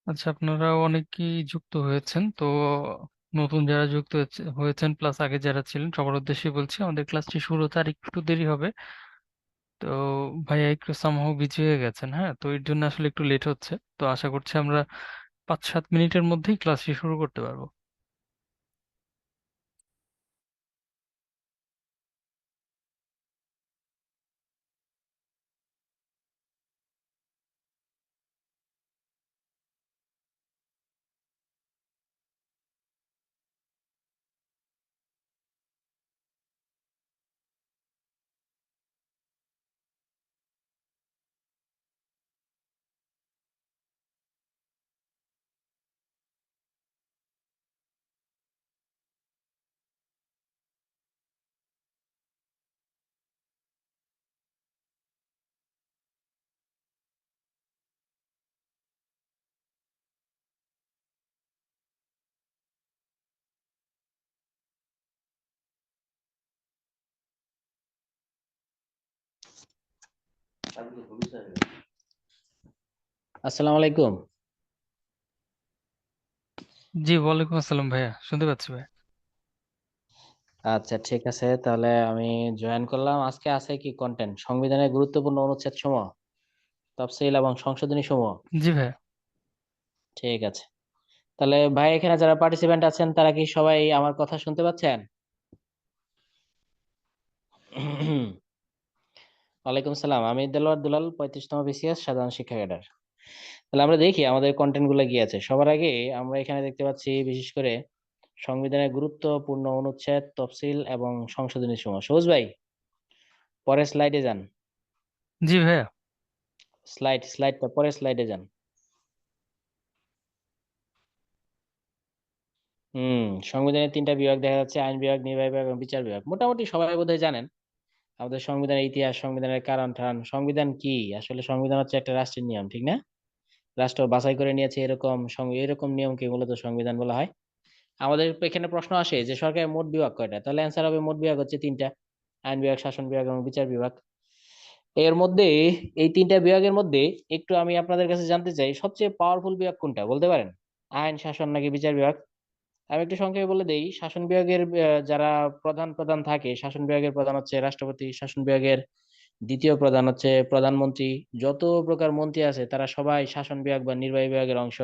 আচ্ছা, আপনারা অনেকেই যুক্ত হয়েছেন তো। নতুন যারা যুক্ত হয়েছেন প্লাস আগে যারা ছিলেন সবার উদ্দেশ্যে বলছি, আমাদের ক্লাসটি শুরু হতে আর একটু দেরি হবে। তো ভাইয়া একটু সামহাও বিজি হয়ে গেছেন, হ্যাঁ, তো এর জন্য আসলে একটু লেট হচ্ছে। তো আশা করছি আমরা 5-7 মিনিটের মধ্যেই ক্লাসটি শুরু করতে পারবো। আসসালামু আলাইকুম। জি, ওয়ালাইকুম আসসালাম ভাইয়া, শুনতে পাচ্ছি ভাই। আচ্ছা, ঠিক আছে, তাহলে আমি জয়েন করলাম। আজকে আছে কি কন্টেন্ট, সংবিধানের গুরুত্বপূর্ণ অনুচ্ছেদ সমূহ, তফসিল এবং সংশোধনী সমূহ। জি ভাইয়া। ঠিক আছে, তাহলে ভাই এখানে যারা পার্টিসিপেন্ট আছেন তারা কি সবাই আমার কথা শুনতে পাচ্ছেন? ওয়ালাইকুম সালাম, আমি দেলোয়ার দুলাল, 35তম বিসিএস সাধারণ শিক্ষা ক্যাডার। তাহলে আমরা দেখি আমাদের কন্টেন্ট গুলো কি আছে। সবার আগে আমরা এখানে দেখতে পাচ্ছি বিশেষ করে সংবিধানের গুরুত্বপূর্ণ অনুচ্ছেদ, তফসিল এবং সংশোধনী সমূহ। সবুজ ভাই, পরের স্লাইডে যান। জি ভাইয়া। স্লাইডটা পরের স্লাইডে যান। হুম, সংবিধানের তিনটা বিভাগ দেখা যাচ্ছে: আইন বিভাগ, নির্বাহী বিভাগ এবং বিচার বিভাগ। মোটামুটি সবাই বোধহয় জানেন আমাদের সংবিধানের ইতিহাস, সংবিধানের কারণ টারণ। সংবিধান কি? আসলে সংবিধান হচ্ছে একটা রাষ্ট্রের নিয়ম, ঠিক না? রাষ্ট্র বাছাই করে নিয়েছে এরকম এরকম নিয়মকে মূলত সংবিধান বলা হয়। আমাদের এখানে প্রশ্ন আসে যে সরকারের মোট বিভাগ কয়টা, তাহলে অ্যান্সার হবে মোট বিভাগ হচ্ছে তিনটা: আইন বিভাগ, শাসন বিভাগ এবং বিচার বিভাগ। এর মধ্যে, এই তিনটা বিভাগের মধ্যে একটু আমি আপনাদের কাছে জানতে চাই, সবচেয়ে পাওয়ারফুল বিভাগ কোনটা বলতে পারেন? আইন, শাসন নাকি বিচার বিভাগ? আমি একটু সংক্ষেপে বলে দেই। শাসন বিভাগের যারা প্রধান প্রধান থাকে, শাসন বিভাগের প্রধান হচ্ছে রাষ্ট্রপতি, শাসন বিভাগের দ্বিতীয় প্রধান হচ্ছে প্রধানমন্ত্রী। যত প্রকার মন্ত্রী আছে তারা সবাই শাসন বিভাগ বা নির্বাহী বিভাগের অংশ।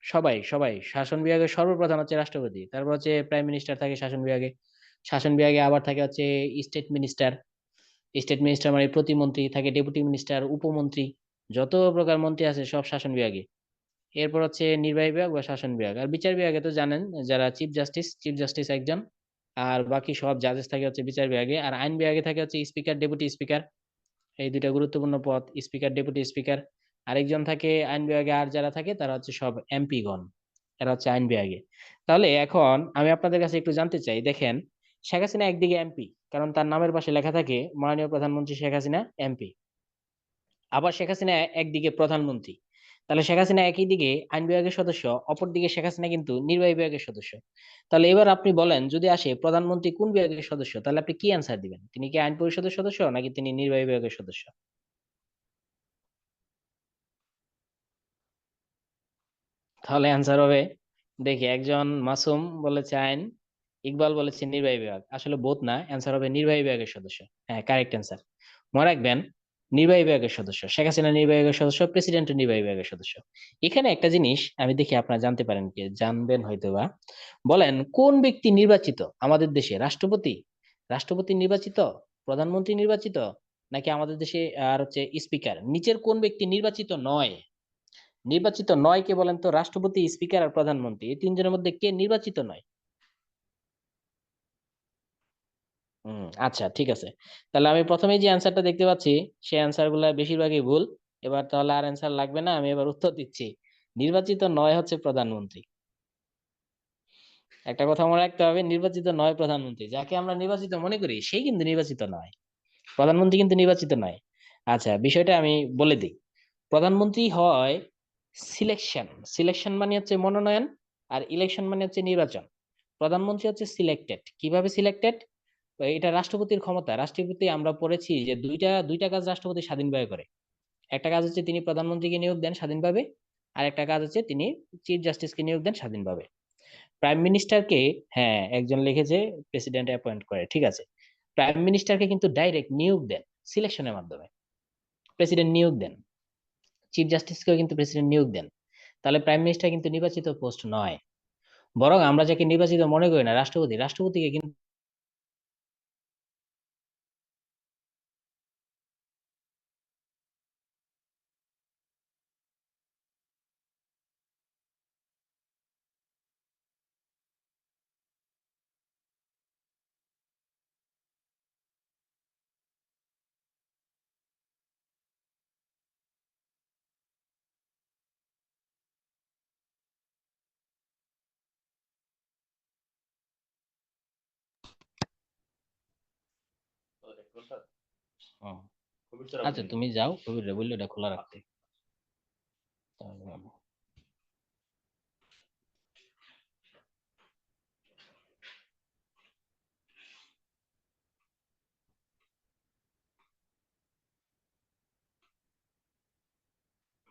সবাই সবাই শাসন বিভাগের সর্বপ্রধান হচ্ছে রাষ্ট্রপতি, তারপর হচ্ছে প্রাইম মিনিস্টার থাকে শাসন বিভাগে। শাসন বিভাগে আবার থাকে হচ্ছে স্টেট মিনিস্টার। স্টেট মিনিস্টার মানে প্রতিমন্ত্রী থাকে, ডেপুটি মিনিস্টার, উপমন্ত্রী। যত প্রকার মন্ত্রী আছে সব শাসন বিভাগে। এরপর হচ্ছে নির্বাহী বিভাগ বা শাসন বিভাগ। আর বিচার বিভাগে তো জানেন, যারা চিফ জাস্টিস একজন, আর বাকি সব জাজেস থাকে হচ্ছে বিচার বিভাগে। আর আইন বিভাগে থাকে হচ্ছে স্পিকার, ডেপুটি স্পিকার। এই দুইটা গুরুত্বপূর্ণ পদ, স্পিকার, ডেপুটি স্পিকার। আরেকজন থাকে আইন বিভাগে, আর যারা থাকে তারা হচ্ছে সব এমপি গণ। এরা হচ্ছে আইন বিভাগে। তাহলে এখন আমি আপনাদের কাছে একটু জানতে চাই, দেখেন, শেখ হাসিনা একদিকে এমপি, কারণ তার নামের পাশে লেখা থাকে মাননীয় প্রধানমন্ত্রী শেখ হাসিনা এমপি। আবার শেখ হাসিনা একদিকে প্রধানমন্ত্রী। তাহলে শেখ হাসিনা একই দিকে আইন বিভাগের সদস্য, অপর দিকে শেখ হাসিনা কিন্তু নির্বাহী বিভাগের সদস্য। তাহলে এবার আপনি বলেন, যদি আসে প্রধানমন্ত্রী কোন বিভাগের সদস্য, তাহলে আপনি কি অ্যান্সার দিবেন? তিনি কি আইন পরিষদের সদস্য নাকি তিনি নির্বাহী বিভাগের সদস্য? তাহলে অ্যান্সার হবে, দেখি, একজন মাসুম বলেছে আইন, ইকবাল বলেছে নির্বাহী বিভাগ। আসলে বোধ না, অ্যান্সার হবে নির্বাহী বিভাগের সদস্য। হ্যাঁ, কারেক্ট অ্যান্সার। মনে রাখবেন, নির্বাহী বিভাগের সদস্য শেখ হাসিনা, নির্বাহী বিভাগের সদস্য, প্রেসিডেন্ট নির্বাহী বিভাগের সদস্য। এখানে একটা জিনিস আমি দেখি আপনারা জানতে পারেন, কি জানবেন হয়তোবা। বলেন, কোন ব্যক্তি নির্বাচিত আমাদের দেশে? রাষ্ট্রপতি? রাষ্ট্রপতি নির্বাচিত? প্রধানমন্ত্রী নির্বাচিত? নাকি আমাদের দেশে আর হচ্ছে স্পিকার? নিচের কোন ব্যক্তি নির্বাচিত নয়? নির্বাচিত নয় কে বলেন তো? রাষ্ট্রপতি, স্পিকার আর প্রধানমন্ত্রী, এই তিনজনের মধ্যে কে নির্বাচিত নয়? আচ্ছা, ঠিক আছে। তাহলে আমি প্রথমেই যে অ্যান্সারটা দেখতে পাচ্ছি, সেই অ্যান্সার গুলা বেশিরভাগই ভুল। এবার তাহলে আর অ্যান্সার লাগবে না, আমি এবার উত্তর দিচ্ছি। নির্বাচিত নয় হচ্ছে প্রধানমন্ত্রী। একটা কথা মনে রাখতে হবে, নির্বাচিত নয় প্রধানমন্ত্রী। যাকে আমরা নির্বাচিত মনে করি সেই কিন্তু নির্বাচিত নয়। প্রধানমন্ত্রী কিন্তু নির্বাচিত নয়। আচ্ছা, বিষয়টা আমি বলে দিই। প্রধানমন্ত্রী হয় সিলেকশন। সিলেকশন মানে হচ্ছে মনোনয়ন, আর ইলেকশন মানে হচ্ছে নির্বাচন। প্রধানমন্ত্রী হচ্ছে সিলেক্টেড। কিভাবে সিলেক্টেড? এটা রাষ্ট্রপতির ক্ষমতা। রাষ্ট্রপতি আমরা পড়েছি যে দুইটা দুইটা কাজ রাষ্ট্রপতি স্বাধীনভাবে করে। একটা কাজ হচ্ছে তিনি প্রধানমন্ত্রীকে নিয়োগ দেন স্বাধীনভাবে, আর একটা কাজ হচ্ছে তিনি চিফ জাস্টিসকে নিয়োগ দেন স্বাধীনভাবে। প্রাইম মিনিস্টারকে, হ্যাঁ একজন লিখেছে প্রেসিডেন্ট অ্যাপয়েন্ট করে, ঠিক আছে। প্রাইম মিনিস্টারকে কিন্তু ডাইরেক্ট নিয়োগ দেন সিলেকশনের মাধ্যমে, প্রেসিডেন্ট নিয়োগ দেন। চিফ জাস্টিসকেও কিন্তু প্রেসিডেন্ট নিয়োগ দেন। তাহলে প্রাইম মিনিস্টার কিন্তু নির্বাচিত পোস্ট নয়, বরং আমরা যাকে নির্বাচিত মনে করি না, রাষ্ট্রপতি, রাষ্ট্রপতিকে কিন্তু হুম। আচ্ছা তুমি যাও, কবির বললো এটা খোলা রাখতে।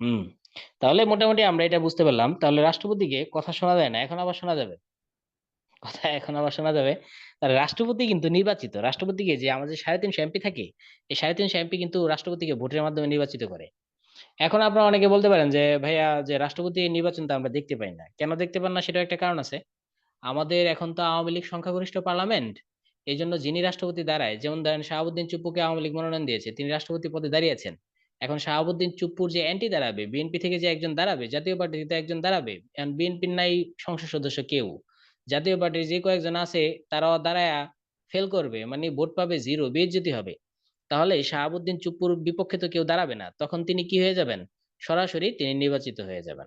হুম। তাহলে মোটামুটি আমরা এটা বুঝতে পারলাম, তাহলে রাষ্ট্রপতিকে কথা শোনা যায় না, এখন আবার শোনা যাবে কথা, এখন আবার শোনা যাবে। তাহলে রাষ্ট্রপতি কিন্তু নির্বাচিত, রাষ্ট্রপতিকে যে আমাদের 350 এমপি থাকে, এই 350 এমপি কিন্তু রাষ্ট্রপতিকে ভোটের মাধ্যমে নির্বাচিত করে। এখন আপনারা অনেকে বলতে পারেন যে ভাইয়া, যে রাষ্ট্রপতি নির্বাচন তো আমরা দেখতে পাই না, কেন দেখতে পান না সেটা একটা কারণ আছে। আমাদের এখন তো আওয়ামী লীগ সংখ্যাগরিষ্ঠ পার্লামেন্ট, এই জন্য যিনি রাষ্ট্রপতি দাঁড়ায়, যেমন ধরেন শাহাবুদ্দিন চুপ্পুকে আওয়ামী লীগ মনোনয়ন দিয়েছে, তিনি রাষ্ট্রপতি পদে দাঁড়িয়েছেন। এখন শাহাবুদ্দিন চুপ্পুর যে অ্যান্টি দাঁড়াবে, বিএনপি থেকে যে একজন দাঁড়াবে, জাতীয় পার্টি থেকে একজন দাঁড়াবে, বিএনপির নাই সংসদ সদস্য কেউ, জাতীয় পার্টির যে কয়েকজন আছে তারাও দাঁড়ায়া ফেল করবে, মানে ভোট পাবে জিরো, বেইজ্জতি হবে। তাহলে শাহাবুদ্দিন চুপ্পুর বিপক্ষে তো কেউ দাঁড়াবে না, তখন তিনি কি হয়ে যাবেন, সরাসরি তিনি নির্বাচিত হয়ে যাবেন।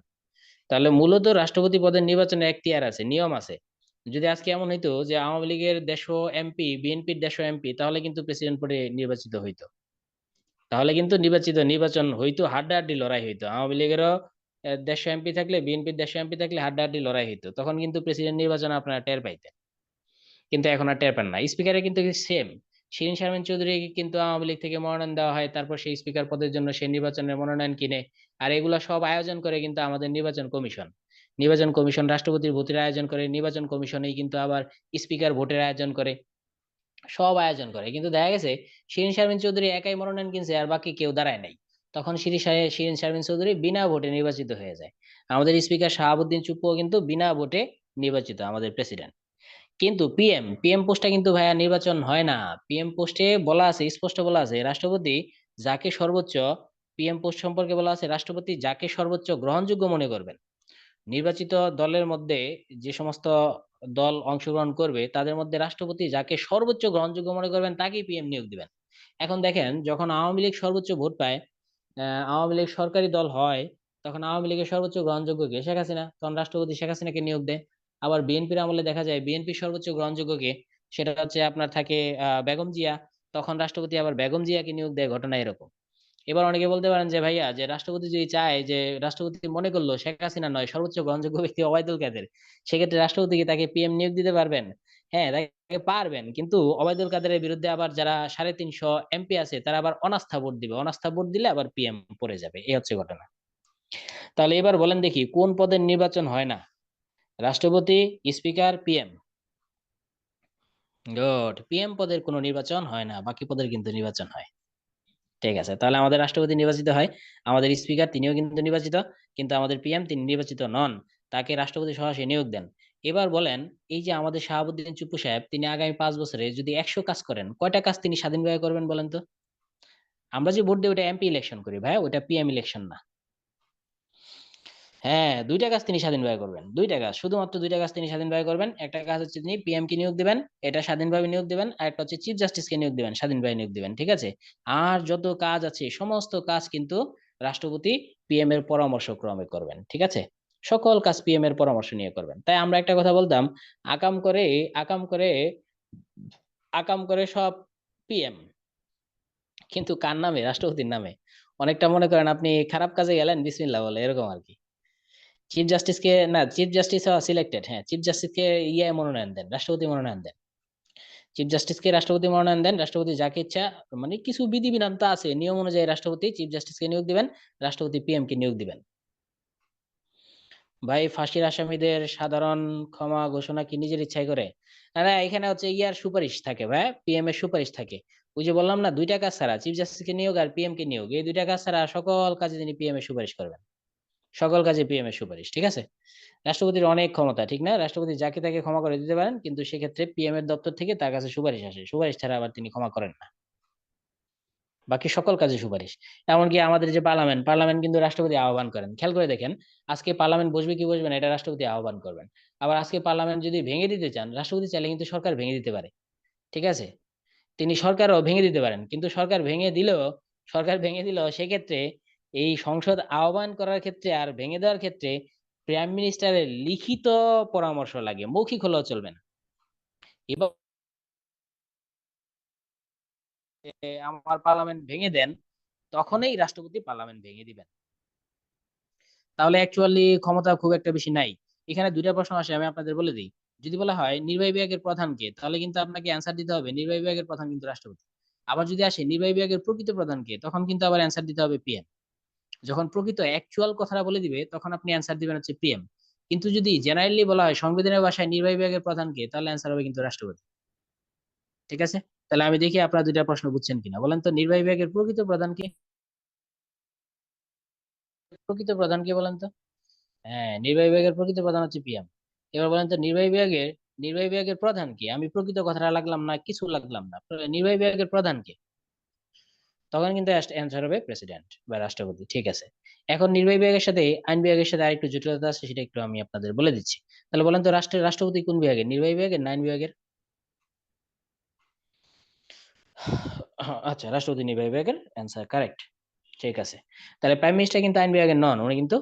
তাহলে মূলত রাষ্ট্রপতি পদের নির্বাচনে এখতিয়ার আছে, নিয়ম আছে। যদি আজকে এমন হইতো যে আওয়ামী লীগের 150 এমপি, বিএনপির 150 এমপি, তাহলে কিন্তু প্রেসিডেন্ট পদে নির্বাচিত হইতো। তাহলে কিন্তু নির্বাচন হইতো, হাড্ডাহাড্ডি লড়াই হইতো, আওয়ামী লীগেরও 150 এমপি থাকলে, বিএনপির 150 এমপি থাকলে হাড্ডাহাড্ডি লড়াই হইতো, তখন কিন্তু প্রেসিডেন্ট নির্বাচন আপনারা টের পাইতেন। কিন্তু এখন আর টের পান না। স্পিকারে কিন্তু সেম, শিরিন শারমিন চৌধুরীকে কিন্তু আওয়ামী লীগ থেকে মনোনয়ন দেওয়া হয়, তারপর সেই স্পিকার পদের জন্য সে নির্বাচনের মনোনয়ন কিনে। আর এগুলা সব আয়োজন করে কিন্তু আমাদের নির্বাচন কমিশন। নির্বাচন কমিশন রাষ্ট্রপতির ভোটের আয়োজন করে, নির্বাচন কমিশনেই কিন্তু আবার স্পিকার ভোটের আয়োজন করে, সব আয়োজন করে। কিন্তু দেখা গেছে শিরিন শারমিন চৌধুরী একাই মনোনয়ন কিনছে, আর বাকি কেউ দাঁড়ায় নাই। তখন শিরিন শারমিন চৌধুরী বিনা ভোটে নির্বাচিত হয়ে যায়। আমাদের স্পিকার শাহাবুদ্দিন চুপ্পুও কিন্তু বিনা ভোটে নির্বাচিত, আমাদের প্রেসিডেন্ট। কিন্তু পিএম পোস্টটা কিন্তু ভাইয়া নির্বাচন হয় না। পিএম পোস্টে বলা আছে, স্পষ্ট বলা আছে, রাষ্ট্রপতি যাকে সর্বোচ্চ, পিএম পোস্ট সম্পর্কে বলা আছে, রাষ্ট্রপতি যাকে সর্বোচ্চ গ্রহণযোগ্য মনে করবেন, নির্বাচিত দলের মধ্যে যে সমস্ত দল অংশগ্রহণ করবে তাদের মধ্যে রাষ্ট্রপতি যাকে সর্বোচ্চ গ্রহণযোগ্য মনে করবেন তাকেই পিএম নিয়োগ দিবেন। এখন দেখেন, যখন আওয়ামী লীগ সর্বোচ্চ ভোট পায়, আওয়ামী লীগ সরকারি দল হয়, তখন আওয়ামী লীগের সর্বোচ্চ গ্রহণযোগ্য কে, শেখ হাসিনা, তখন রাষ্ট্রপতি শেখ হাসিনাকে নিয়োগ দেয়। আবার বিএনপির আমলে দেখা যায় বিএনপির সর্বোচ্চ গ্রহণযোগ্য কে, সেটা হচ্ছে আপনার থাকে বেগম জিয়া, তখন রাষ্ট্রপতি আবার বেগম জিয়াকে নিয়োগ দেয়, ঘটনা এরকম। এবার অনেকে বলতে পারেন যে ভাইয়া, যে রাষ্ট্রপতি যদি চায়, যে রাষ্ট্রপতি মনে করলো শেখ হাসিনা নয়, সর্বোচ্চ গ্রহণযোগ্য ব্যক্তি ওবায়দুল কাদের, সেক্ষেত্রে রাষ্ট্রপতি কি তাকে পিএম নিয়োগ দিতে পারবেন? হ্যাঁ, তাকে পারবেন, কিন্তু ওবায়দুল কাদেরের বিরুদ্ধে আবার যারা 350 এমপি আছে তারা আবার অনাস্থা ভোট দিবে, অনাস্থা ভোট দিলে আবার পিএম পড়ে যাবে, এই হচ্ছে ঘটনা। তাহলে এবার বলেন দেখি কোন পদের নির্বাচন হয় না? রাষ্ট্রপতি, স্পিকার, পিএম। গুড, পিএম পদের কোনো নির্বাচন হয় না, বাকি পদের কিন্তু নির্বাচন হয়। ঠিক আছে, তাহলে আমাদের রাষ্ট্রপতি নির্বাচিত হয়, আমাদের স্পিকার তিনিও কিন্তু নির্বাচিত, কিন্তু আমাদের পিএম তিনি নির্বাচিত নন, তাকে রাষ্ট্রপতি সরাসরি নিয়োগ দেন। এবার বলেন, এই যে আমাদের শাহাবুদ্দিন চুপ্পু সাহেব, তিনি আগামী 5 বছরে যদি 100 কাজ করেন, কয়টা কাজ তিনি স্বাধীনভাবে করবেন বলেন তো? আমরা যে ভোট দিই ওটা এমপি ইলেকশন করি ভাই, ওটা পিএম ইলেকশন না। হ্যাঁ, দুইটা কাজ তিনি স্বাধীনভাবে করবেন, দুইটা কাজ, শুধুমাত্র দুইটা কাজ তিনি স্বাধীনভাবে করবেন। একটা কাজ হচ্ছে তিনি পিএম কে নিয়োগ দিবেন, এটা স্বাধীনভাবে নিয়োগ দিবেন, আর একটা হচ্ছে চিফ জাস্টিস কে নিয়োগ দিবেন, স্বাধীনভাবে নিয়োগ দিবেন, ঠিক আছে। আর যত কাজ আছে সমস্ত কাজ কিন্তু রাষ্ট্রপতি পিএম এর পরামর্শ ক্রমে করবেন, ঠিক আছে। সকল কাজ পিএম এর পরামর্শ নিয়ে করবেন। তাই আমরা একটা কথা বলতাম, আকাম করে, আকাম করে, আকাম করে সব পিএম, কিন্তু কার নামে? রাষ্ট্রপতির নামে। অনেকটা মনে করেন আপনি খারাপ কাজে গেলেন, বিসমিল্লাহ বলে, এরকম আর কি। চিফ জাস্টিস কে না, চিফ জাস্টিস সিলেক্টেড, হ্যাঁ চিফ জাস্টিস কে ইয়ে মনোনয়ন দেন, রাষ্ট্রপতি মনোনয়ন দেন। চিফ জাস্টিস কে রাষ্ট্রপতি মনোনয়ন দেন, রাষ্ট্রপতি যাকে ইচ্ছা, মানে কিছু বিধিবিধান তো আছে, নিয়ম অনুযায়ী রাষ্ট্রপতি চিফ জাস্টিস কে নিয়োগ দিবেন, রাষ্ট্রপতি পিএম কে নিয়োগ দিবেন। ভাই, ফাঁসির আসামিদের সাধারণ ক্ষমা ঘোষণা কি নিজের ইচ্ছায় করে? না না, এখানে হচ্ছে ইয়ার সুপারিশ থাকে ভাই, পিএম এর সুপারিশ থাকে। ওই যে বললাম না, দুইটা কাজ ছাড়া, চিফ জাস্টিস কে নিয়োগ আর পিএম কে নিয়োগ, এই দুইটা কাজ ছাড়া সকল কাজে তিনি পিএম এর সুপারিশ করবেন। সকল কাজে পিএম এর সুপারিশ, ঠিক আছে। রাষ্ট্রপতির অনেক ক্ষমতা, ঠিক না? রাষ্ট্রপতি যাকে তাকে ক্ষমা করে দিতে পারেন, কিন্তু সেক্ষেত্রে পিএম এর দপ্তর থেকে তার কাছে সুপারিশ আসে, সুপারিশ ছাড়া আবার তিনি ক্ষমা করেন না। বাকি সকল কাজে সুপারিশ। এমনকি আমাদের যে পার্লামেন্ট, পার্লামেন্ট কিন্তু রাষ্ট্রপতি আহ্বান করেন, খেয়াল করে দেখেন। আজকে পার্লামেন্ট বসবে কি বসবে না, এটা রাষ্ট্রপতি আহ্বান করবেন। আবার আজকে পার্লামেন্ট যদি ভেঙে দিতে চান, রাষ্ট্রপতি চাইলে কিন্তু সরকার ভেঙে দিতে পারে, ঠিক আছে। তিনি সরকারও ভেঙে দিতে পারেন, কিন্তু সরকার ভেঙে দিলেও সেক্ষেত্রে এই সংসদ আহ্বান করার ক্ষেত্রে আর ভেঙে দেওয়ার ক্ষেত্রে প্রাইম মিনিস্টারের লিখিত পরামর্শ লাগে, মৌখিক হলেও চলবে না। এবার আমার পার্লামেন্ট ভেঙে দেন, তখনই রাষ্ট্রপতি পার্লামেন্ট ভেঙে দিবেন। তাহলে অ্যাকচুয়ালি ক্ষমতা খুব একটা বেশি নাই। এখানে দুইটা প্রশ্ন আসে, আমি আপনাদের বলে দিই। যদি বলা হয় নির্বাহী বিভাগের প্রধান কে, তাহলে কিন্তু আপনাকে অ্যান্সার দিতে হবে নির্বাহী বিভাগের প্রধান কিন্তু রাষ্ট্রপতি। আবার যদি আসে নির্বাহী বিভাগের প্রকৃত প্রধান কে, তখন কিন্তু আবার অ্যান্সার দিতে হবে পিএম। যখন প্রকৃত অ্যাকচুয়াল কথাটা বলে দিবে, তখন আপনি অ্যান্সার দিবেন হচ্ছে পিএম। কিন্তু যদি জেনারেলি বলা হয় সংবিধানের ভাষায় নির্বাহী বিভাগের প্রধান কে, তাহলে অ্যান্সার হবে কিন্তু রাষ্ট্রপতি, ঠিক আছে। তাহলে আমি দেখি আপনারা দুইটা প্রশ্ন বুঝছেন কিনা, বলেন তো নির্বাহী বিভাগের প্রকৃত প্রধান কে? প্রকৃত প্রধান কে বলেন তো? হ্যাঁ, নির্বাহী বিভাগের প্রকৃত প্রধান হচ্ছে পিএম। এবার বলেন তো নির্বাহী বিভাগের প্রধান কি? আমি প্রকৃত কথাটা লাগলাম না, কিছু লাগলাম না, নির্বাহী বিভাগের প্রধান কি? তখন কিন্তু অ্যান্সার হবে প্রেসিডেন্ট বা রাষ্ট্রপতি, ঠিক আছে। এখন নির্বাহী বিভাগের সাথে আইন বিভাগের সাথে আরেকটু জটিলতা আছে, সেটা একটু আমি আপনাদের বলে দিচ্ছি। তাহলে বলেন তো রাষ্ট্রপতি কোন বিভাগের, নির্বাহী বিভাগের না আইন বিভাগের? আচ্ছা, রাষ্ট্রপতি নির্বাহী বিভাগের, অ্যান্সার কারেক্ট, ঠিক আছে। তাহলে প্রাইম মিনিস্টার কিন্তু আইন বিভাগের নন, উনি কিন্তু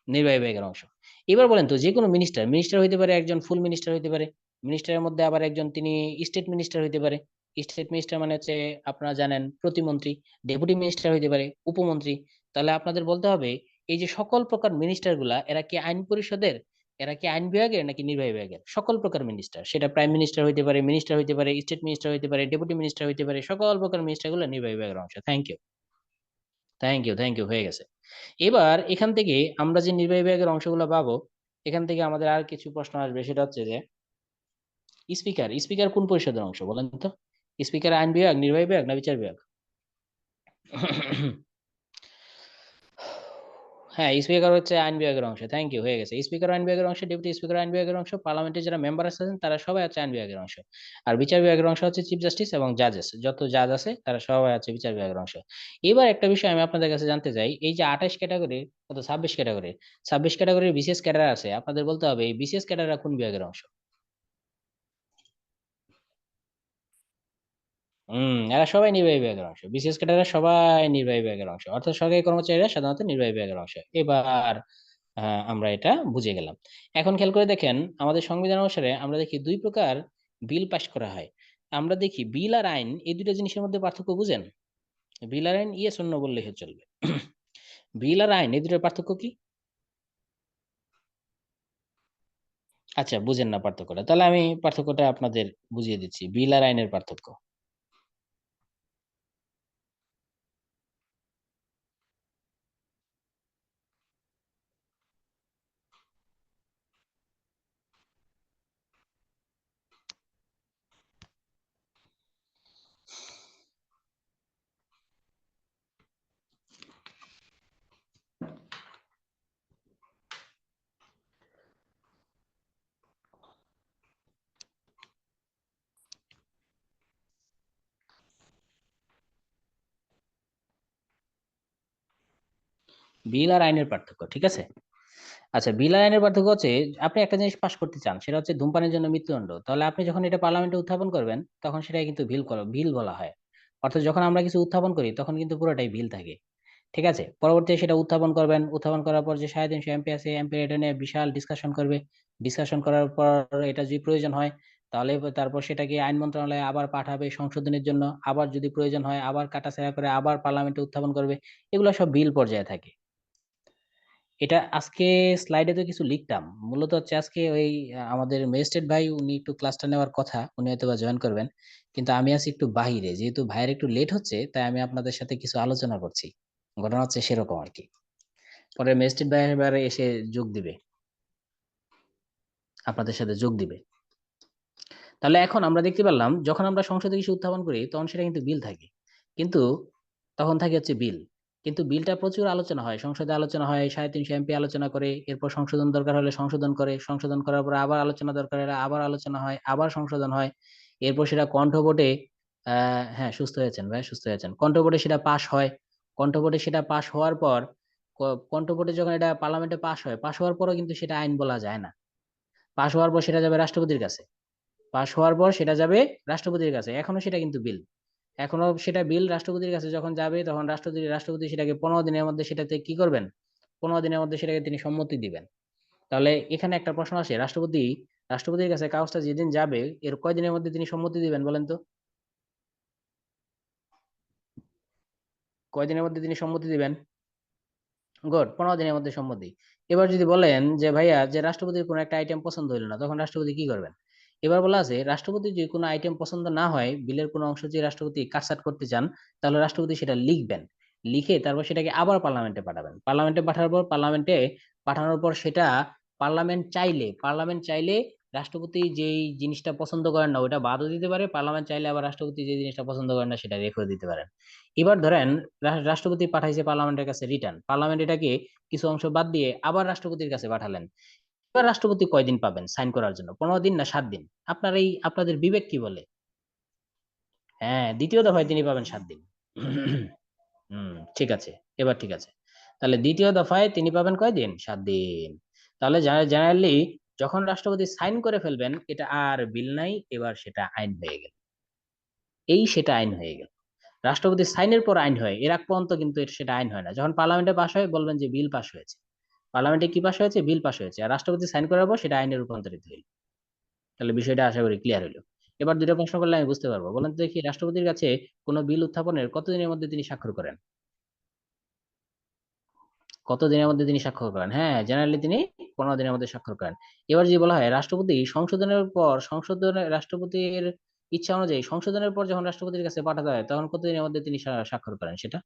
নির্বাহী বিভাগের অংশ। এবার বলেন তো যে কোনো মিনিস্টার, হইতে পারে একজন ফুল মিনিস্টার হইতে পারে, মিনিস্টারের মধ্যে আবার একজন তিনি স্টেট মিনিস্টার হইতে পারে। স্টেট মিনিস্টার মানে হচ্ছে আপনারা জানেন প্রতিমন্ত্রী। ডেপুটি মিনিস্টার হইতে পারে, উপমন্ত্রী। তাহলে আপনাদের বলতে হবে এই যে সকল প্রকার মিনিস্টার গুলা, এরা কি আইন পরিষদের, এরা কি আইন বিভাগের নাকি নির্বাহী বিভাগের? সকল প্রকার মিনিস্টার, সেটা প্রাইম মিনিস্টার হইতে পারে, মিনিস্টার হইতে পারে, স্টেট মিনিস্টার হইতে পারে, ডেপুটি মিনিস্টার হইতে পারে, সকল প্রকার মিনিস্টার গুলো নির্বাহী বিভাগের অংশ। থ্যাংক ইউ, থ্যাংক ইউ হয়ে গেছে। এবার এখান থেকে আমরা যে নির্বাহী বিভাগের অংশগুলো পাবো, এখান থেকে আমাদের আর কিছু প্রশ্ন আসবে, সেটা হচ্ছে যে স্পিকার, কোন পরিষদের অংশ বলেন তো? স্পিকার আইন বিভাগ, নির্বাহী বিভাগ না বিচার বিভাগ? হ্যাঁ, স্পিকার হচ্ছে আইন বিভাগের অংশ, থ্যাংক ইউ হয়ে গেছে। স্পিকার আইন বিভাগের অংশ, ডেপুটি স্পিকার আইন বিভাগের অংশ, পার্লামেন্টের যারা মেম্বার আছেন তারা সবাই আছে আইন বিভাগের অংশ। আর বিচার বিভাগের অংশ হচ্ছে চিফ জাস্টিস এবং জাজেস, যত জাজ আছে তারা সবাই আছে বিচার বিভাগের অংশ। এবার একটা বিষয় আমি আপনাদের কাছে জানতে চাই, এই যে 28 ক্যাটাগরি, কত 26 ক্যাটাগরি, 26 ক্যাটাগরির বিশেষ ক্যাডার আছে, আপনাদের বলতে হবে এই বিশেষ ক্যাডাররা কোন বিভাগের অংশ। এরা সবাই নির্বাহী বিভাগের অংশ, বিশেষ ক্যাডাররা সবাই নির্বাহী বিভাগের অংশ, অর্থাৎ সরকারি কর্মচারীরা সাধারণত নির্বাহী বিভাগের অংশ। এবার আমরা এটা বুঝে গেলাম। এখন খেয়াল করে দেখেন, আমাদের সংবিধান অনুসারে আমরা দেখি দুই প্রকার বিল পাস করা হয়। আমরা দেখি বিল আর আইন, এই দুটো জিনিসের মধ্যে পার্থক্য বুঝেন? বিল আর আইন ইয়ে শূন্য বললেই চলবে। বিল আর আইন এই দুটোর পার্থক্য কি? আচ্ছা, বুঝেন না পার্থক্যটা, তাহলে আমি পার্থক্যটা আপনাদের বুঝিয়ে দিচ্ছি, বিল আর আইনের পার্থক্য। বিল আর আইনের পার্থক্য, ঠিক আছে। আচ্ছা, বিল আর আইনের পার্থক্য হচ্ছে, আপনি একটা জিনিস পাশ করতে চান, সেটা হচ্ছে ধূমপানের জন্য মৃত্যুদণ্ড, তাহলে আপনি যখন এটা পার্লামেন্টে উত্থাপন করবেন, তখন সেটাই কিন্তু বিল বলা হয়। অর্থাৎ যখন আমরা কিছু উত্থাপন করি, তখন কিন্তু পুরোটাই বিল থাকে, ঠিক আছে। পরবর্তীতে সেটা উত্থাপন করবেন, উত্থাপন করার পর যে 350 এমপি আছে, এমপি এটা নিয়ে বিশাল ডিসকাশন করবে। ডিসকাশন করার পর এটা যদি প্রয়োজন হয়, তাহলে তারপর সেটাকে আইন মন্ত্রণালয়ে আবার পাঠাবে সংশোধনের জন্য, আবার যদি প্রয়োজন হয় আবার কাটাছেঁড়া করে আবার পার্লামেন্টে উত্থাপন করবে। এগুলো সব বিল পর্যায়ে থাকে। এটা আজকে স্লাইডে তো কিছু লিখতাম, মূলত হচ্ছে আজকে ওই আমাদের ম্যাজিস্ট্রেট ভাই উনি একটু ক্লাসটা নেওয়ার কথা, উনি হয়তো বা জয়েন করবেন, কিন্তু আমি আছি একটু বাহিরে, যেহেতু ভাইয়ের একটু লেট হচ্ছে, তাই আমি আপনাদের সাথে কিছু আলোচনা করছি। ঘটনা হচ্ছে সেরকম আর কি। পরে ম্যাজিস্ট্রেট ভাই এবারে এসে যোগ দিবে। আপনাদের সাথে যোগ দিবে। তাহলে এখন আমরা দেখতে পারলাম যখন আমরা সংসদে কিছু উত্থাপন করি তখন সেটা কিন্তু বিল থাকে, কিন্তু তখন থাকে হচ্ছে বিল। কিন্তু বিলটা প্রচুর আলোচনা হয়, সংসদে আলোচনা হয়, 350 এমপি আলোচনা করে, এরপর সংশোধন দরকার হলে সংশোধন করে, সংশোধন করার পর আবার আলোচনা দরকার হলে আবার আলোচনা হয়, আবার সংশোধন হয়, এরপর সেটা কণ্ঠ ভোটে হ্যাঁ সুস্থ হয়েছেন ভাই, সুস্থ হয়েছেন, কণ্ঠ ভোটে সেটা পাশ হয়। কণ্ঠ ভোটে সেটা পাশ হওয়ার পর কণ্ঠ ভোটে যখন এটা পার্লামেন্টে পাশ হয়, পাশ হওয়ার পরও কিন্তু সেটা আইন বলা যায় না। পাশ হওয়ার পর সেটা যাবে রাষ্ট্রপতির কাছে, পাশ হওয়ার পর সেটা যাবে রাষ্ট্রপতির কাছে, এখনো সেটা কিন্তু বিল। এখনো সেটা বিল রাষ্ট্রপতির কাছে যখন যাবে তখন রাষ্ট্রপতি সেটাকে 15 দিনের মধ্যে সেটাতে কি করবেন, 15 দিনের মধ্যে সেটাকে তিনি সম্মতি দিবেন। তাহলে এখানে একটা প্রশ্ন আসে, রাষ্ট্রপতির কাছে কাগজটা যেদিন যাবে এর কয়দিনের মধ্যে তিনি সম্মতি দিবেন বলেন তো? কয়দিনের মধ্যে তিনি সম্মতি দিবেন? গুড, 15 দিনের মধ্যে সম্মতি। এবার যদি বলেন যে ভাইয়া যে রাষ্ট্রপতির কোনো একটা আইটেম পছন্দ হইলো না, তখন রাষ্ট্রপতি কি করবেন? এবার বলা আছে রাষ্ট্রপতির যদি কোনো আইটেম পছন্দ না হয়, বিলের কোনো অংশ যদি রাষ্ট্রপতি কাটছাঁট করতে চান, তাহলে রাষ্ট্রপতি সেটা লিখবেন, লিখে তারপর সেটাকে আবার পার্লামেন্টে পাঠাবেন, পার্লামেন্টে পাঠানোর পর সেটা পার্লামেন্ট চাইলে রাষ্ট্রপতি যেই জিনিসটা পছন্দ করেন না ওটা বাদও দিতে পারে, পার্লামেন্ট চাইলে আবার রাষ্ট্রপতি যে জিনিসটা পছন্দ করেন না সেটা রেখেও দিতে পারেন। এবার ধরেন রাষ্ট্রপতি পাঠাইছে পার্লামেন্টের কাছে রিটার্ন, পার্লামেন্ট এটাকে কিছু অংশ বাদ দিয়ে আবার রাষ্ট্রপতির কাছে পাঠালেন। এবার রাষ্ট্রপতি কয়দিন পাবেন সাইন করার জন্য, 15 দিন না 7 দিন? আপনাদের বিবেক কি বলে? হ্যাঁ, দ্বিতীয় দফায় তিনি পাবেন 7 দিন। ঠিক আছে, এবার ঠিক আছে। তাহলে দ্বিতীয় দফায় তিনি পাবেন কয়দিন? 7 দিন। তাহলে জেনারেলি যখন রাষ্ট্রপতি সাইন করে ফেলবেন এটা আর বিল নাই, এবার সেটা আইন হয়ে গেল। সেটা আইন হয়ে গেল। রাষ্ট্রপতি সাইনের পর আইন হয়, এর আগ পর্যন্ত কিন্তু সেটা আইন হয় না। যখন পার্লামেন্টে পাশ হয় বলবেন যে বিল পাশ হয়েছে, পার্লামেন্টে কি পাশ হয়েছে? বিল পাশ হয়েছে, আর রাষ্ট্রপতি সাইন করার পর সেটা আইনে রূপান্তরিত হইল। তাহলে বিষয়টা আশা করি ক্লিয়ার হইলো। এবার দুইটা প্রশ্ন করলে আমি বুঝতে পারবো, বলেন তো দেখি রাষ্ট্রপতির কাছে কোনো বিল উত্থাপনের কতদিনের মধ্যে তিনি স্বাক্ষর করেন? কতদিনের মধ্যে তিনি স্বাক্ষর করেন? হ্যাঁ, জেনারেলি তিনি 15 দিনের মধ্যে স্বাক্ষর করেন। এবার যদি বলা হয় রাষ্ট্রপতি রাষ্ট্রপতির ইচ্ছা অনুযায়ী সংশোধনের পর যখন রাষ্ট্রপতির কাছে পাঠাতে হয় তখন কতদিনের মধ্যে তিনি স্বাক্ষর করেন সেটা?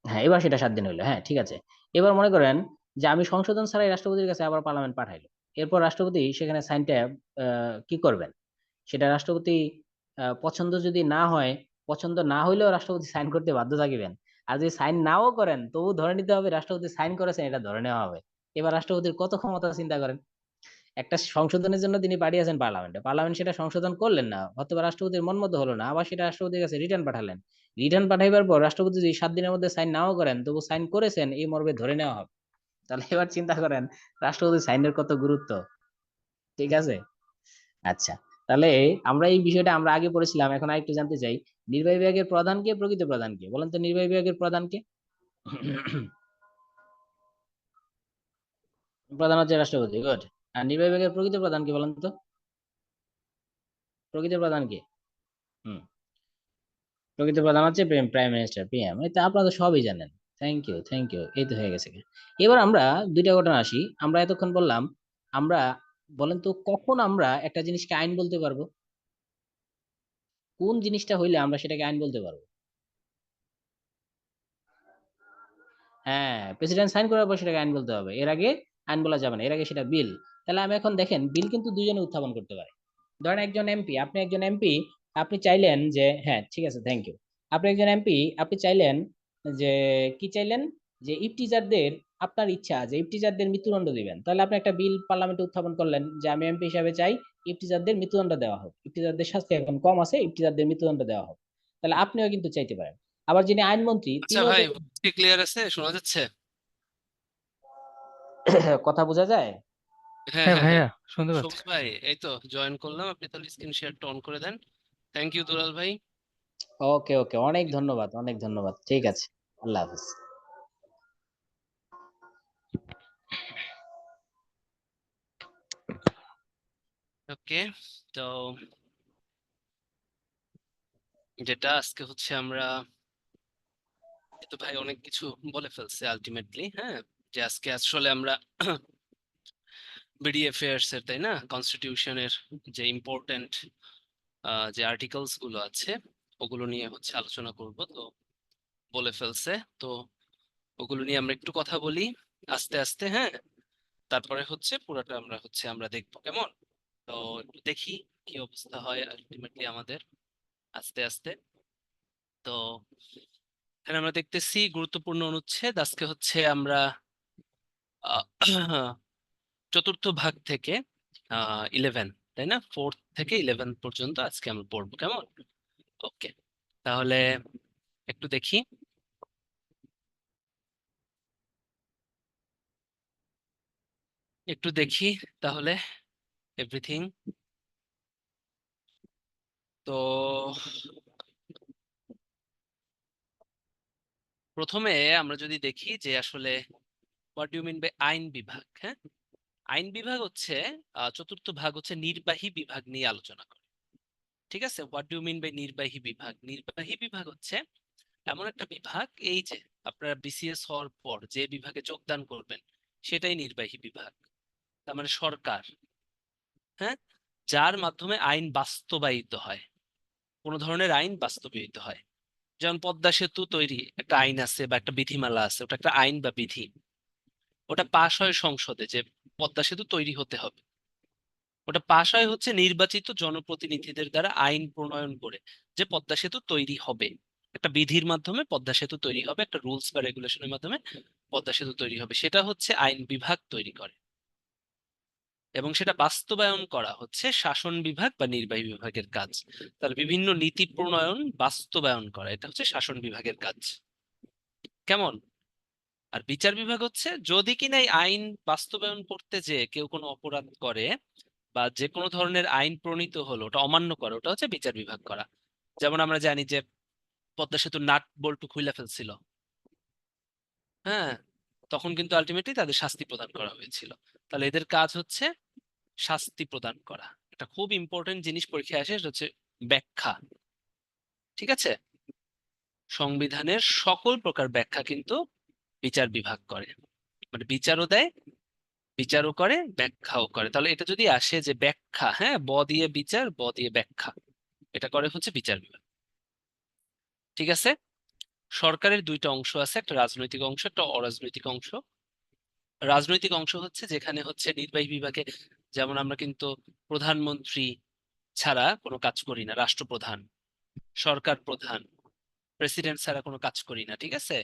হ্যাঁ, এবার সেটা 7 দিন হইলো, হ্যাঁ ঠিক আছে। এবার মনে করেন যে আমি সংশোধন ছাড়াই রাষ্ট্রপতির কাছে আবার পার্লামেন্ট পাঠাইলো, এরপর রাষ্ট্রপতি সেখানে সাইনটা কি করবেন? সেটা রাষ্ট্রপতি পছন্দ যদি না হয়, পছন্দ না হইলেও রাষ্ট্রপতি সাইন করতে বাধ্য থাকিবেন। আর যদি সাইন নাও করেন তবু ধরে নিতে হবে রাষ্ট্রপতি সাইন করেছেন, এটা ধরে নেওয়া হবে। এবার রাষ্ট্রপতির কত ক্ষমতা চিন্তা করেন। একটা সংশোধনের জন্য তিনি পাঠিয়েছেন পার্লামেন্টে, পার্লামেন্ট সেটা সংশোধন করলেন না, অথবা রাষ্ট্রপতির মন মতো হলো না, আবার সেটা রাষ্ট্রপতির কাছে রিটার্ন পাঠালেন। রিটার্ন পাঠাইবার পর রাষ্ট্রপতি যদি 7 দিনের মধ্যে সাইন নাও করেন তবু সাইন করেছেন এই মর্মে ধরে নেওয়া হবে। তাহলে এবার চিন্তা করেন রাষ্ট্রপতি সাইনের কত গুরুত্ব। ঠিক আছে, আচ্ছা। তাহলে আমরা এই বিষয়টা আমরা আগে পড়েছিলাম, এখন আরেকটু জানতে চাই, নির্বাহী বিভাগের প্রধান কে, প্রকৃত প্রধান কে? বলেন তো নির্বাহী বিভাগের প্রধান কে? প্রধান হচ্ছে রাষ্ট্রপতি, গুড। আর নির্বাহী বিভাগের প্রকৃত প্রধান কে বলেন তো? প্রকৃত প্রধান কে? হুম, প্রকৃত প্রধান হচ্ছে প্রাইম মিনিস্টার, পিএম। এটা আপনারা তো সবই জানেন। থ্যাংক ইউ, থ্যাংক ইউ, এই তো হয়ে গেছে। এবার আমরা দুইটা ঘটনা আসি। আমরা এতক্ষণ বললাম, আমরা বলেন তো কখন আমরা একটা জিনিসকে আইন বলতে পারবো? কোন জিনিসটা হইলে আমরা সেটাকে আইন বলতে পারবো? হ্যাঁ, প্রেসিডেন্ট সাইন করার পর সেটাকে আইন বলতে হবে, এর আগে আইন বলা যাবে না, এর আগে সেটা বিল। তাহলে আমি এখন দেখেন বিল কিন্তু দুজনে উত্থাপন করতে পারে। ধরেন একজন এমপি, আপনি একজন এমপি, আপনি চাইলেন যে, হ্যাঁ ঠিক আছে থ্যাংক ইউ, আপনি একজন এমপি, আপনি চাইলেন যে, কি চাইলেন? যে ইফটিজারদের, আপনার ইচ্ছা যে ইফটিজারদের মৃত্যুদণ্ড দিবেন, তাহলে আপনি একটা বিল পার্লামেন্টে উত্থাপন করলেন যে আমি এমপি হিসাবে চাই ইফটিজারদের মৃত্যুদণ্ড দেওয়া হোক, ইফটিজারদের শাস্তি এখন কম আছে, ইফটিজারদের মৃত্যুদণ্ড দেওয়া হোক। তাহলে আপনিও কিন্তু চাইতে পারেন। আবার যিনি আইনমন্ত্রী আচ্ছা তিনিও ভাই, চাইতে ক্লিয়ার আছে, শোনা যাচ্ছে? কথা বোঝা যায়? হ্যাঁ হ্যাঁ হ্যাঁ হ্যাঁ। ভাইয়া, শুনতে পাচ্ছি। সবুজ ভাই, এই তো জয়েন করলাম, আপনি তাহলে স্ক্রিন শেয়ারটা অন করে দেন। থ্যাংক ইউ দুলাল ভাই। ওকে ওকে, অনেক ধন্যবাদ, অনেক ধন্যবাদ, ঠিক আছে। আল্লাহ হাফিজ। ওকে, তো যেটা আজকে হচ্ছে আমরা, এই তো ভাই অনেক কিছু বলে ফেলছে আলটিমেটলি, হ্যাঁ। যে আজকে আসলে আমরা বিডি অ্যাফেয়ার্স এর, তাই না, কনস্টিটিউশনের যে ইম্পর্টেন্ট যে আর্টিকেলস গুলো আছে ওগুলো নিয়ে হচ্ছে আলোচনা করব। তো বলে ফেলছে, তো ওগুলো নিয়ে আমরা একটু কথা বলি আস্তে আস্তে, হ্যাঁ। তারপরে হচ্ছে পুরোটা আমরা দেখবো কেমন। তো একটু দেখি কি অবস্থা হয় আলটিমেটলি আমাদের আস্তে আস্তে। তো এখানে আমরা দেখতেছি গুরুত্বপূর্ণ অনুচ্ছেদ আজকে আমরা আহ, চতুর্থ ভাগ থেকে 11, তাই না, 4th থেকে 11 পর্যন্ত আজকে আমরা পড়বো কেমন। ওকে, তাহলে একটু দেখি। একটু দেখি তাহলে এভরিথিং। তো প্রথমে আমরা যদি দেখি যে আসলে what do you mean by আইন বিভাগ। হ্যাঁ, আইন বিভাগ হচ্ছে চতুর্থ ভাগ হচ্ছে নির্বাহী বিভাগ নিয়ে আলোচনা করে। ঠিক আছে, what do you mean by নির্বাহী বিভাগ। নির্বাহী বিভাগ হচ্ছে এমন একটা বিভাগ, এই যে আপনারা বিসিএস হওয়ার পর যে বিভাগে যোগদান করবেন সেটাই নির্বাহী বিভাগ। তার মানে সরকার, হ্যাঁ, যার মাধ্যমে আইন বাস্তবায়িত হয়, কোন ধরনের আইন বাস্তবায়িত হয়। যেমন পদ্মা সেতু তৈরি একটা আইন আছে বা একটা বিধিমালা আছে, ওটা একটা আইন বা বিধি। ওটা পাশ হয় সংসদে যে পদ্মা সেতু তৈরি হতে হবে। ওটা পাশ হয় হচ্ছে নির্বাচিত জনপ্রতিনিধিদের দ্বারা আইন প্রণয়ন করে যে পদ্মা সেতু তৈরি হবে। একটা বিধির মাধ্যমে পদ্মা সেতু তৈরি হবে, একটা রুলস বা রেগুলেশনের মাধ্যমে পদ্মা সেতু তৈরি হবে, সেটা হচ্ছে আইন বিভাগ তৈরি করে। এবং সেটা বাস্তবায়ন করা হচ্ছে শাসন বিভাগ বা নির্বাহী বিভাগের কাজ। তাহলে বিভিন্ন নীতি প্রণয়ন বাস্তবায়ন করা এটা হচ্ছে শাসন বিভাগের কাজ কেমন। আর বিচার বিভাগ হচ্ছে যদি কিনা এই আইন বাস্তবায়ন করতে যে কেউ কোনো অপরাধ করে বা যে কোনো ধরনের আইন প্রণীত হলো ওটা অমান্য করে, ওটা হচ্ছে বিচার বিভাগ করা। যেমন আমরা জানি যে পদ্মা সেতুর নাট বল্টু খুইলা ফেলছিল, হ্যাঁ, তখন কিন্তু আলটিমেটলি তাদের শাস্তি প্রদান করা হয়েছিল। তাহলে এদের কাজ হচ্ছে শাস্তি প্রদান করা। এটা খুব ইম্পর্টেন্ট জিনিস পরীক্ষায় আসে, সেটা হচ্ছে ব্যাখ্যা। ঠিক আছে, সংবিধানের সকল প্রকার ব্যাখ্যা কিন্তু বিচার বিভাগ করে, মানে বিচারও দেয়, বিচারও করে, ব্যাখ্যাও করে। তাহলে এটা যদি আসে যে ব্যাখ্যা, হ্যাঁ, ব দিয়ে বিচার, ব দিয়ে ব্যাখ্যা, এটা করে হচ্ছে বিচার বিভাগ। ঠিক আছে, সরকারের দুইটা অংশ আছে, একটা রাজনৈতিক অংশ, একটা অরাজনৈতিক অংশ। রাজনৈতিক অংশ হচ্ছে যেখানে হচ্ছে নির্বাহী বিভাগে, যেমন আমরা কিন্তু প্রধানমন্ত্রী ছাড়া কোনো কাজ করি না, রাষ্ট্রপ্রধান, সরকার প্রধান, প্রেসিডেন্ট ছাড়া কোনো কাজ করি না। ঠিক আছে,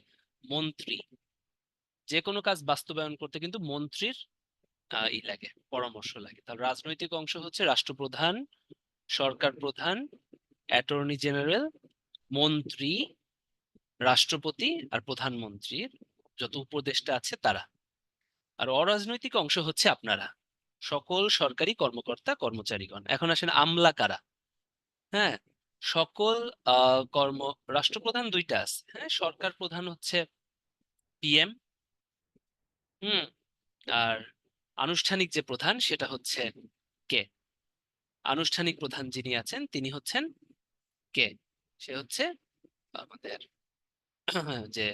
মন্ত্রী, যে কোনো কাজ বাস্তবায়ন করতে কিন্তু মন্ত্রীর লাগে, পরামর্শ লাগে। তাহলে রাজনৈতিক অংশ হচ্ছে রাষ্ট্রপ্রধান, সরকার প্রধান, অ্যাটর্নি জেনারেল, মন্ত্রী, রাষ্ট্রপতি আর প্রধানমন্ত্রীর যত উপদেষ্টা আছে তারা। আর অরাজনৈতিক অংশ হচ্ছে আপনারা, সকল সরকারি কর্মকর্তা কর্মচারীগণ। এখন আসেন আমলা কারা। হ্যাঁ, সকল কর্ম, রাষ্ট্রপ্রধান দুইটা আছে, হ্যাঁ, সরকার প্রধান হচ্ছে পিএম, হুম, আর আনুষ্ঠানিক যে প্রধান সেটা হচ্ছে কে, আনুষ্ঠানিক প্রধান যিনি আছেন তিনি হচ্ছেন কে, সে হচ্ছে আমাদের যে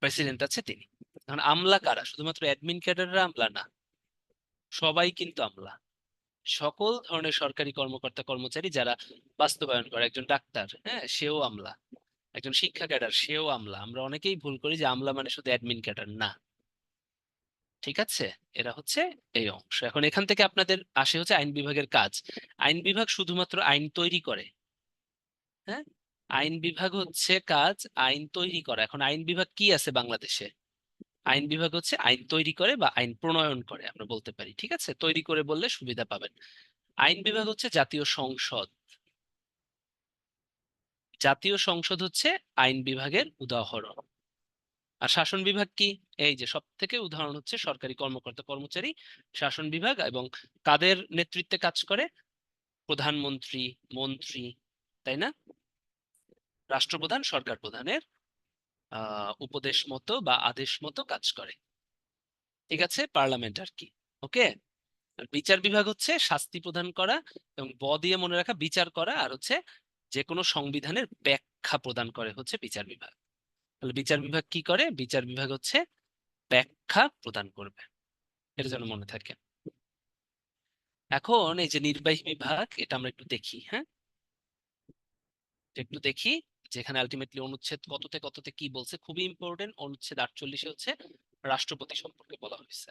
প্রেসিডেন্ট আছে তিনি। এখন আমলা কারা, শুধুমাত্র অ্যাডমিন ক্যাডাররা আমলা না, সবাই কিন্তু আমলা। সকল ধরনের সরকারি কর্মকর্তা কর্মচারী যারা বাস্তবায়ন করে, একজন ডাক্তার, হ্যাঁ, সেও আমলা, একজন শিক্ষা ক্যাডার সেও আমলা। আমরা অনেকেই ভুল করি যে আমলা মানে শুধু অ্যাডমিন ক্যাডার, না। ঠিক আছে, এরা হচ্ছে এই অংশ। এখন এখান থেকে আপনাদের আসে হচ্ছে আইন বিভাগের কাজ। আইন বিভাগ শুধুমাত্র আইন তৈরি করে, হ্যাঁ, আইন বিভাগ হচ্ছে কাজ আইন তৈরি করা। এখন আইন বিভাগ কি আছে বাংলাদেশে, আইন বিভাগ হচ্ছে আইন তৈরি করে বা আইন প্রণয়ন করে আমরা বলতে পারি। ঠিক আছে, তৈরি করে বললে সুবিধা পাবেন। আইন বিভাগ হচ্ছে জাতীয় সংসদ, জাতীয় সংসদ হচ্ছে আইন বিভাগের উদাহরণ। আর শাসন বিভাগ কি, এই যে সব থেকে উদাহরণ হচ্ছে সরকারি কর্মকর্তা কর্মচারী, শাসন বিভাগ, এবং কাদের নেতৃত্বে কাজ করে, প্রধানমন্ত্রী, মন্ত্রী, তাই না, রাষ্ট্রপ্রধান, সরকার প্রধানের উপদেশ মতো বা আদেশ মতো কাজ করে। ঠিক আছে, পার্লামেন্ট আর কি। ওকে, আর বিচার বিভাগ হচ্ছে শাস্তি প্রদান করা, এবং ব দিয়ে মনে রাখা বিচার করা, আর হচ্ছে যে কোনো সংবিধানের ব্যাখ্যা প্রদান করে হচ্ছে বিচার বিভাগ। তাহলে বিচার বিভাগ কি করে, বিচার বিভাগ হচ্ছে ব্যাখ্যা প্রদান করবে, এটা যেন মনে থাকে। এখন এই যে নির্বাহী বিভাগ, এটা আমরা একটু দেখি। হ্যাঁ, একটু দেখি যেখানে আলটিমেটলি অনুচ্ছেদ কত থেকে কততে কি বলছে, খুবই ইম্পর্টেন্ট। অনুচ্ছেদ 48 হচ্ছে রাষ্ট্রপতি সম্পর্কে বলা হয়েছে।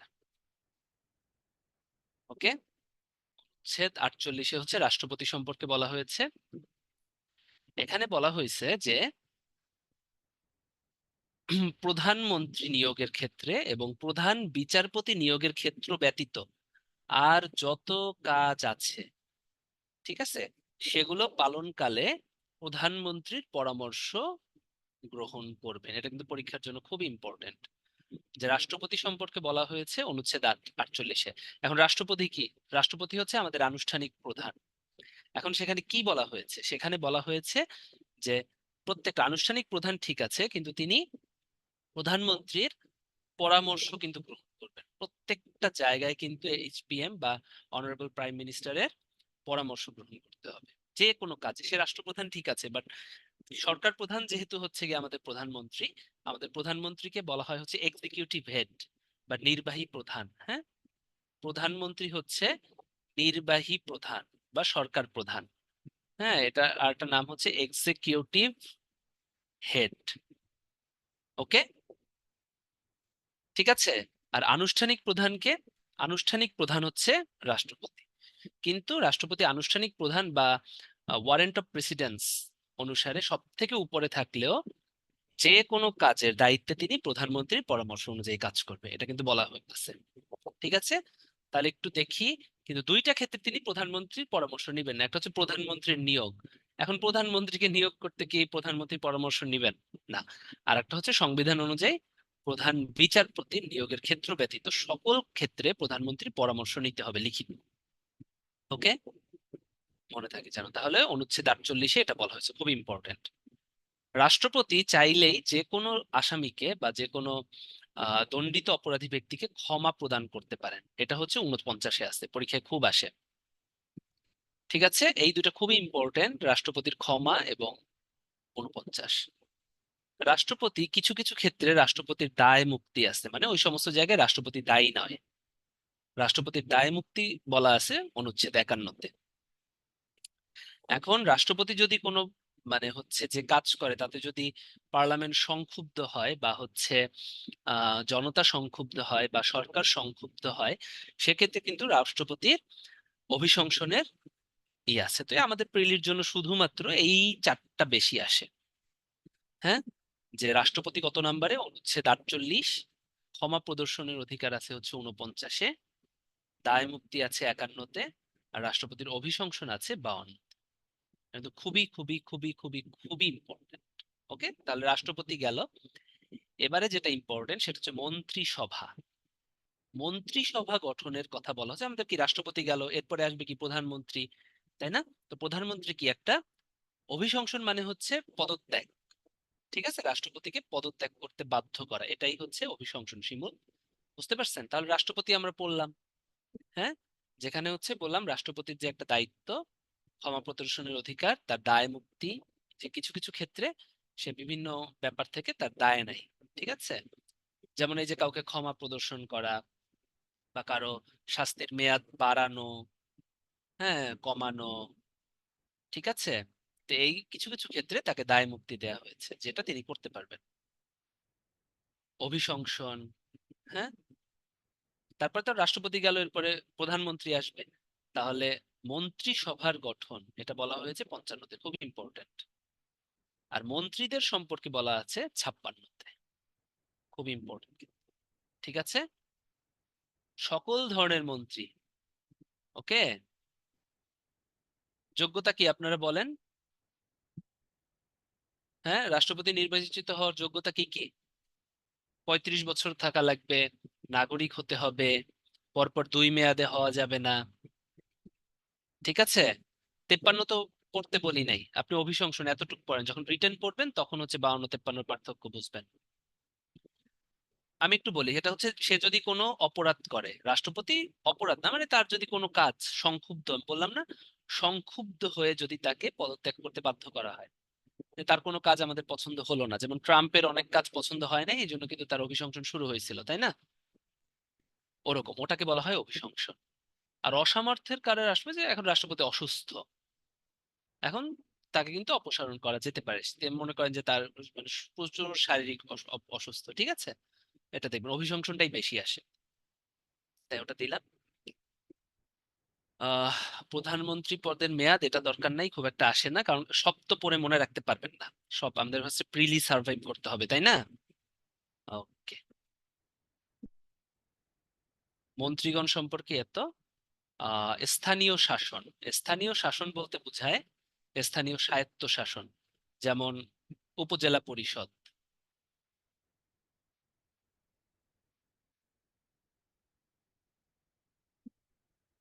ওকে, অনুচ্ছেদ 48 হচ্ছে রাষ্ট্রপতি সম্পর্কে বলা হয়েছে। এখানে বলা হয়েছে যে প্রধানমন্ত্রী নিয়োগের ক্ষেত্রে এবং প্রধান বিচারপতি নিয়োগের ক্ষেত্র ব্যতীত আর যত কাজ আছে, ঠিক আছে, সেগুলো পালনকালে প্রধানমন্ত্রীর পরামর্শ গ্রহণ করবেন। এটা কিন্তু পরীক্ষার জন্য খুব ইম্পর্টেন্ট। যে রাষ্ট্রপতি সম্পর্কে বলা হয়েছে অনুচ্ছেদ 48-এ। এখন রাষ্ট্রপতি কি? রাষ্ট্রপতি হচ্ছে আমাদের আনুষ্ঠানিক প্রধান। এখন সেখানে কি বলা হয়েছে? সেখানে বলা হয়েছে যে প্রত্যেকটা আনুষ্ঠানিক প্রধান ঠিক আছে, কিন্তু তিনি প্রধানমন্ত্রীর পরামর্শ কিন্তু গ্রহণ করবেন। প্রত্যেকটা জায়গায় কিন্তু এইচপিএম বা অনারেবল প্রাইম মিনিস্টারের পরামর্শ গ্রহণ করতে হবে যে কোনো কাজে। সে রাষ্ট্রপ্রধান ঠিক আছে, বাট সরকার প্রধান যেহেতু হচ্ছে গিয়ে আমাদের প্রধানমন্ত্রী, আমাদের প্রধানমন্ত্রীকে বলা হয় হচ্ছে এক্সিকিউটিভ হেড বা নির্বাহী প্রধান। হ্যাঁ, প্রধানমন্ত্রী হচ্ছে নির্বাহী প্রধান বা সরকার প্রধান। হ্যাঁ, এটা আর একটা নাম হচ্ছে এক্সিকিউটিভ হেড। ওকে, ঠিক আছে। আর আনুষ্ঠানিক প্রধানকে, আনুষ্ঠানিক প্রধান হচ্ছে রাষ্ট্রপতি। কিন্তু রাষ্ট্রপতি আনুষ্ঠানিক প্রধান বা ওয়ারেন্ট অফ প্রেসিডেন্স অনুসারে সব থেকে উপরে থাকলেও যে কোনো কাজের দায়িত্বে তিনি প্রধানমন্ত্রীর পরামর্শ অনুযায়ী কাজ করবে, এটা কিন্তু বলা হয়েছে। ঠিক আছে, তাহলে একটু দেখি। কিন্তু দুইটা ক্ষেত্রে তিনি প্রধানমন্ত্রীর পরামর্শ নিবেন না। একটা হচ্ছে প্রধানমন্ত্রীর নিয়োগ, এখন প্রধানমন্ত্রীকে নিয়োগ করতে কি প্রধানমন্ত্রীর পরামর্শ নিবেন না। আর একটা হচ্ছে সংবিধান অনুযায়ী প্রধান বিচারপতি নিয়োগের ক্ষেত্র ব্যতীত সকল ক্ষেত্রে প্রধানমন্ত্রীর পরামর্শ নিতে হবে লিখিত। ওকে, মনে থাকে যেন। তাহলে অনুচ্ছেদ 48-এ এটা বলা হয়েছে, খুব ইম্পর্টেন্ট। রাষ্ট্রপতি চাইলেই যে কোনো আসামিকে বা যে কোনো দণ্ডিত অপরাধী ব্যক্তিকে ক্ষমা প্রদান করতে পারেন। এটা হচ্ছে 49-এ আছে, পরীক্ষায় খুব আসে। ঠিক আছে, এই দুটো খুবই ইম্পর্টেন্ট, রাষ্ট্রপতির ক্ষমা এবং 49। রাষ্ট্রপতি কিছু কিছু ক্ষেত্রে রাষ্ট্রপতির দায় মুক্তি আছে, মানে ওই সমস্ত জায়গায় রাষ্ট্রপতি দায়ী নয়। রাষ্ট্রপতির দায় মুক্তি বলা আছে অনুচ্ছেদ 51-তে। এখন রাষ্ট্রপতি যদি কোনো মানে হচ্ছে যে কাজ করে তাতে যদি পার্লামেন্ট সংক্ষুব্ধ হয় বা হচ্ছে জনতা সংক্ষুব্ধ হয় বা সরকার সংক্ষুব্ধ হয়, সেক্ষেত্রে কিন্তু রাষ্ট্রপতির অভিশংসনের আছে। তো আমাদের প্রিলির জন্য শুধুমাত্র এই চারটা বেশি আসে। হ্যাঁ, যে রাষ্ট্রপতি কত নাম্বারে, অনুচ্ছেদ 48, ক্ষমা প্রদর্শনের অধিকার আছে হচ্ছে 49-এ, দায় মুক্তি আছে 51-তে, আর রাষ্ট্রপতির অভিশংসন আছে 52। কিন্তু খুবই খুবই খুবই খুবই খুবই ইম্পর্টেন্ট। ওকে, তাহলে রাষ্ট্রপতি গেল। এবারে যেটা ইম্পর্টেন্ট সেটা হচ্ছে মন্ত্রিসভা। মন্ত্রিসভা গঠনের কথা বলা হচ্ছে। আমাদের কি রাষ্ট্রপতি গেল, এরপরে আসবে কি প্রধানমন্ত্রী, তাই না? তো প্রধানমন্ত্রী কি একটা অভিশংসন মানে হচ্ছে পদত্যাগ। ঠিক আছে, রাষ্ট্রপতিকে পদত্যাগ করতে বাধ্য করা, এটাই হচ্ছে অভিশংসন। শিমুল, বুঝতে পারছেন? তাহলে রাষ্ট্রপতি আমরা পড়লাম। হ্যাঁ, যেখানে হচ্ছে বললাম রাষ্ট্রপতির যে একটা দায়িত্ব, ক্ষমা প্রদর্শনের অধিকার, তার দায় মুক্তি, যে কিছু কিছু ক্ষেত্রে সে বিভিন্ন ব্যাপার থেকে তার দায় নাই। ঠিক আছে, যেমন এই যে কাউকে ক্ষমা প্রদর্শন করা বা কারো শাস্তির মেয়াদ বাড়ানো, হ্যাঁ, কমানো। ঠিক আছে, তো এই কিছু কিছু ক্ষেত্রে তাকে দায় মুক্তি দেওয়া হয়েছে, যেটা তিনি করতে পারবেন। অভিশংসন, হ্যাঁ। তারপরে তো রাষ্ট্রপতি গেল, এরপরে প্রধানমন্ত্রী আসবে। তাহলে মন্ত্রিসভার গঠন এটা বলা হয়েছে 55-তে, খুব ইম্পর্টেন্ট। আর মন্ত্রীদের সম্পর্কে বলা আছে 56-তে, খুব ইম্পর্টেন্ট। ঠিক আছে, সকল ধরনের মন্ত্রী। ওকে, যোগ্যতা কি আপনারা বলেন? হ্যাঁ, রাষ্ট্রপতি নির্বাচিত হওয়ার যোগ্যতা কি কি? 35 বছর থাকা লাগবে, নাগরিক হতে হবে, পরপর 2 মেয়াদে হওয়া যাবে না। ঠিক আছে, 53 তো পড়তে বলি নাই, আপনি অভিশংসন এতটুকু পড়েন, যখন রিটেন পড়বেন তখন হচ্ছে 52-53 পার্থক্য বুঝবেন। আমি একটু বলি, এটা হচ্ছে সে যদি কোনো অপরাধ করে, রাষ্ট্রপতি অপরাধ না, মানে তার যদি কোনো কাজ সংক্ষুব্ধ, আমি বললাম না, সংক্ষুব্ধ হয়ে যদি তাকে পদত্যাগ করতে বাধ্য করা হয়, যে তার কোনো কাজ আমাদের পছন্দ হলো না, যেমন ট্রাম্পের অনেক কাজ পছন্দ হয় না, এই জন্য কিন্তু তার অভিশংসন শুরু হয়েছিল, তাই না? ওরকম, ওটাকে বলা হয় অভিশংসন। আর অসামর্থ্যের কারণে আসবে যে এখন রাষ্ট্রপতি অসুস্থ, এখন তাকে কিন্তু অপসারণ করা যেতে পারে। মনে করেন যে তার মানে প্রচুর শারীরিক অসুস্থ, ঠিক আছে, এটা দেখবেন অভিশংসনটাই বেশি আসে, তাই ওটা দিলাম। আহ প্রধানমন্ত্রী পদের মেয়াদ এটা দরকার নাই, খুব একটা আসে না, কারণ সব তো পড়ে মনে রাখতে পারবেন না। সব আমাদের হচ্ছে প্রিলি সার্ভাইভ করতে হবে, তাই না? ওকে। মন্ত্রীগণ সম্পর্কে এত। স্থানীয় শাসন। স্থানীয় শাসন বলতে বোঝায় স্থানীয় স্বায়ত্ত শাসন, যেমন উপজেলা পরিষদ,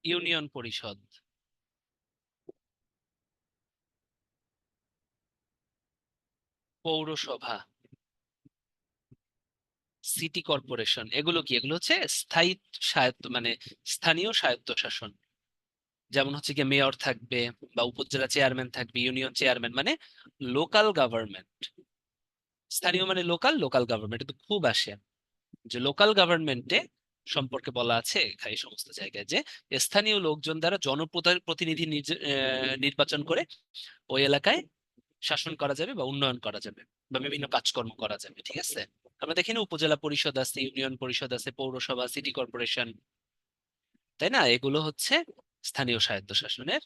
ইউনিয়ন পরিষদ, পৌরসভা, সিটি কর্পোরেশন। এগুলো কি? এগুলো হচ্ছে স্থায়ী স্বায়ত্ত মানে স্থানীয় স্বায়ত্ত শাসন। যেমন হচ্ছে কি মেয়র থাকবে, বা উপজেলা চেয়ারম্যান থাকবে, ইউনিয়ন চেয়ারম্যান, মানে লোকাল গভর্নমেন্ট। স্থানীয় মানে লোকাল, লোকাল গভর্নমেন্ট কিন্তু খুব আসে, যে লোকাল গভর্নমেন্টে সম্পর্কে বলা আছে এই সমস্ত জায়গায় যে স্থানীয় লোকজন দ্বারা জনপ্রতিনিধি নির্বাচন করে ওই এলাকায় শাসন করা যাবে বা উন্নয়ন করা যাবে বা বিভিন্ন কাজকর্ম করা যাবে। ঠিক আছে, আমরা দেখি না উপজেলা পরিষদ আছে, ইউনিয়ন পরিষদ আছে, পৌরসভা, সিটি কর্পোরেশন, তাই না? এগুলো হচ্ছে স্থানীয় স্বায়ত্তশাসনের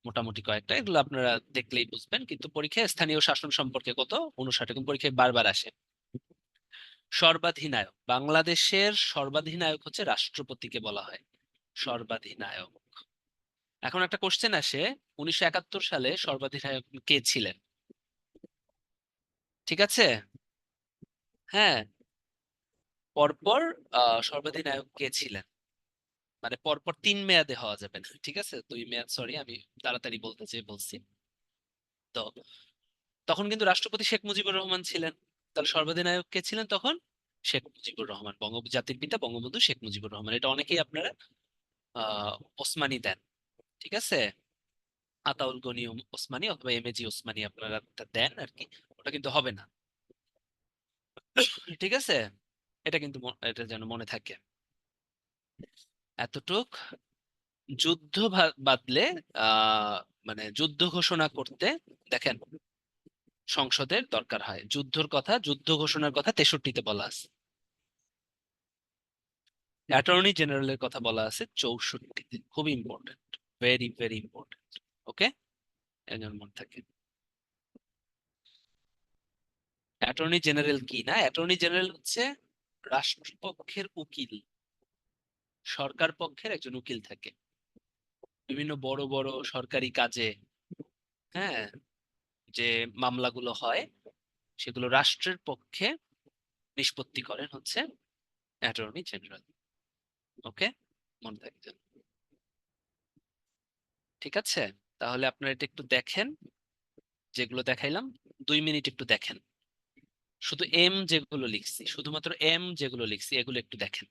মোটামুটি কয়েকটা, এগুলো আপনারা দেখলেই বুঝবেন, কিন্তু পরীক্ষায় স্থানীয় শাসন সম্পর্কে কত 59 এবং পরীক্ষায় বারবার আসে। সর্বাধিনায়ক। বাংলাদেশের সর্বাধিনায়ক হচ্ছে রাষ্ট্রপতিকে বলা হয় সর্বাধিনায়ক। এখন একটা কোশ্চেন আসে, 1971 সালে সর্বাধিনায়ক কে ছিলেন? ঠিক আছে, হ্যাঁ, পরপর সর্বাধিনায়ক কে ছিলেন, মানে পরপর 3 মেয়াদে হওয়া যাবে না, ঠিক আছে? 2 মেয়াদ, সরি আমি তাড়াতাড়ি বলতে চেয়ে বলছি। তো তখন কিন্তু রাষ্ট্রপতি শেখ মুজিবুর রহমান ছিলেন, তাহলে সর্বাধিনায়ক কে ছিলেন তখন? শেখ মুজিবুর রহমান, জাতির পিতা বঙ্গবন্ধু শেখ মুজিবুর রহমান। এটা অনেকেই আপনারা ওসমানী দেন, ঠিক আছে? আতাউল গনি ওসমানী অথবা এমএজি ওসমানী আপনারা দেন আর কি, ওটা কিন্তু হবে না। ঠিক আছে, এটা কিন্তু এটা যেন মনে থাকে। এতটুক। যুদ্ধ বাদলে মানে যুদ্ধ ঘোষণা করতে, দেখেন, সংসদের দরকার হয়। যুদ্ধ ঘোষণার কথা 63-তে বলা আছে। অ্যাটর্নি জেনারেলের কথা বলা আছে 64-তে। খুব ইম্পর্টেন্ট, ভেরি ভেরি ইম্পর্টেন্ট। ওকে, একজন মনে থাকে। অ্যাটর্নি জেনারেল কি না? অ্যাটর্নি জেনারেল হচ্ছে রাষ্ট্রপক্ষের উকিল, সরকার পক্ষের একজন উকিল থাকে বিভিন্ন বড় বড় সরকারি কাজে। হ্যাঁ, যে মামলাগুলো হয় সেগুলো রাষ্ট্রের পক্ষে নিষ্পত্তি করেন হচ্ছে অ্যাটর্নি জেনারেল। ওকে, মনে থাকে যেন। ঠিক আছে, তাহলে আপনারা এটা একটু দেখেন, যেগুলো দেখাইলাম 2 মিনিট একটু দেখেন। শুধু এম যেগুলো লিখছি, শুধুমাত্র এম যেগুলো লিখছি এগুলো একটু দেখেন।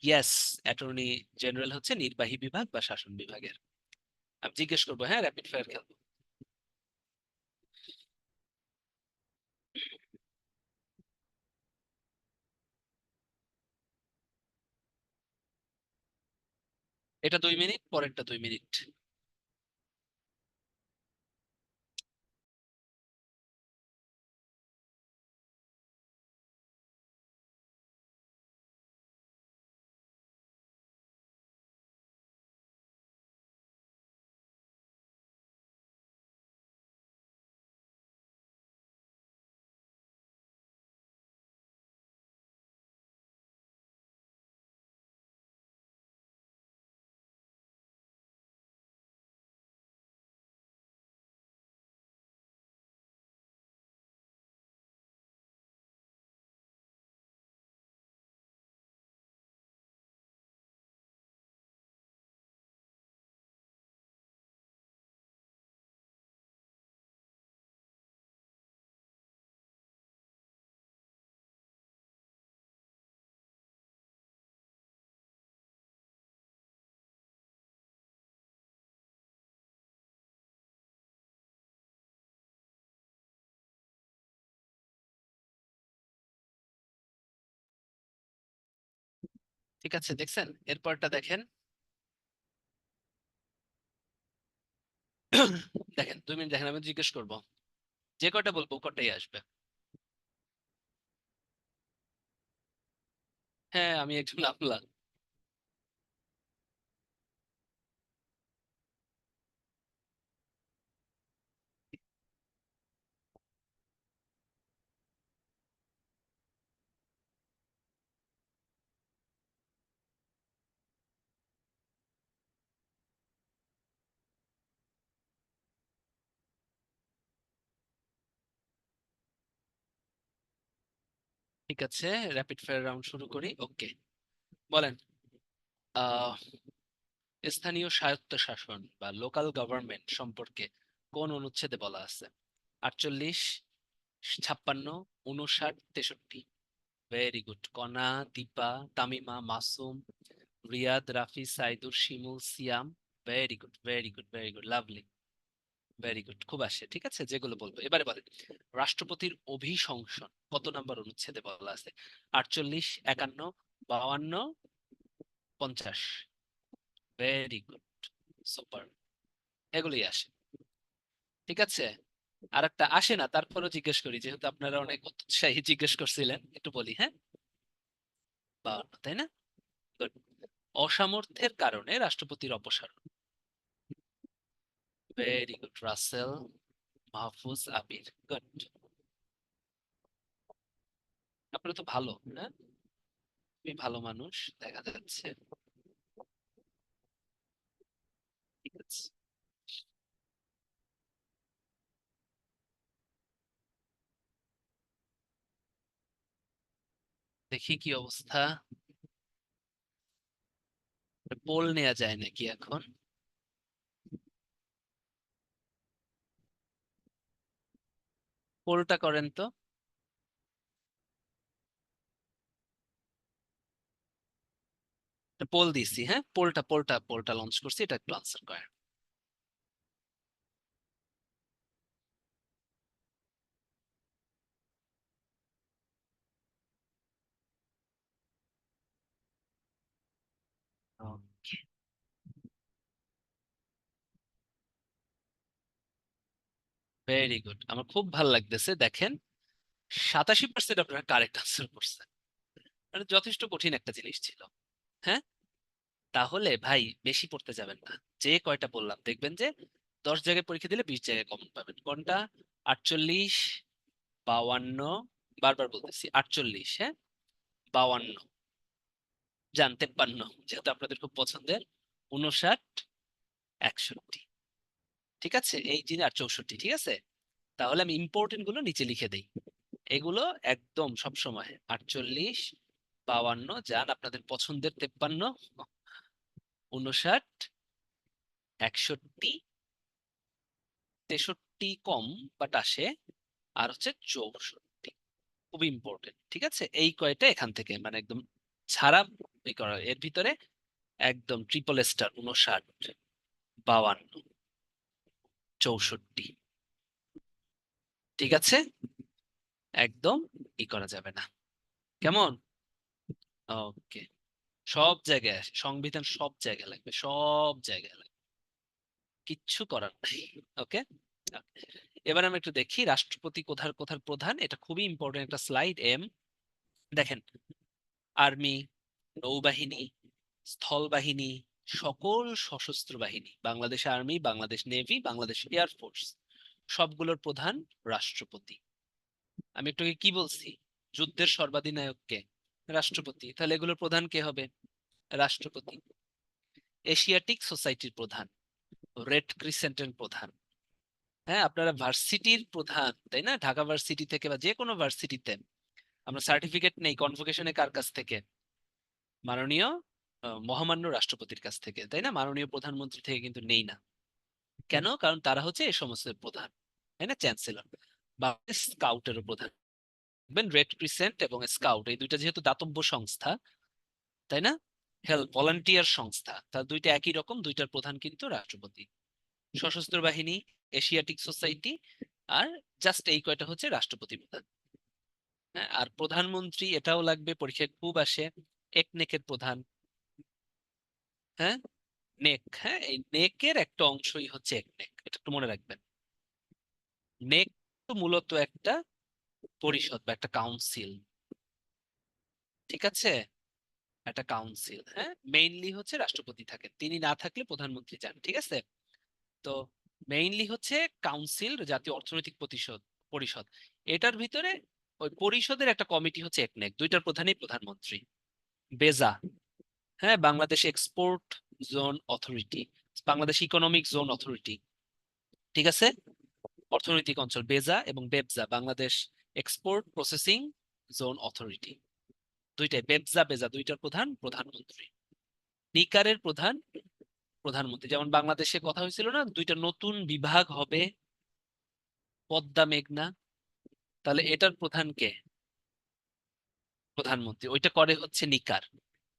ইয়েস, অ্যাটর্নি জেনারেল হচ্ছে নির্বাহী বিভাগ বা শাসন বিভাগের। আমি জিজ্ঞেস করবো, হ্যাঁ, র্যাপিড ফায়ার খেলবো। এটা 2 মিনিট, পরেরটা 2 মিনিট। ঠিক আছে, দেখছেন? এরপরটা দেখেন। দেখেন, 2 মিনিট দেখেন, আমি জিজ্ঞেস করবো, যে কটা বলবো কটাই আসবে। হ্যাঁ, আমি একজন আমলা। ঠিক আছে, র্যাপিড ফায়ার রাউন্ড শুরু করি। ওকে, বলেন। আহ স্থানীয় স্বায়ত্তশাসন বা লোকাল গভর্নমেন্ট সম্পর্কে কোন অনুচ্ছেদে বলা আছে? 48, 56, 59, 63। Very good. Kona, Dipa, Tamima, Masum, Riyad, Rafi, Saidur, Shimul, Siyam. Very good, very good, very good, lovely, very good. খুব আসে, ঠিক আছে, যেগুলো বলবো। এবারে বলেন, রাষ্ট্রপতির অভিশংসন কত নাম্বার অনুচ্ছেদে বলা আছে? 48, 51, 52, 50। ভেরি গুড, সুপার, এগুলোই আসে। ঠিক আছে, আর একটা আসে না, তারপরও জিজ্ঞেস করি, যেহেতু আপনারা অনেক উৎসাহী জিজ্ঞেস করছিলেন, একটু বলি, হ্যাঁ। 52, তাই না? Good. অসামর্থ্যের কারণে রাষ্ট্রপতির অপসারণ। ভেরি গুড, রাসেল, মাহফুজ, আবির। গুড, আপনারা তো ভালো, হ্যাঁ, খুবই ভালো মানুষ দেখা যাচ্ছে। ঠিক আছে, দেখি কি অবস্থা। পোল নেওয়া যায় নাকি এখন? পোলটা করেন তো। পোল দিছি, হ্যাঁ, পোলটা পোলটা পোলটা লঞ্চ করছি, এটা একটু আনসার করেন। ওকে, ভেরি গুড, আমার খুব ভালো লাগতেছে। দেখেন, 87% আপনারা কারেক্ট আনসার করছেন, মানে যথেষ্ট কঠিন একটা জিনিস ছিল। হ্যাঁ, তাহলে ভাই বেশি পড়তে যাবেন না। যে কয়টা বললাম দেখবেন যে 10 জায়গায় পরীক্ষা দিলে 20 জায়গায় কমন পাবেন। কোনটা? 48, 52, বারবার বলতেছি 48, হ্যাঁ, 52, যান 53, যেহেতু আপনাদের খুব পছন্দের, 59, 61। ঠিক আছে, এই জিনিস, আর 64। ঠিক আছে, তাহলে আমি ইম্পর্টেন্ট গুলো নিচে লিখে দেই। এগুলো একদম সব সময় 48, 52, যান আপনাদের পছন্দের 53, 59, 61, 63 কম বাট আসে, আর হচ্ছে 64। খুবই ইম্পর্টেন্ট। ঠিক আছে, এই কয়টা এখান থেকে মানে একদম ছাড়া এই করা, এর ভিতরে একদম ট্রিপল স্টার: 59, 52, 64। ঠিক আছে, একদম ই করা যাবে না। কেমন? ওকে, সব জায়গায় আসে সংবিধান, সব জায়গায় লাগবে, সব জায়গায় লাগবে, কিচ্ছু করার নাই। ওকে, এবার আমরা একটু দেখি রাষ্ট্রপতি কোথার কোথার প্রধান। এটা খুবই ইম্পর্টেন্ট একটা স্লাইড। দেখেন, আর্মি, নৌবাহিনী, স্থল বাহিনী, সকল সশস্ত্র বাহিনী, Bangladesh army, Bangladesh navy, Bangladesh air force, সবগুলোর প্রধান রাষ্ট্রপতি। আমি একটু আগে কি বলছি? যুদ্ধের সর্বাধিনায়ক কে? রাষ্ট্রপতি। তাহলে এগুলোর প্রধান কে হবে? রাষ্ট্রপতি। এশিয়াটিক সোসাইটির প্রধান, রেড ক্রিসেন্টের প্রধান। হ্যাঁ, আপনারা ভার্সিটির প্রধান, তাই না? ঢাকা ভার্সিটি থেকে বা যে কোনো ভার্সিটিতে আমরা সার্টিফিকেট নেই কনভোকেশনে কার কাছ থেকে? মাননীয় মহামান্য রাষ্ট্রপতির কাছ থেকে, তাই না? মাননীয় প্রধানমন্ত্রী থেকে কিন্তু নেই না। কেন? কারণ তারা হচ্ছে এই সমস্ত প্রধান, তাই না? চ্যান্সেলর বা স্কাউটেরও প্রধান। দেখবেন রেড ক্রিসেন্ট এবং স্কাউট, এই দুইটা যেহেতু দাতব্য সংস্থা, তাই না, হেল্প ভলান্টিয়ার সংস্থা, তার দুইটা একই রকম, দুইটার প্রধান কিন্তু রাষ্ট্রপতি। সশস্ত্র বাহিনী, এশিয়াটিক সোসাইটি, আর জাস্ট এই কয়টা হচ্ছে রাষ্ট্রপতি প্রধান। হ্যাঁ, আর প্রধানমন্ত্রী এটাও লাগবে, পরীক্ষায় খুব আসে, একনেকের প্রধান। হ্যাঁ, নেক, হ্যাঁ, এই নেকের একটা অংশই হচ্ছে একনেক, এটা একটু মনে রাখবেন। নেক তো মূলত একটা পরিষদ বা একটা কাউন্সিল। ঠিক আছে, একটা কাউন্সিল। হ্যাঁ, মেইনলি হচ্ছে রাষ্ট্রপতি থাকেন, তিনি না থাকলে প্রধানমন্ত্রী যান। ঠিক আছে, তো মেইনলি হচ্ছে কাউন্সিল, জাতীয় অর্থনৈতিক পরিষদ, পরিষদ। এটার ভিতরে ওই পরিষদের একটা কমিটি হচ্ছে একনেক, দুইটার প্রধানই প্রধানমন্ত্রী। বেজা, হ্যাঁ, Bangladesh export zone authority, Bangladesh economic zone authority. ঠিক আছে, অর্থনৈতিক অঞ্চল। বেজা এবং BEPZA, Bangladesh export processing zone authority, দুইটাই বেবজা বেজা দুইটার প্রধান প্রধানমন্ত্রী। নিকারের প্রধান প্রধানমন্ত্রী। যেমন বাংলাদেশে কথা হয়েছিল না, দুইটা নতুন বিভাগ হবে, পদ্মা মেঘনা, তাহলে এটার প্রধান কে? প্রধানমন্ত্রী। ওইটা করে হচ্ছে নিকার,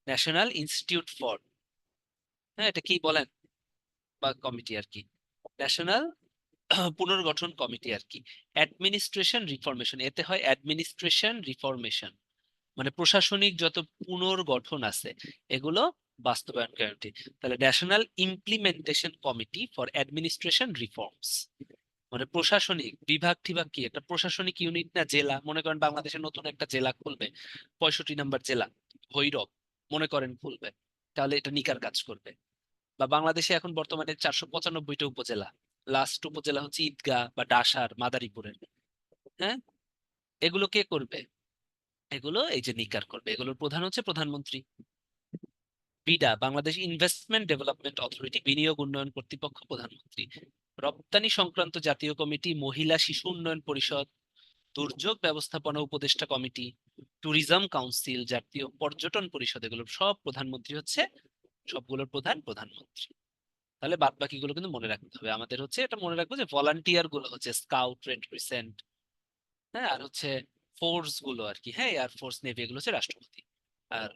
ন্যাশনাল ইনস্টিটিউট ফর, হ্যাঁ এটা কি বলেন, বা কমিটি আর কি, ন্যাশনাল পুনর্গঠন কমিটি আর কি। অ্যাডমিনিস্ট্রেশন রিফরমেশন, এতে হয় অ্যাডমিনিস্ট্রেশন রিফরমেশন, মানে প্রশাসনিক যত পুনর্গঠন আছে এগুলো বাস্তবায়ন কমিটি। তাহলে national implementation committee for administration reforms, মানে প্রশাসনিক বিভাগ ঠিভাগ কি একটা প্রশাসনিক ইউনিট না, জেলা। মনে করেন বাংলাদেশে নতুন একটা জেলা খুলবে, 65 নম্বর জেলা ভৈরব মনে করেন খুলবে, তাহলে এটা নিকার কাজ করবে। বা বাংলাদেশে এখন বর্তমানে 495টা উপজেলা, লাস্ট উপজেলা হচ্ছে ঈদগাঁ বা ডাসার মাদারীপুরের, হ্যাঁ এগুলো কে করবে? এগুলো এই যে নিকার করবে, এগুলোর প্রধান হচ্ছে প্রধানমন্ত্রী। BIDA, Bangladesh investment development authority, বিনিয়োগ উন্নয়ন কর্তৃপক্ষ, প্রধানমন্ত্রী। রপ্তানি সংক্রান্ত জাতীয় কমিটি, মহিলা শিশু উন্নয়ন পরিষদ, দুর্যোগ ব্যবস্থাপনা উপদেষ্টা কমিটি, ট্যুরিজম কাউন্সিল, জাতীয় পর্যটন পরিষদ, এগুলো সব প্রধানমন্ত্রী হচ্ছে, সবগুলোর প্রধান প্রধানমন্ত্রী। তাহলে বাদ বাকিগুলো কিন্তু মনে রাখতে হবে আমাদের। হচ্ছে এটা মনে রাখবো যে ভলান্টিয়ার গুলো হচ্ছে স্কাউট, রেড ক্রিসেন্ট, হ্যাঁ আর হচ্ছে ফোর্স গুলো আর কি, হ্যাঁ এয়ার ফোর্স, নেভি, এগুলো হচ্ছে রাষ্ট্রপতি। আর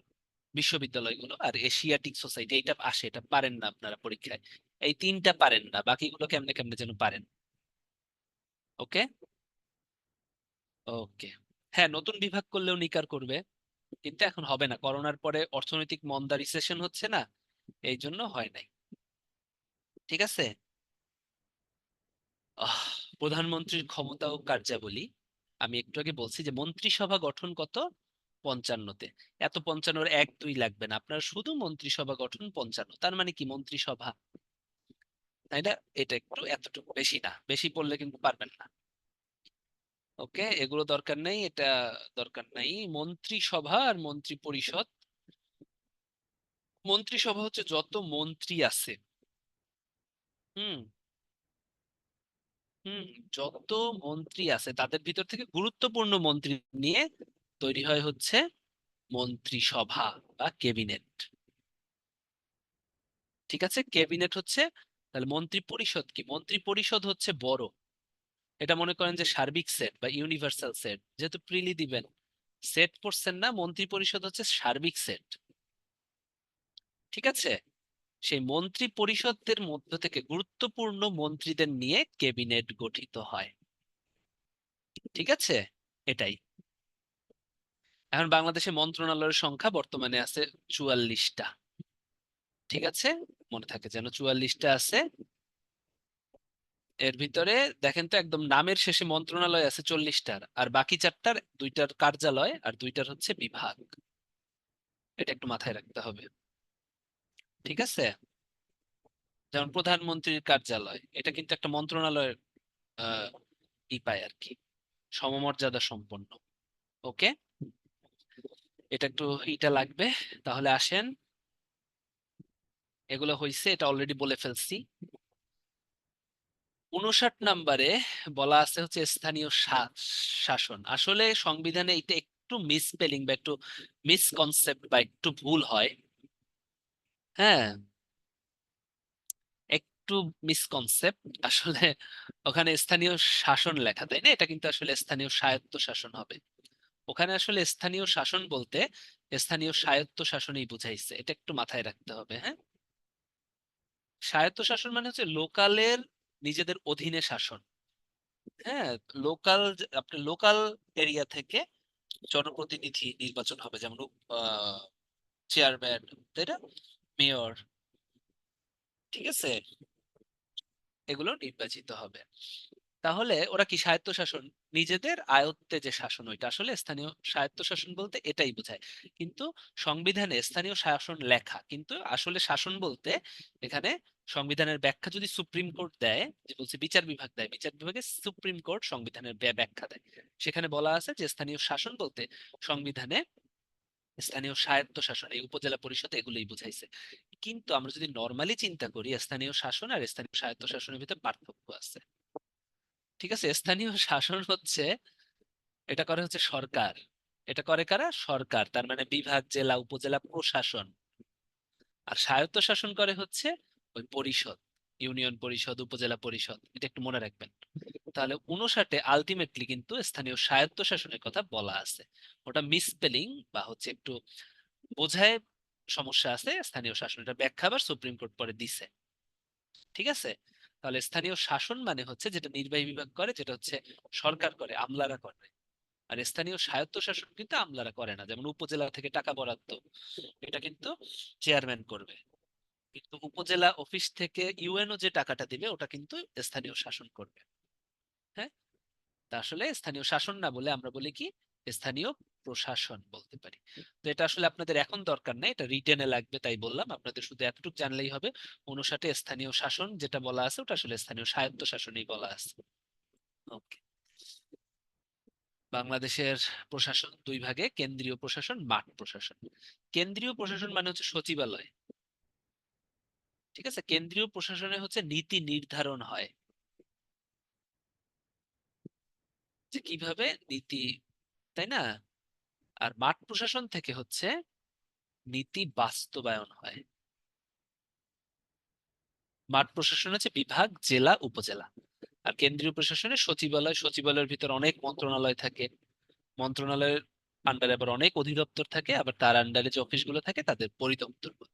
বিশ্ববিদ্যালয়গুলো আর এশিয়াটিক সোসাইটি, এইটা আসে, এটা পারেন না আপনারা পরীক্ষায়, এই তিনটা পারেন না, বাকিগুলো কেমনে কেমনে যেন পারেন। ওকে ওকে। হ্যাঁ নতুন বিভাগ করলেও নিকার করবে, কিন্তু এখন হবে না, করোনার পরে অর্থনৈতিক মন্দা, রিসেশন হচ্ছে না, এই জন্য হয় নাই। ঠিক আছে। আহ প্রধানমন্ত্রীর ক্ষমতা ও কার্যাবলী, আমি একটু আগে বলছি যে মন্ত্রিসভা গঠন কত? 55-তে। এত 55-এর 1 2 লাগবে না আপনার, শুধু মন্ত্রিসভা গঠন 55, তার মানে কি মন্ত্রিসভা, তাই না? এটা একটু এতটুকু, বেশি না, বেশি পড়লে কিন্তু পারবেন না। ওকে এগুলো দরকার নেই, এটা দরকার নাই। মন্ত্রিসভা আর মন্ত্রী পরিষদ, মন্ত্রিসভা হচ্ছে যত মন্ত্রী আছে, হুম হুম, যত মন্ত্রী আছে তাদের ভিতর থেকে গুরুত্বপূর্ণ মন্ত্রী নিয়ে তৈরি হয় হচ্ছে মন্ত্রিসভা বা ক্যাবিনেট। ঠিক আছে, ক্যাবিনেট হচ্ছে, তাহলে মন্ত্রী পরিষদ কি? মন্ত্রী পরিষদ হচ্ছে বড়, এটা মনে করেন যে সার্বিক সেট বা ইউনিভার্সাল সেট, যেহেতু প্রিলি দিবেন, সেট পড়ছেন না, মন্ত্রী পরিষদ হচ্ছে সার্বিক সেট। ঠিক আছে, সেই মন্ত্রী পরিষদের মধ্য থেকে গুরুত্বপূর্ণ মন্ত্রীদের নিয়ে ক্যাবিনেট গঠিত হয়। ঠিক আছে, এটাই। এখন বাংলাদেশে মন্ত্রণালয়ের সংখ্যা বর্তমানে আছে 44টা। ঠিক আছে, মনে থাকে যেন 44টা আছে। এর ভিতরে দেখেন তো একদম নামের শেষে মন্ত্রণালয় আছে 40টার, আর বাকি 4টার, 2টার কার্যালয় আর 2টার হচ্ছে বিভাগ। এটা একটু মাথায় রাখতে হবে। ঠিক আছে, যেমন প্রধানমন্ত্রীর কার্যালয়, এটা কিন্তু একটা মন্ত্রণালয়ের আহ ই পায় আর কি, সমমর্যাদা সম্পন্ন। ওকে, এটা একটু ইটা লাগবে। তাহলে আসেন, এগুলো হইছে, এটা অলরেডি বলে ফেলছি। 59 নম্বরে বলা আছে হচ্ছে স্থানীয় শাসন। আসলে সংবিধানে এটা একটু মিসস্পেলিং বা একটু মিসকনসেপ্ট বা একটু ভুল হয়, হ্যাঁ একটু মিসকনসেপ্ট আসলে। ওখানে স্থানীয় শাসন লেখা, তাই না? এটা কিন্তু আসলে স্থানীয় স্বায়ত্ত শাসন হবে। ওখানে আসলে স্থানীয় শাসন বলতে স্থানীয় স্বায়ত্ত শাসনই বুঝাইছে, এটা একটু মাথায় রাখতে হবে। হ্যাঁ, স্বায়ত্ত শাসন মানে হচ্ছে লোকালের নিজেদের অধীনে শাসন। হ্যাঁ, লোকাল, আপনি লোকাল এরিয়া থেকে জনপ্রতিনিধি নির্বাচন হবে, যেমন চেয়ারম্যান, তাই না, মেয়র, ঠিক আছে, এগুলো নির্বাচিত হবে। তাহলে ওরা কি স্বায়ত্তশাসন, নিজেদের আয়ত্তে যে শাসন, ওইটা আসলে স্থানীয় স্বায়ত্তশাসন বলতে এটাই বোঝায়। কিন্তু সংবিধানে স্থানীয় শাসন লেখা, কিন্তু আসলে শাসন বলতে এখানে সংবিধানের ব্যাখ্যা যদি সুপ্রিম কোর্ট দেয়, যে বলছে বিচার বিভাগ দেয়, বিচার বিভাগে সুপ্রিম কোর্ট সংবিধানের ব্যাখ্যা দেয়, সেখানে বলা আছে যে স্থানীয় শাসন বলতে সংবিধানে স্থানীয় স্বায়ত্ত শাসন, এই উপজেলা পরিষদ এগুলোই বুঝাইছে। কিন্তু আমরা যদি নর্মালি চিন্তা করি, স্থানীয় শাসন আর স্থানীয় স্বায়ত্ত শাসনের ভিতরে পার্থক্য আছে। ঠিক আছে, স্থানীয় শাসন হচ্ছে, এটা করে হচ্ছে সরকার, এটা করে কারা? সরকার, তার মানে বিভাগ, জেলা, উপজেলা প্রশাসন। আর স্বায়ত্ত শাসন করে হচ্ছে ওই পরিষদ, ইউনিয়ন পরিষদ, উপজেলা পরিষদ। এটা একটু মনে রাখবেন। তাহলে 59 আলটিমেটলি কিন্তু স্থানীয় স্বায়ত্ত শাসনের কথা বলা আছে। ওটা মিসস্পেলিং বা হচ্ছে একটু বোঝায় সমস্যা আছে। স্থানীয় শাসন এটা ব্যাখ্যা আবার সুপ্রিম কোর্ট পরে দিছে। ঠিক আছে? তাহলে স্থানীয় শাসন মানে হচ্ছে যেটা নির্বাহী বিভাগ করে, যেটা হচ্ছে সরকার করে, আমলারা করে। আর স্থানীয় স্বায়ত্ত শাসন কিন্তু আমলারা করে না। যেমন উপজেলা থেকে টাকা বরাদ্দ, এটা কিন্তু চেয়ারম্যান করবে। কিন্তু উপজেলা অফিস থেকে ইউএনও যে টাকাটা দিবে ওটা কিন্তু স্থানীয় শাসন করবে। হ্যাঁ, তা আসলে স্থানীয় শাসন না বলে আমরা বলি কি? স্থানীয় প্রশাসন বলতে পারি। তো এটা আসলে আপনাদের এখন দরকার নেই, এটা রিটেনে লাগবে তাই বললাম। আপনাদের শুধু এতটুকু জানলেই হবে, 59 স্থানীয় শাসন যেটা বলা আছে ওটা আসলে স্থানীয় স্বায়ত্ত শাসনই বলা আছে। ওকে। বাংলাদেশের প্রশাসন দুই ভাগে, কেন্দ্রীয় প্রশাসন, মাঠ প্রশাসন। কেন্দ্রীয় প্রশাসন মানে হচ্ছে সচিবালয়। ঠিক আছে? কেন্দ্রীয় প্রশাসনে হচ্ছে নীতি নির্ধারণ হয়, যে কিভাবে নীতি, তাই না? আর মাঠ প্রশাসন থেকে হচ্ছে নীতি বাস্তবায়ন হয়। মাঠ প্রশাসন হচ্ছে বিভাগ, জেলা, উপজেলা। আর কেন্দ্রীয় প্রশাসনে সচিবালয়, সচিবালয়ের ভিতর অনেক মন্ত্রণালয় থাকে, মন্ত্রণালয়ের আন্ডারে আবার অনেক অধিদপ্তর থাকে, আবার তার আন্ডারে যে অফিসগুলো থাকে তাদের পরিদপ্তর বলে।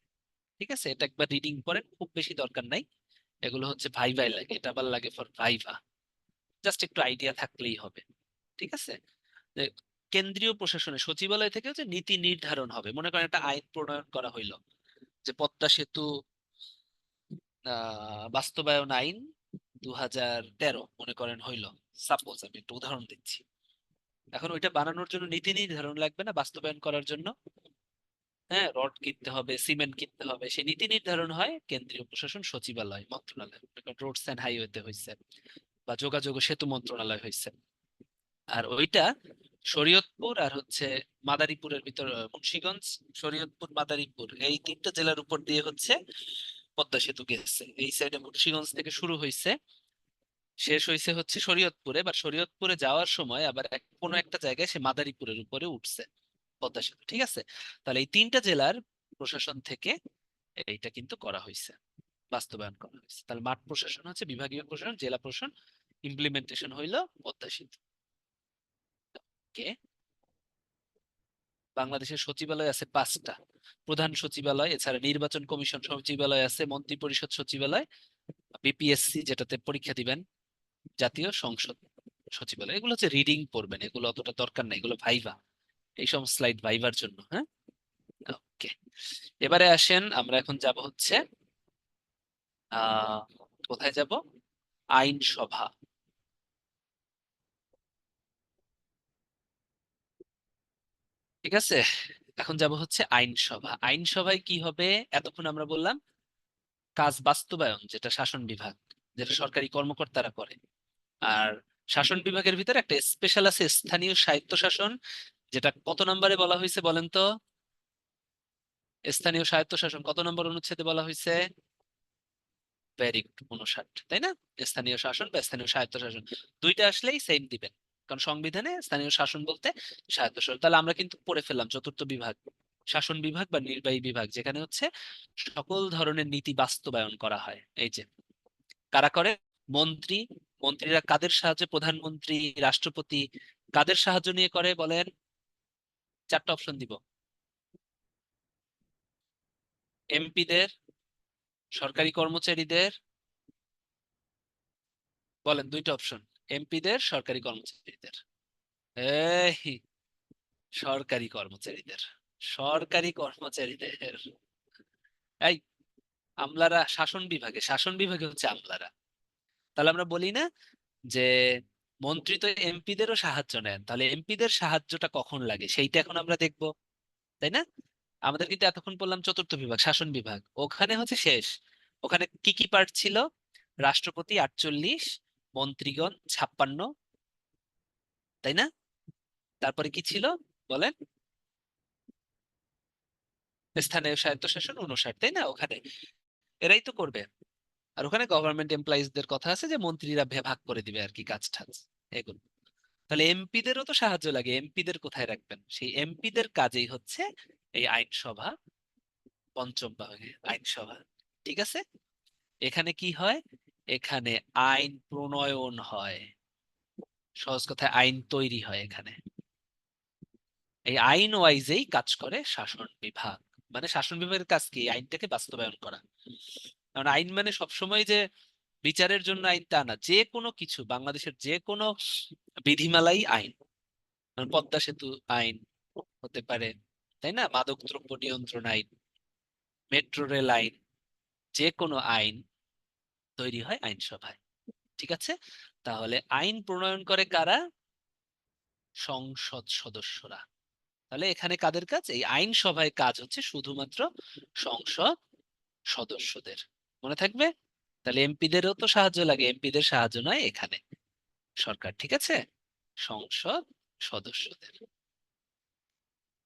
ঠিক আছে? এটা একবার রিডিং করেন, খুব বেশি দরকার নাই। এগুলো হচ্ছে ভাইভাই লাগে, এটা আবার লাগে ফর ভাইভা। জাস্ট একটু আইডিয়া থাকলেই হবে। ঠিক আছে? যে কেন্দ্রীয় প্রশাসনে সচিবালয় থেকে হচ্ছে নীতি নির্ধারণ হবে। মনে করেন একটা আইন প্রণয়ন করা হইলো, যে পদ্মা সেতু বাস্তবায়ন আইন 2013 মনে করেন হইলো, সাপোজ আমি একটা উদাহরণ দিচ্ছি। এখন ওইটা বানানোর জন্য নীতি নির্ধারণ লাগবে না বাস্তবায়ন করার জন্য? হ্যাঁ, রড কিনতে হবে, সিমেন্ট কিনতে হবে, সেই নীতি নির্ধারণ হয় কেন্দ্রীয় প্রশাসন সচিবালয়, মন্ত্রণালয়। রোডস এন্ড হাইওয়েতে হয়েছে, বা যোগাযোগ ও সেতু মন্ত্রণালয় হয়েছে। আর ওইটা শরীয়তপুর আর হচ্ছে মাদারীপুরের ভিতর, মুন্সিগঞ্জ, শরীয়তপুর, মাদারীপুর, এই তিনটা জেলার উপর দিয়ে হচ্ছে পদ্মা সেতু গেছে। এই সাইডে মুন্সিগঞ্জ থেকে শুরু হয়েছে, শেষ হয়েছে হচ্ছে শরীয়তপুরে। বা শরীয়তপুরে যাওয়ার সময় আবার কোনো একটা জায়গায় সে মাদারীপুরের উপরে উঠছে পদ্মা সেতু। ঠিক আছে? তাহলে এই তিনটা জেলার প্রশাসন থেকে এইটা কিন্তু করা হয়েছে, বাস্তবায়ন করা হয়েছে। তাহলে মাঠ প্রশাসন হচ্ছে বিভাগীয় প্রশাসন, জেলা প্রশাসন, ইমপ্লিমেন্টেশন হইলো পদ্মা সেতু। কে? বাংলাদেশের সচিবালয় আছে 5টা। প্রধান সচিবালয়, এছাড়া নির্বাচন কমিশন সচিবালয় আছে, মন্ত্রী পরিষদ সচিবালয়, বিপিএসসি যেটাতে পরীক্ষা দিবেন, জাতীয় সংসদ সচিবালয়। এগুলো হচ্ছে রিডিং পড়বেন, এগুলো অতটা দরকার নাই, এগুলো ভাইভা, এই সব স্লাইড ভাইভার জন্য। হ্যাঁ, ওকে। এবারে আসেন, আমরা এখন যাব হচ্ছে আহ কোথায় যাব? আইনসভা। ঠিক আছে, এখন যাব হচ্ছে আইনসভা। আইনসভায় কি হবে? এতক্ষণ আমরা বললাম কাজ বাস্তবায়ন, যেটা শাসন বিভাগ, যেটা সরকারি কর্মকর্তারা করে। আর শাসন বিভাগের ভিতরে একটা স্পেশাল আছে স্থানীয় স্বায়ত্ত শাসন, যেটা কত নম্বরে বলা হয়েছে বলেন তো? স্থানীয় স্বায়ত্ত শাসন কত নম্বর অনুচ্ছেদে বলা হয়েছে? ভেরি গুড, 59, তাই না? স্থানীয় শাসন বা স্থানীয় স্বায়ত্ত শাসন দুইটা আসলেই সেম দিবেন, কারণ সংবিধানে স্থানীয় শাসন বলতে স্বায়ত্ত শাসন। তাহলে আমরা কিন্তু পড়ে ফেললাম চতুর্থ বিভাগ, শাসন বিভাগ বা নির্বাহী বিভাগ, যেখানে হচ্ছে সকল ধরনের নীতি বাস্তবায়ন করা হয়। এই যে কারা করে? মন্ত্রী। মন্ত্রীরা কাদের সাহায্যে? প্রধানমন্ত্রী, রাষ্ট্রপতি। কাদের সাহায্য নিয়ে করে বলেন? 4টা অপশন দিব। এমপিদের, সরকারি কর্মচারীদের, বলেন 2টা অপশন। এমপিদের, সরকারি কর্মচারীদের। এই, সরকারি কর্মচারীদের, সরকারি কর্মচারীদের। এই, আমলারা শাসন বিভাগে, শাসন বিভাগে হচ্ছে আমলারা। তাহলে আমরা বলি না যে মন্ত্রী তো এমপিদেরও সাহায্য নেন, তাহলে এমপিদের সাহায্যটা কখন লাগে সেইটা এখন আমরা দেখবো, তাই না? আমাদের কিন্তু এতক্ষণ বললাম চতুর্থ বিভাগ, শাসন বিভাগ, ওখানে হচ্ছে শেষ। ওখানে কি কি পার্ট ছিল? রাষ্ট্রপতি 48, মন্ত্রীগণ 56, তাই না? তারপরে কি ছিল বলেন? স্থানীয় স্বায়ত্তশাসন 59, তাই না? ওখানে এরাই তো করবে। আর ওখানে গভর্নমেন্ট এমপ্লয়িজদের কথা আছে, যে মন্ত্রীরা ভাগ করে দিবে আর কি কাজ টাজ, এগুলো। তাহলে এমপিদেরও তো সাহায্য লাগে, এমপিদের কোথায় রাখবেন? সেই এমপিদের কাজেই হচ্ছে এই আইনসভা, পঞ্চম ভাগে আইনসভা। ঠিক আছে, এখানে কি হয়? এখানে আইন প্রণয়ন হয়, সহজ কথায় আইন তৈরি হয় এখানে। এই আইন ওয়াইজেই কাজ করে শাসন বিভাগ। মানে শাসন বিভাগের কাজ কি? আইনটাকে বাস্তবায়ন করা। কারণ আইন মানে সবসময় যে বিচারের জন্য আইন তা না, যে কোনো কিছু, বাংলাদেশের যে কোনো বিধিমালাই আইন। মানে পদ্মা সেতু আইন হতে পারে, তাই না? মাদকদ্রব্য নিয়ন্ত্রণ আইন, মেট্রো রেল আইন, যে কোনো আইন তৈরি হয় আইনসভায়। ঠিক আছে, তাহলে আইন প্রণয়ন করে কারা? সংসদ সদস্যরা। তাহলে এখানে কাদের কাজ? এই আইনসভায় কাজ হচ্ছে শুধুমাত্র সংসদ সদস্যদের। মনে থাকবে? তাহলে এমপিদেরও তো সাহায্য লাগে, এমপিদের সাহায্য নয় এখানে সরকার। ঠিক আছে, সংসদ সদস্যদের।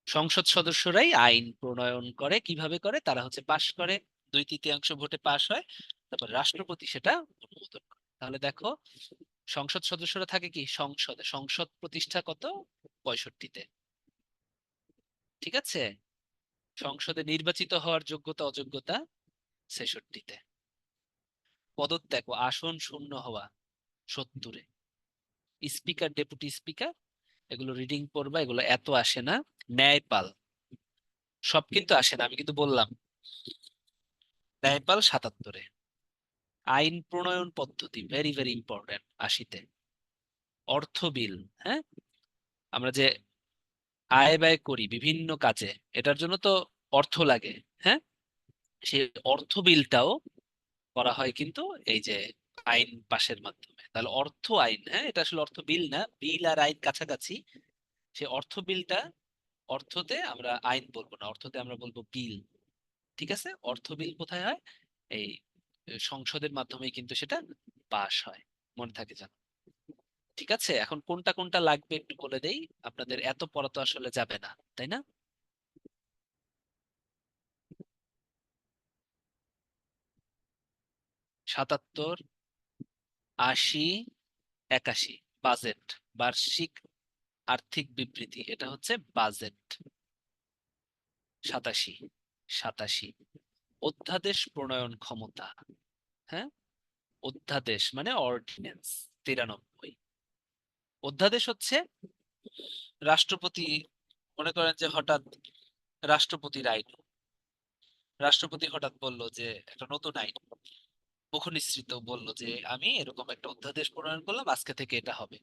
সংসদ সদস্যরাই আইন প্রণয়ন করে। কিভাবে করে? তারা হচ্ছে পাশ করে, 2/3 ভোটে পাশ হয়, তারপর রাষ্ট্রপতি সেটা অনুমোদন করে। তাহলে দেখো, সংসদ সদস্যরা থাকে কি সংসদে, সংসদ প্রতিষ্ঠা কত? 65-তে। ঠিক আছে, সংসদে নির্বাচিত হওয়ার যোগ্যতা অযোগ্যতা 66-তে। পদত্যাগ ও আসন শূন্য হওয়া 70-এ। স্পিকার, ডেপুটি স্পিকার, এগুলো রিডিং পড়বা, এগুলো এত আসে না। ন্যায়পাল, সব কিন্তু আসে না, আমি কিন্তু বললাম। ন্যায়পাল 77-এ। আইন প্রণয়ন পদ্ধতি, ভেরি ভেরি ইম্পর্টেন্ট, 80-তে। অর্থ বিল, হ্যাঁ, আমরা যে আয় ব্যয় করি বিভিন্ন কাজে, এটার জন্য তো অর্থ লাগে, হ্যাঁ, সেই অর্থ বিলটাও করা হয় কিন্তু এই যে আইন পাশের মাধ্যমে। তাহলে অর্থ আইন, হ্যাঁ, এটা আসলে অর্থ বিল না, বিল আর আইন কাছাকাছি। সেই অর্থ বিলটা, অর্থতে আমরা আইন বলবো না, অর্থতে আমরা বলবো বিল। ঠিক আছে, অর্থ বিল কোথায় হয়? এই সংসদের মাধ্যমে কিন্তু সেটা পাশ হয়, মনে থাকে যেন। ঠিক আছে, এখন কোনটা কোনটা লাগবে একটু বলে দেই, আপনাদের এত পড়া তো আসলে যাবে না, তাই না? 77, 80, 81। বাজেট, বার্ষিক আর্থিক বিবৃতি, এটা হচ্ছে বাজেট। 87, 87। অধ্যাদেশ প্রণয়ন ক্ষমতা, হ্যাঁ, অধ্যাদেশ মানে অর্ডিন্যান্স, 93। অধ্যাদেশ হচ্ছে রাষ্ট্রপতি, মনে করেন যে হঠাৎ রাষ্ট্রপতির আইন, রাষ্ট্রপতি হঠাৎ বলল যে একটা নতুন আইন, মুখ নিঃসৃত বলল যে আমি এরকম একটা অধ্যাদেশ প্রণয়ন করলাম, আজকে থেকে এটা হবে।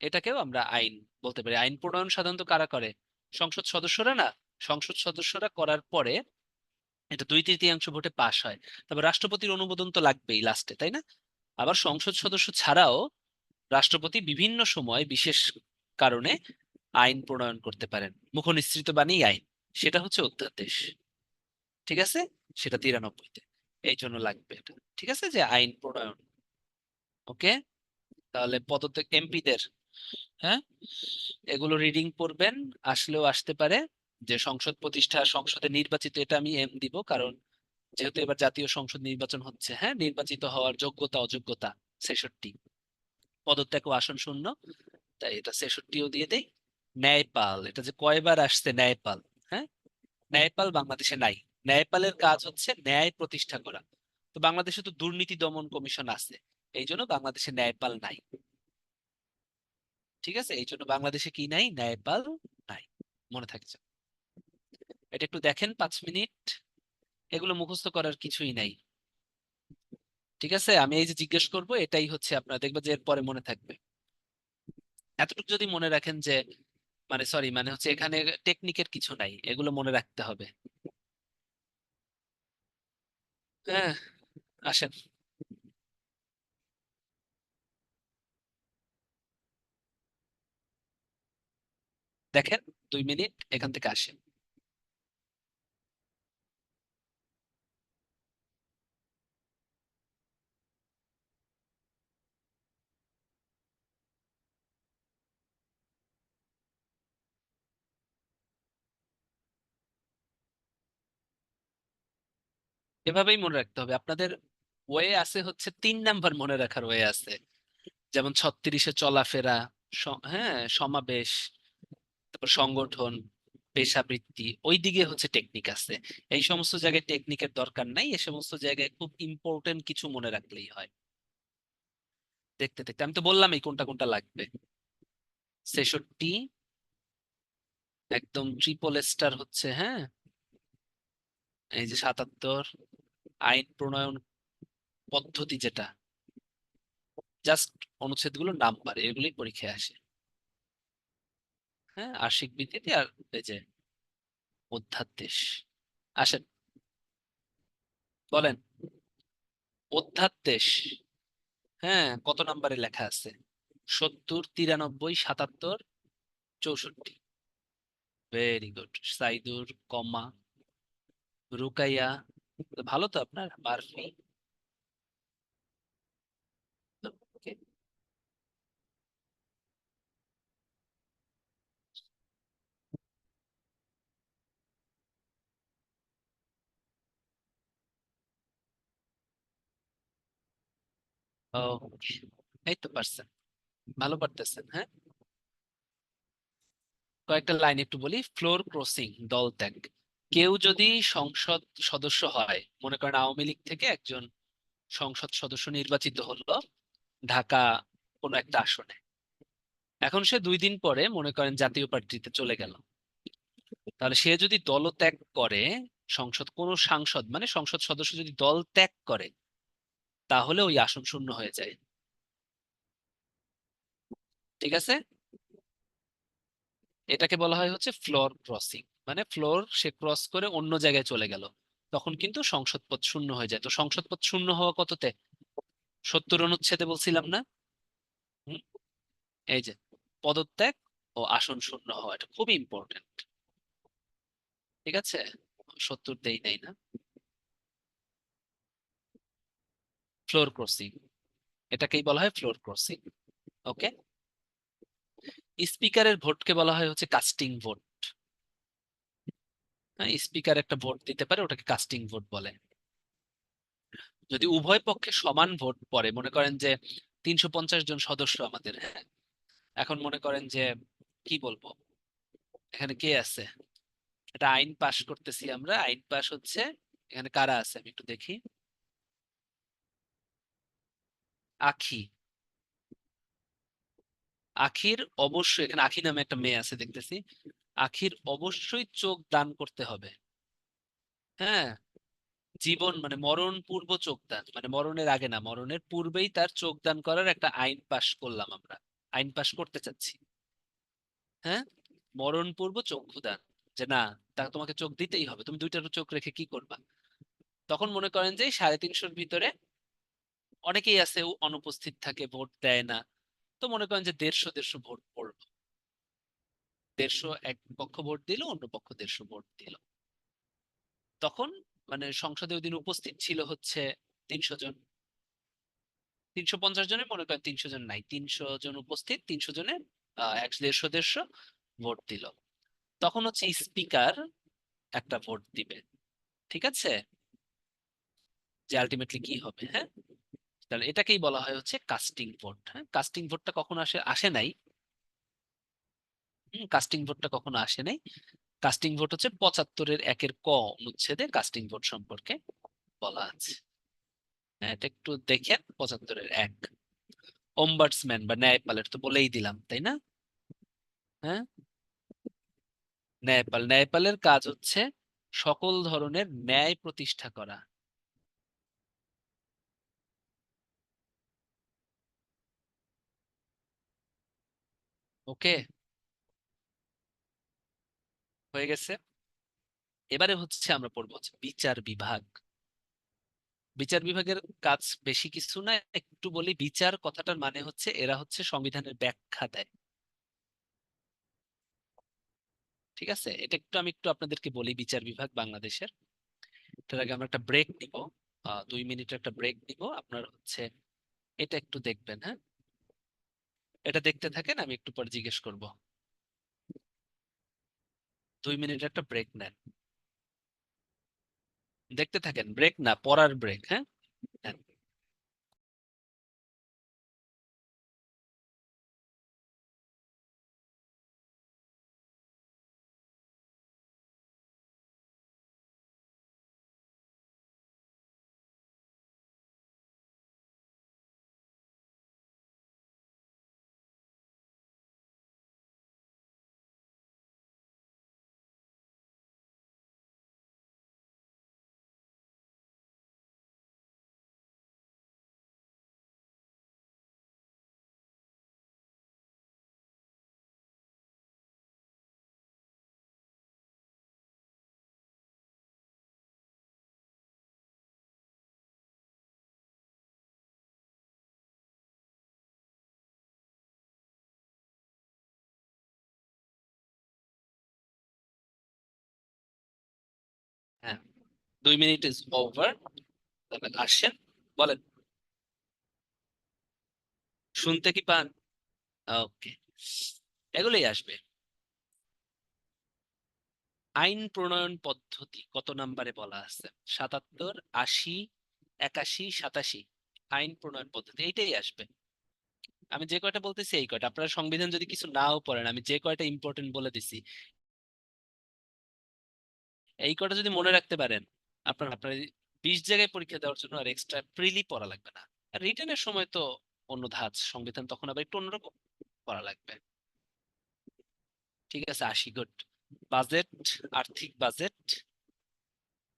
এটাকেও আমরা আইন বলতে পারি। আইন প্রণয়ন সাধারণত কারা করে? সংসদ সদস্যরা না? সংসদ সদস্যরা করার পরে এটা 2/3 ভোটে পাশ হয়, তবে রাষ্ট্রপতির অনুমোদন তো লাগবেই লাস্টে, তাই না? আবার সংসদ সদস্য ছাড়াও রাষ্ট্রপতি বিভিন্ন সময় বিশেষ কারণে আইন প্রণয়ন করতে পারেন, মুখ নিঃসৃত বাণী আইন, সেটা হচ্ছে অধ্যাদেশ। ঠিক আছে, সেটা 93-তে, এই জন্য লাগবে এটা। ঠিক আছে, যে আইন প্রণয়ন। ওকে, তাহলে পদত্যাগ এমপিদের, হ্যাঁ, এগুলো রিডিং পড়বেন, আসলেও আসতে পারে। যে সংসদ প্রতিষ্ঠা, সংসদে নির্বাচিত, এটা আমি এম দিব, কারণ যেহেতু এবার জাতীয় সংসদ নির্বাচন হচ্ছে, হ্যাঁ, নির্বাচিত হওয়ার যোগ্যতা অযোগ্যতা 66। পদত্যাগ ও আসন শূন্য, তাই এটা 66ও দিয়ে দেই। ন্যায়পাল, এটা যে কয়বার আসছে ন্যায়পাল, হ্যাঁ, ন্যায়পাল বাংলাদেশে নাই। ন্যায়পালের কাজ হচ্ছে ন্যায় প্রতিষ্ঠা করা। তো বাংলাদেশে তো দুর্নীতি দমন কমিশন আছে, এই জন্য বাংলাদেশে ন্যায়পাল নাই। ঠিক আছে, এই জন্য বাংলাদেশে কি নাই? ন্যায়পাল নাই, মনে থাকছে। এটা একটু দেখেন, 5 মিনিট, এগুলো মুখস্থ করার কিছুই নাই। ঠিক আছে, আমি এই যে জিজ্ঞেস করব, এটাই হচ্ছে আপনারা দেখবেন যে এরপরে মনে থাকবে। এতটুকু যদি মনে রাখেন যে, মানে সরি, মানে হচ্ছে এখানে টেকনিকের কিছু নাই, এগুলো মনে রাখতে হবে। হ্যাঁ, আসেন, দেখেন, 2 মিনিট, এখান থেকে আসেন। এভাবেই মনে রাখতে হবে আপনাদের। ওয়ে আছে হচ্ছে 3 নাম্বার মনে রাখার ওয়ে আছে, যেমন 36-এ চলাফেরা, হ্যাঁ, সমাবেশ, তারপর সংগঠন, পেশাবৃত্তি, ওই দিকে হচ্ছে টেকনিক আছে। এই সমস্ত জায়গায় টেকনিকের দরকার নাই, এই সমস্ত জায়গায় খুব ইম্পর্টেন্ট কিছু মনে রাখলেই হয়। দেখতে দেখতে আমি তো বললামই কোনটা কোনটা লাগবে। 66 একদম ট্রিপল স্টার হচ্ছে, হ্যাঁ। এই যে 77 আইন প্রণয়ন পদ্ধতি, যেটা জাস্ট অনুচ্ছেদগুলোর নাম্বার, এগুলি পরীক্ষায় আসে। হ্যাঁ, আর্ষিক ভিত্তিতে, আর এই যে অধ্যাদেশ। আসেন, বলেন অধ্যাদেশ। হ্যাঁ, কত নাম্বারে লেখা আছে? 70, 93, 77, 64। ভেরি গুড সাইদুর, কমা, রুকাইয়া। তো ভালো তো আপনার মারফি। ওকে, ওকে, এই তো পারছেন, ভালো পারতেছেন। হ্যাঁ, কয়েকটা লাইন একটু বলি। ফ্লোর ক্রসিং, দল ত্যাগ। কেউ যদি সংসদ সদস্য হয়, মনে করেন আওয়ামী লীগ থেকে একজন সংসদ সদস্য নির্বাচিত হলো ঢাকা কোনো একটা আসনে, এখন সে 2 দিন পরে মনে করেন জাতীয় পার্টিতে চলে গেল, তাহলে সে যদি দল ত্যাগ করে, কোনো সাংসদ মানে সংসদ সদস্য যদি দল ত্যাগ করে, তাহলে ওই আসন শূন্য হয়ে যায়। ঠিক আছে, এটাকে বলা হয় হচ্ছে ফ্লোর ক্রসিং। মানে ফ্লোর সে ক্রস করে অন্য জায়গায় চলে গেল, তখন কিন্তু সংসদ পদ শূন্য হয়ে যায়। তো সংসদ পদ শূন্য হওয়া কততে? 70 অনুচ্ছেদে বলছিলাম না? হুম, এই যে পদত্যাগ ও আসন শূন্য হওয়া, এটা খুবই ইম্পর্টেন্ট। ঠিক আছে, 70 দেই নাই না। ফ্লোর ক্রসিং, এটাকেই বলা হয় ফ্লোর ক্রসিং। ওকে, স্পিকারের ভোটকে বলা হয় হচ্ছে কাস্টিং ভোট। হ্যাঁ, স্পিকার একটা ভোট দিতে পারে, ওটাকে কাস্টিং ভোট বলে। যদি উভয় পক্ষে সমান ভোট পড়ে, মনে করেন যে 350 জন সদস্য আমাদের, হ্যাঁ, এখন মনে করেন যে কি বলবো, এখানে কে আছে, এটা আইন পাশ করতেছি আমরা, আইন পাশ হচ্ছে, এখানে কারা আছে আমি একটু দেখি। আখি, আখির অবশ্যই, এখানে আখি নামে একটা মেয়ে আছে দেখতেছি, আখির অবশ্যই চোখ দান করতে হবে। হ্যাঁ, জীবন মানে মরণ পূর্ব চোখদান, মানে মরণের আগে না, মরণের পূর্বেই তার চোখদান করার একটা আইন পাশ করলাম আমরা, আইন পাশ করতে চাচ্ছি। হ্যাঁ, মরণ পূর্ব চক্ষুদান, যে না, তা তোমাকে চোখ দিতেই হবে, তুমি দুইটার চোখ রেখে কি করবা? তখন মনে করেন যে 350-র ভিতরে অনেকেই আছে অনুপস্থিত থাকে, ভোট দেয় না, তো মনে করেন যে 150 ভোট পড়লো, 150 এক পক্ষ ভোট দিল, অন্য পক্ষ 150 ভোট দিল, তখন মানে সংসদে ওই দিন উপস্থিত ছিল হচ্ছে 300 জন, 350 জনের মনে করেন 300 জন নাই, 300 জন উপস্থিত, 300 জনের 150 ভোট দিল, তখন হচ্ছে স্পিকার একটা ভোট দিবে। ঠিক আছে, যে আলটিমেটলি কি হবে। হ্যাঁ, তাহলে এটাকেই বলা হয় হচ্ছে কাস্টিং ভোট। হ্যাঁ, কাস্টিং ভোটটা কখনো আসে আসে নাই। কাস্টিং ভোটটা কখনো আসে নাই। কাস্টিং ভোট হচ্ছে 75-এর 1-এর ক অনুচ্ছেদে কাস্টিং ভোট সম্পর্কে বলা আছে। হ্যাঁ, এটা একটু দেখেন, 75-এর 1। ওম্বাডসম্যান বা ন্যায়পালের তো বলেই দিলাম, তাই না? হ্যাঁ, ন্যায়পালের কাজ হচ্ছে সকল ধরনের ন্যায় প্রতিষ্ঠা করা। ওকে, হয়ে গেছে। এবারে হচ্ছে আমরা পড়বো হচ্ছে বিচার বিভাগ। বিচার বিভাগের কাজ বেশি কিছু না, একটু বলি। বিচার কথাটার মানে হচ্ছে এরা হচ্ছে সংবিধানের ব্যাখ্যা দেয়। ঠিক আছে, এটা একটু আমি একটু আপনাদেরকে বলি, বিচার বিভাগ বাংলাদেশের। তার আগে আমরা একটা ব্রেক নিব, 2 মিনিটের একটা ব্রেক নিব। আপনার হচ্ছে এটা একটু দেখবেন, হ্যাঁ, এটা দেখতে থাকেন, আমি একটু পর জিজ্ঞেস করব। 2 মিনিটের একটা ব্রেক নেন, দেখতে থাকেন, ব্রেক না, পড়ার ব্রেক। হ্যাঁ, নেন। 2 মিনিট ইজ ওভার। আসেন, বলেন, শুনতে কি পান? ওকে, এগুলোই আসবে। আইন প্রণয়ন পদ্ধতি কত নম্বরে বলা আছে? 77, 80, 81, 87। আইন প্রণয়ন পদ্ধতি এইটাই আসবে। আমি যে কয়টা বলতেছি এই কয়টা, আপনারা সংবিধান যদি কিছু নাও পড়েন, আমি যে কয়টা ইম্পর্টেন্ট বলে দিছি এই কয়টা যদি মনে রাখতে পারেন, আপনার আপনার 20 জায়গায় পরীক্ষা দেওয়ার জন্য আর এক্সট্রা প্রিলি পড়া লাগবে না। আর রিটেনের সময় তো অন্য ধাঁচ, সংবিধান তখন আবার একটু অন্যরকম পড়া লাগবে। ঠিক আছে, 80 গুড। বাজেট, আর্থিক বাজেট,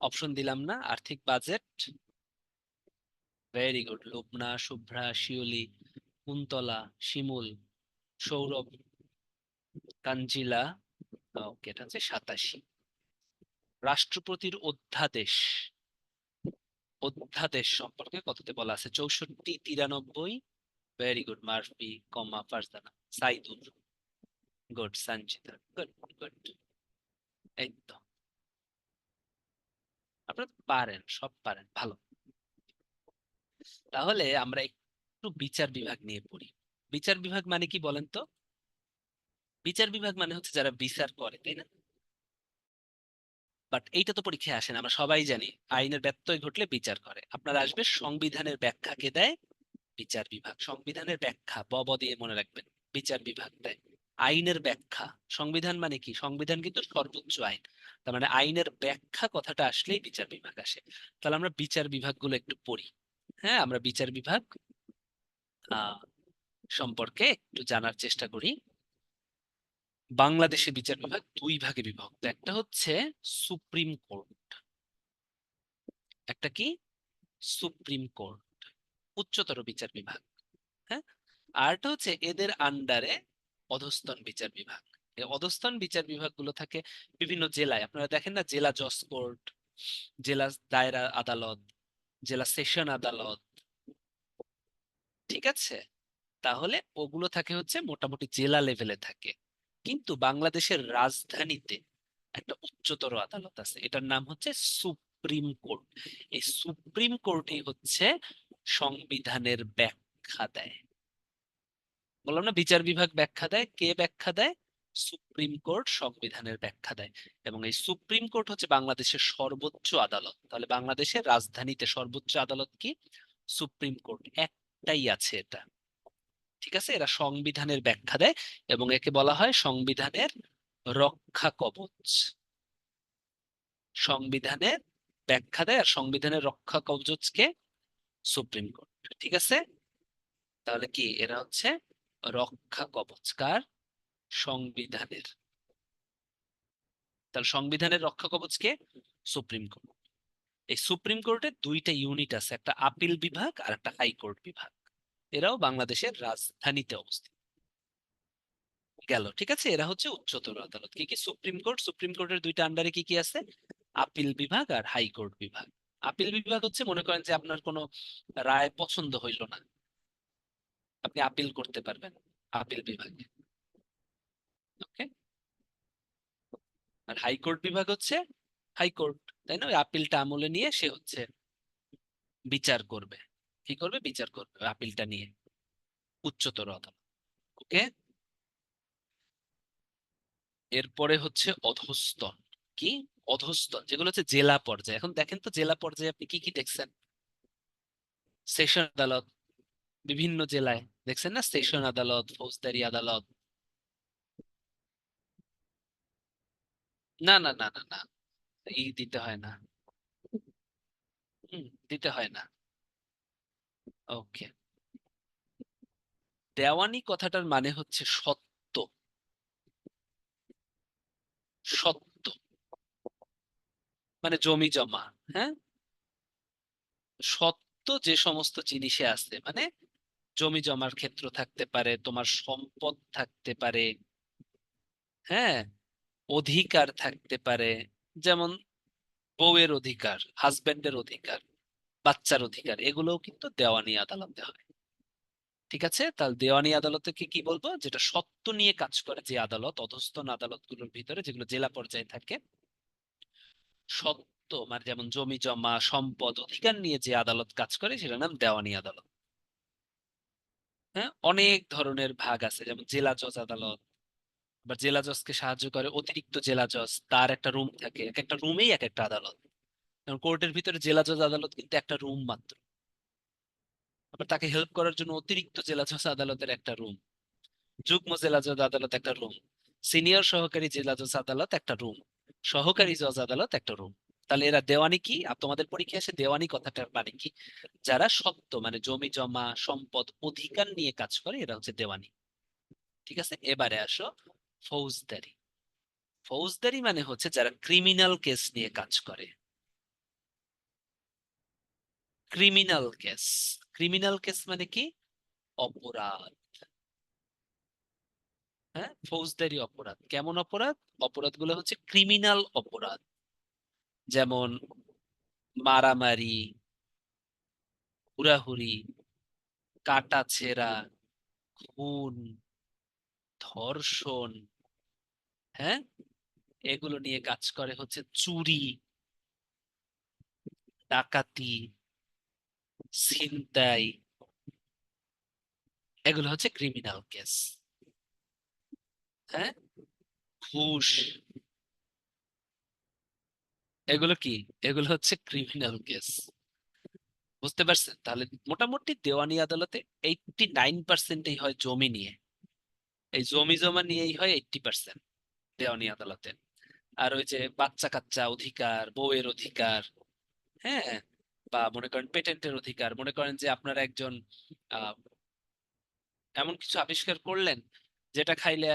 অপশন দিলাম না, আর্থিক budget. Very good, Lubana, Shubhra, শিউলি, কুন্তলা, শিমুল, সৌরভ, কাঞ্জিলা। ওকে, এটা হচ্ছে 87। রাষ্ট্রপতির অধ্যাদেশ, অধ্যাদেশ সম্পর্কে কততে বলা আছে? 64, 93। ভেরি গুড, মার্ফি, কমা, Farzana, Saidur, good, Sanchita, good good. এই তো, আপনারা তো পারেন, সব পারেন, ভালো। তাহলে আমরা একটু বিচার বিভাগ নিয়ে পড়ি। বিচার বিভাগ মানে কি বলেন তো? বিচার বিভাগ মানে হচ্ছে যারা বিচার করে, তাই না? বাট এইটা তো পরীক্ষায় আসে না, আমরা সবাই জানি আইনের ব্যত্যয় ঘটলে বিচার করে। আপনার আসবে সংবিধানের ব্যাখ্যা কে দেয়? বিচার বিভাগ। সংবিধানের ব্যাখ্যা ব দিয়ে মনে রাখবেন, বিচার বিভাগ দেয়। আইনের ব্যাখ্যা, সংবিধান মানে কি? সংবিধান কিন্তু সর্বোচ্চ আইন, তার মানে আইনের ব্যাখ্যা কথাটা আসলেই বিচার বিভাগ আসে। তাহলে আমরা বিচার বিভাগগুলো একটু পড়ি। হ্যাঁ, আমরা বিচার বিভাগ আহ সম্পর্কে একটু জানার চেষ্টা করি। বাংলাদেশে বিচার বিভাগ দুই ভাগে বিভক্ত, একটা হচ্ছে সুপ্রিম কোর্ট, একটা কি? সুপ্রিম কোর্ট, উচ্চতর বিচার বিভাগ। হ্যাঁ, আরটা হচ্ছে এদের আন্ডারে অধস্তন বিচার বিভাগ। এই অধস্তন বিচার বিভাগগুলো থাকে বিভিন্ন জেলায়। আপনারা দেখেন না, জেলা জজ কোর্ট, জেলা দায়রা আদালত, জেলা সেশন আদালত। ঠিক আছে, তাহলে ওগুলো থাকে হচ্ছে মোটামুটি জেলা লেভেলে থাকে। কিন্তু বাংলাদেশের রাজধানীতে একটা উচ্চতর আদালত আছে, এটার নাম হচ্ছে সুপ্রিম কোর্ট। এই সুপ্রিম কোর্টই হচ্ছে সংবিধানের ব্যাখ্যা দেয়। বললাম না, বিচার বিভাগ ব্যাখ্যা দেয়। কে ব্যাখ্যা দেয়? সুপ্রিম কোর্ট সংবিধানের ব্যাখ্যা দেয়। এবং এই সুপ্রিম কোর্ট হচ্ছে বাংলাদেশের সর্বোচ্চ আদালত। তাহলে বাংলাদেশের রাজধানীতে সর্বোচ্চ আদালত কি? সুপ্রিম কোর্ট, একটাই আছে এটা। ঠিক আছে, এরা সংবিধানের ব্যাখ্যা দেয় এবং একে বলা হয় সংবিধানের রক্ষা কবচ। সংবিধানের ব্যাখ্যা দেয় আর সংবিধানের রক্ষা কবচকে সুপ্রিম কোর্ট। ঠিক আছে, তাহলে কি এরা হচ্ছে রক্ষা কবচ কার? সংবিধানের। তাহলে সংবিধানের রক্ষা কবচ কে? Supreme court. এই সুপ্রিম কোর্টের দুইটা ইউনিট আছে, একটা আপিল বিভাগ আর একটা হাইকোর্ট বিভাগ। এরাও বাংলাদেশের রাজধানীতে অবস্থিত। গেল, ঠিক আছে, এরা হচ্ছে উচ্চতর আদালত। কি কি? Supreme court. সুপ্রিম কোর্টের দুইটা আন্ডারে কি কি আছে? আপিল বিভাগ আর হাইকোর্ট বিভাগ। আপিল বিভাগ হচ্ছে, মনে করেন যে আপনার কোনো রায় পছন্দ হইল না, আপনি আপিল করতে পারবেন আপিল বিভাগে। ওকে। আর হাইকোর্ট বিভাগ হচ্ছে হাইকোর্ট, তাই না? ওই আপিলটা আমলে নিয়ে সে হচ্ছে বিচার করবে। কি করবে? বিচার করবে ওই আপিলটা নিয়ে, উচ্চতর আদালত। ওকে। এরপরে হচ্ছে অধস্তন। কি? অধস্তন, যেগুলো হচ্ছে জেলা পর্যায়ে। এখন দেখেন তো জেলা পর্যায়ে আপনি কি কি দেখছেন? সেশন আদালত, বিভিন্ন জেলায় দেখছেন না? সেশন আদালত, ফৌজদারি আদালত। না না না না না, এই দিতে হয় না। দিতে হয় না। ওকে। দেওয়ানি কথাটার মানে হচ্ছে সত্য। সত্য মানে জমি জমা। হ্যাঁ, সত্য যে সমস্ত জিনিসে আছে, মানে জমি জমার ক্ষেত্র থাকতে পারে, তোমার সম্পদ থাকতে পারে, হ্যাঁ, অধিকার থাকতে পারে। যেমন বউয়ের অধিকার, হাজবেন্ডের অধিকার, বাচ্চার অধিকার, এগুলোও কিন্তু দেওয়ানি আদালতে হয়। ঠিক আছে, তাহলে দেওয়ানি আদালতে কি কি বলবো? যেটা সত্য নিয়ে কাজ করে যে আদালত, অধস্তন আদালতগুলোর ভিতরে যেগুলো জেলা পর্যায়ে থাকে, সত্য মানে যেমন জমি জমা সম্পদ অধিকার নিয়ে যে আদালত কাজ করে সেটার নাম দেওয়ানি আদালত। হ্যাঁ, অনেক ধরনের ভাগ আছে, যেমন জেলা জজ আদালত। আবার জেলা জজকে সাহায্য করে অতিরিক্ত জেলা জজ, তার একটা রুম থাকে, এক একটা রুমেই এক একটা আদালত। যেমন কোর্টের ভিতরে জেলা জজ আদালত কিন্তু একটা রুম মাত্র। আবার তাকে হেল্প করার জন্য অতিরিক্ত জেলা জজ আদালতের একটা রুম, যুগ্ম জেলা জজ আদালত একটা রুম, সিনিয়র সহকারী জেলা জজ আদালত একটা রুম, সহকারী জজ আদালত একটা রুম। তাহলে এরা দেওয়ানি কি? আর তোমাদের পরীক্ষায় আসে দেওয়ানি কথাটার মানে কি? যারা সত্ত্ব মানে জমি জমা সম্পদ অধিকার নিয়ে কাজ করে এরা হচ্ছে দেওয়ানি। ঠিক আছে, এবারে আসো ফৌজদারি। ফৌজদারি মানে হচ্ছে যারা ক্রিমিনাল কেস নিয়ে কাজ করে। ক্রিমিনাল কেস, ক্রিমিনাল কেস মানে কি? অপরাধ। হ্যাঁ, ফৌজদারি অপরাধ কেমন অপরাধ? অপরাধগুলো হচ্ছে ক্রিমিনাল অপরাধ, যেমন মারামারি, হুড়াহুড়ি, কাটাছেঁড়া, খুন, ধর্ষণ। হ্যাঁ, এগুলো নিয়ে কাজ করে হচ্ছে চুরি, ডাকাতি, ছিনতাই। এগুলো হচ্ছে ক্রিমিনাল কেস। হ্যাঁ, ঘুষ, এগুলো কি? এগুলো হচ্ছে ক্রিমিনাল কেস। বুঝতে পারছেন? তাহলে মোটামুটি দেওয়ানি আদালতে 89%ই হয় জমি নিয়ে। এই জমি জমা নিয়েই হয় 80% দেওয়ানি আদালতে। আর ওই যে বাচ্চা কাচ্চা অধিকার, বউয়ের অধিকার, হ্যাঁ, বা মনে করেন পেটেন্টের অধিকার, মনে করেন যে আপনারা একজন আহ এমন কিছু আবিষ্কার করলেন যেটা খাইলে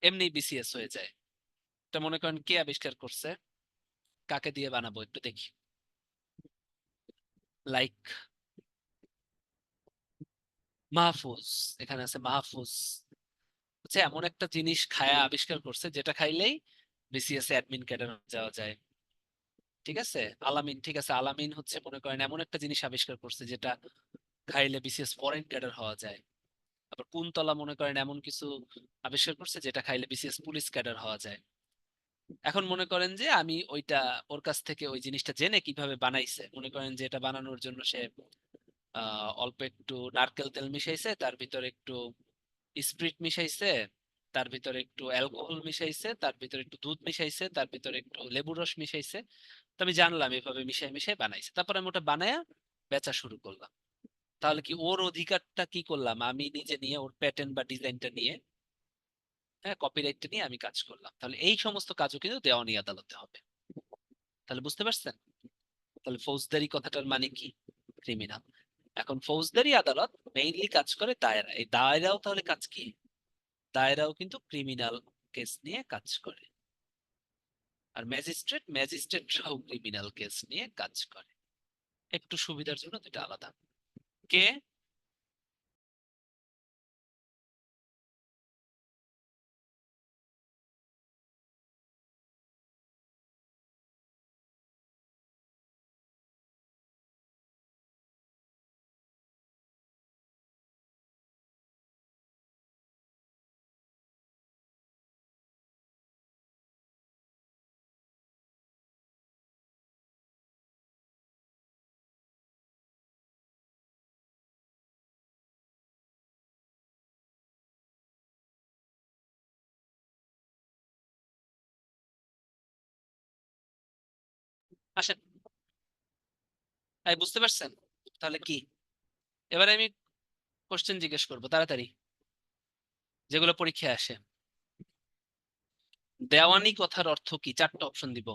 এমনি বিসিএস হয়ে যায়। এটা মনে করেন কে আবিষ্কার করছে, কাকে দিয়ে বানাবো একটু দেখি। লাইক মাহফুজ, এখানে আছে মাহফুজ, হচ্ছে এমন একটা জিনিস খায়া আবিষ্কার করছে যেটা খাইলেই বিসিএস এ অ্যাডমিন ক্যাডার যাওয়া যায়। ঠিক আছে, আলামিন, ঠিক আছে, আলামিন হচ্ছে মনে করেন এমন একটা জিনিস আবিষ্কার করছে যেটা খাইলে বিসিএস ফরেন ক্যাডার হওয়া যায়। আবার কুন্তলা মনে করেন এমন কিছু আবিষ্কার করছে যেটা খাইলে বিসিএস পুলিশ ক্যাডার হওয়া যায়। এখন মনে করেন যে আমি ওইটা ওর কাছ থেকে ওই জিনিসটা জেনে কিভাবে বানাইছে, মনে করেন যে এটা বানানোর জন্য সে অল্প একটু নারকেল তেল মিশাইছে, তার ভিতরে একটু স্প্রিট মিশাইছে, তার ভিতরে একটু অ্যালকোহল মিশাইছে, তার ভিতরে একটু দুধ মিশাইছে, তার ভিতরে একটু লেবুর রস মিশাইছে। তো আমি জানলাম এভাবে মিশাই মিশাই বানাইছে, তারপর আমি ওটা বানায়া বেচা শুরু করলাম। তাহলে কি ওর অধিকারটা কি করলাম? আমি নিজে নিয়ে ওর প্যাটার্ন বা ডিজাইনটা নিয়ে, হ্যাঁ, কপিরাইটটা নিয়ে আমি কাজ করলাম। তাহলে এই সমস্ত কাজও কিন্তু দেওয়ানি আদালতে হবে। তাহলে বুঝতে পারছেন? তাহলে ফৌজদারি কথাটার মানে কি? ক্রিমিনাল। এখন ফৌজদারি আদালত মেইনলি কাজ করে দায়রা, এই দায়রাও তাহলে কাজ কি? দায়রাও কিন্তু ক্রিমিনাল কেস নিয়ে কাজ করে। আর ম্যাজিস্ট্রেট, ম্যাজিস্ট্রেটরাও ক্রিমিনাল কেস নিয়ে কাজ করে। একটু সুবিধার জন্য দুটো আলাদা। কে? আসেন, এই বুঝতে পারছেন? তাহলে কি, এবারে আমি কোশ্চেন জিজ্ঞেস করবো তাড়াতাড়ি, যেগুলো পরীক্ষায় আসে। দেওয়ানি কথার অর্থ কি? চারটা অপশন দিব।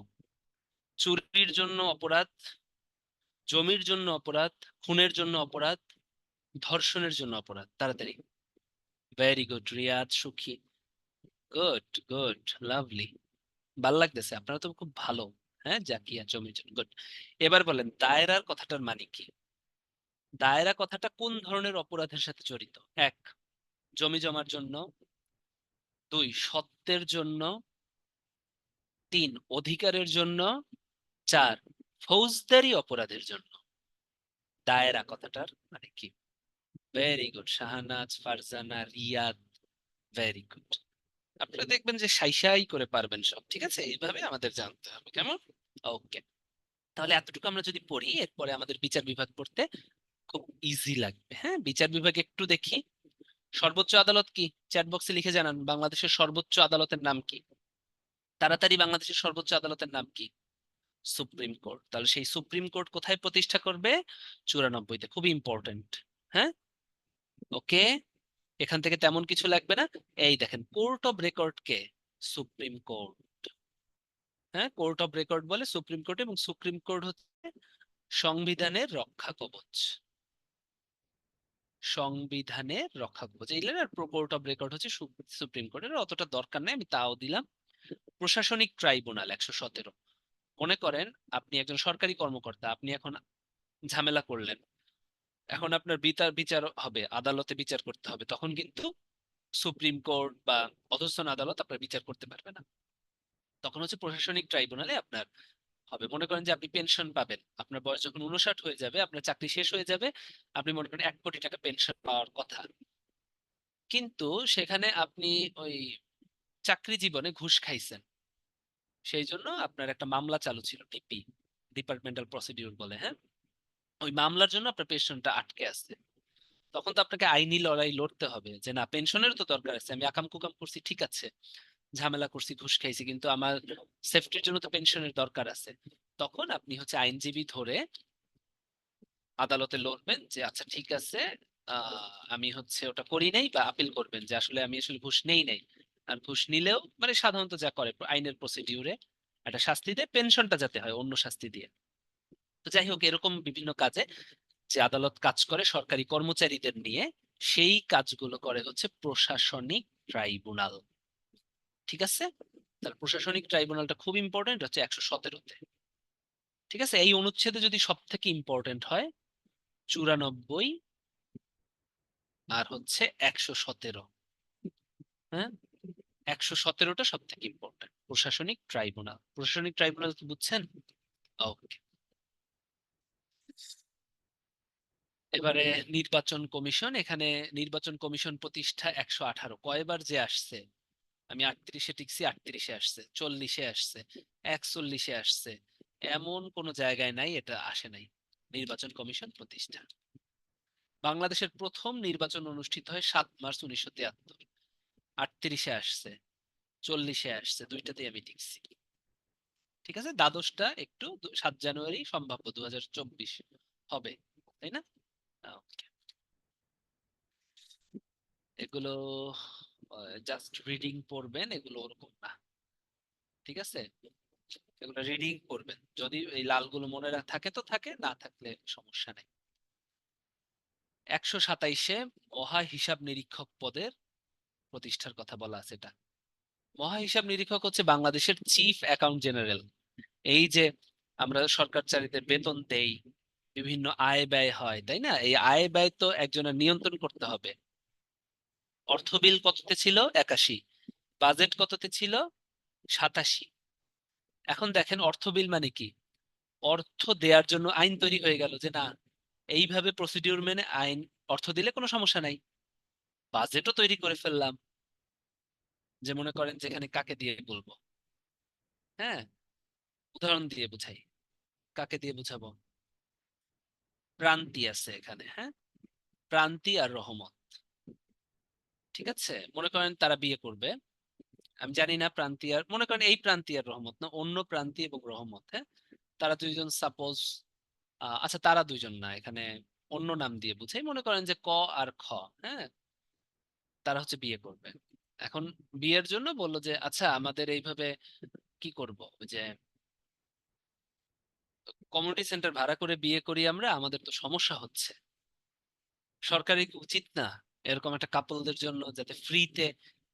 চুরির জন্য অপরাধ, জমির জন্য অপরাধ, খুনের জন্য অপরাধ, ধর্ষণের জন্য অপরাধ। তাড়াতাড়ি। ভেরি গুড রিয়াদ, সুখী, গুড গুড, লাভলি, ভাল লাগতেছে, আপনারা তো খুব ভালো। হ্যাঁ, জাকিয়া, জমির জন্য, গুড। এবার বলেন দায়রার কথাটার মানে কি? দায়রা কথাটা কোন ধরনের অপরাধের সাথে জড়িত? এক, জমি জমার জন্য; দুই, সত্ত্বের জন্য; তিন, অধিকারের জন্য; চার, ফৌজদারি অপরাধের জন্য। দায়রা কথাটার মানে কি? Very good Shahnaz, Farzana, Riyad, very good. আপনারা দেখবেন যে সাই সাই করে পারবেন সব। ঠিক আছে, এইভাবে আমাদের জানতে হবে, কেমন? ওকে। তাহলে এতটুকু আমরা যদি পড়ি, এরপরে আমাদের বিচার বিভাগ পড়তে খুব ইজি লাগবে। হ্যাঁ, বিচার বিভাগ একটু দেখি। সর্বোচ্চ আদালত কি? চ্যাট বক্সে লিখে জানান বাংলাদেশের সর্বোচ্চ আদালতের নাম কি। তাড়াতাড়ি, বাংলাদেশের সর্বোচ্চ আদালতের নাম কি? Supreme court. তাহলে সেই সুপ্রিম কোর্ট কোথায় প্রতিষ্ঠা করবে? 94-তে। খুবই ইম্পর্টেন্ট। হ্যাঁ, ওকে। এখান থেকে তেমন কিছু লাগবে না। এই দেখেন, court of record K? Supreme court. হ্যাঁ, কোর্ট অফ রেকর্ড বলে সুপ্রিম কোর্ট, এবং সুপ্রিম কোর্ট হচ্ছে সংবিধানের রক্ষা কবচ। সংবিধানের রক্ষা কবচ এইলেন। আর কোর্ট অফ রেকর্ড হচ্ছে সুপ্রিম কোর্টের। অতটা দরকার নেই, আমি তাও দিলাম। প্রশাসনিক ট্রাইব্যুনাল 117। মনে করেন আপনি একজন সরকারি কর্মকর্তা, আপনি এখন ঝামেলা করলেন, এখন আপনার বিচার বিচার হবে, আদালতে বিচার করতে হবে, তখন কিন্তু সুপ্রিম কোর্ট বা অধস্তন আদালত আপনার বিচার করতে পারবে না। তখন হচ্ছে প্রশাসনিক ট্রাইব্যুনালে আপনার হবে। মনে করেন যে আপনি পেনশন পাবেন, আপনার বয়স যখন 59 হয়ে যাবে, আপনার চাকরি শেষ হয়ে যাবে, আপনি মনে করেন 1 কোটি টাকা পেনশন পাওয়ার কথা, কিন্তু সেখানে আপনি ওই চাকরি জীবনে ঘুষ খাইছেন, সেই জন্য আপনার একটা মামলা চালু ছিল, ডিপি, ডিপার্টমেন্টাল প্রসিডিউর বলে। হ্যাঁ, ওই মামলার জন্য আপনার পেনশনটা আটকে আছে। তখন তো আপনাকে আইনি লড়াই লড়তে হবে যে না, পেনশনের তো দরকার আছে, আমি আকাম কুকাম করছি ঠিক আছে, ঝামেলা করছি, ঘুষ খাইছি, কিন্তু আমার সেফটির জন্য তো পেনশনের দরকার আছে। তখন আপনি হচ্ছে আইনজীবী ধরে আদালতে লড়বেন যে আচ্ছা ঠিক আছে, আমি হচ্ছে ওটা করি নাই, বা আপিল করবেন যে আসলে আমি আসলে ঘুষ নেই নাই। আর ঘুষ নিলেও মানে সাধারণত যা করে আইনের প্রসিডিউরে একটা শাস্তি দেয়, পেনশনটা যাতে হয় অন্য শাস্তি দিয়ে। তো যাই হোক, এরকম বিভিন্ন কাজে যে আদালত কাজ করে সরকারি কর্মচারীদের নিয়ে, সেই কাজগুলো করে হচ্ছে প্রশাসনিক ট্রাইব্যুনাল। ঠিক আছে, তাহলে প্রশাসনিক ট্রাইব্যুনালটা খুব ইম্পর্টেন্ট, হচ্ছে 117-তে। ঠিক আছে, এই অনুচ্ছেদে যদি সব থেকে ইম্পর্টেন্ট হয় 94 আর হচ্ছে 117। হ্যাঁ, 117টা সব থেকে ইম্পর্টেন্ট। প্রশাসনিক ট্রাইব্যুনাল, প্রশাসনিক ট্রাইব্যুনাল কি বুঝছেন? ওকে। এবারে নির্বাচন কমিশন। এখানে নির্বাচন কমিশন প্রতিষ্ঠা 118। কয়বার যে আসছে, আমি 38-এ টিকছি, 38-এ আসছে, 40-এ আসছে, 41-এ আসছে, এমন কোন জায়গায় নাই এটা আসে নাই। নির্বাচন কমিশন প্রতিষ্ঠা। বাংলাদেশের প্রথম নির্বাচন অনুষ্ঠিত হয় 7 মার্চ 1973। 38-এ আসছে, 40-এ আসছে, দুইটাতেই আমি টিকছি। ঠিক আছে, দ্বাদশটা একটু 7 জানুয়ারি সম্ভাব্য 2024 হবে, তাই না? ওকে, এগুলো জাস্ট রিডিং পড়বেন, এগুলো ওরকম না। ঠিক আছে, এগুলো রিডিং করবেন, যদি এই লালগুলো মনে থাকে তো থাকে, না থাকলে সমস্যা নেই। 127-এ মহা হিসাব নিরীক্ষক পদের প্রতিষ্ঠার কথা বলা আছে। এটা মহা হিসাব নিরীক্ষক হচ্ছে বাংলাদেশের চিফ অ্যাকাউন্ট জেনারেল। এই যে আমরা সরকারচারীদের বেতন দেই, বিভিন্ন আয় ব্যয় হয়, তাই না? এই আয় ব্যয় তো একজনের নিয়ন্ত্রণ করতে হবে। অর্থ বিল কততে ছিল? 81। বাজেট কততে ছিল? 87। এখন দেখেন, অর্থ বিল মানে কি? অর্থ দেওয়ার জন্য আইন তৈরি হয়ে গেল যে না, এইভাবে প্রসিডিউর মেনে আইন অর্থ দিলে কোনো সমস্যা নাই। বাজেটও তৈরি করে ফেললাম, যে মনে করেন যেখানে কাকে দিয়ে বলবো। হ্যাঁ, উদাহরণ দিয়ে বুঝাই। কাকে দিয়ে বুঝাবো? প্রান্তি আছে এখানে। হ্যাঁ, প্রান্তি আর রহমত। ঠিক আছে, মনে করেন তারা বিয়ে করবে। আমি জানি না প্রান্তি আর, মনে করেন এই প্রান্তি আর রহমত না, অন্য প্রান্তি এবং রহমত। হ্যাঁ, তারা দুইজন সাপোজ, আচ্ছা তারা দুইজন না, এখানে অন্য নাম দিয়ে বুঝাই। মনে করেন যে ক আর খ। হ্যাঁ, তারা হচ্ছে বিয়ে করবে। এখন বিয়ের জন্য বললো যে আচ্ছা আমাদের এইভাবে কি করব, ওই যে কমিউনিটি সেন্টার ভাড়া করে বিয়ে করি আমরা, আমাদের তো সমস্যা হচ্ছে। সরকারি উচিত না এরকম একটা কাপলদের জন্য যাতে ফ্রিতে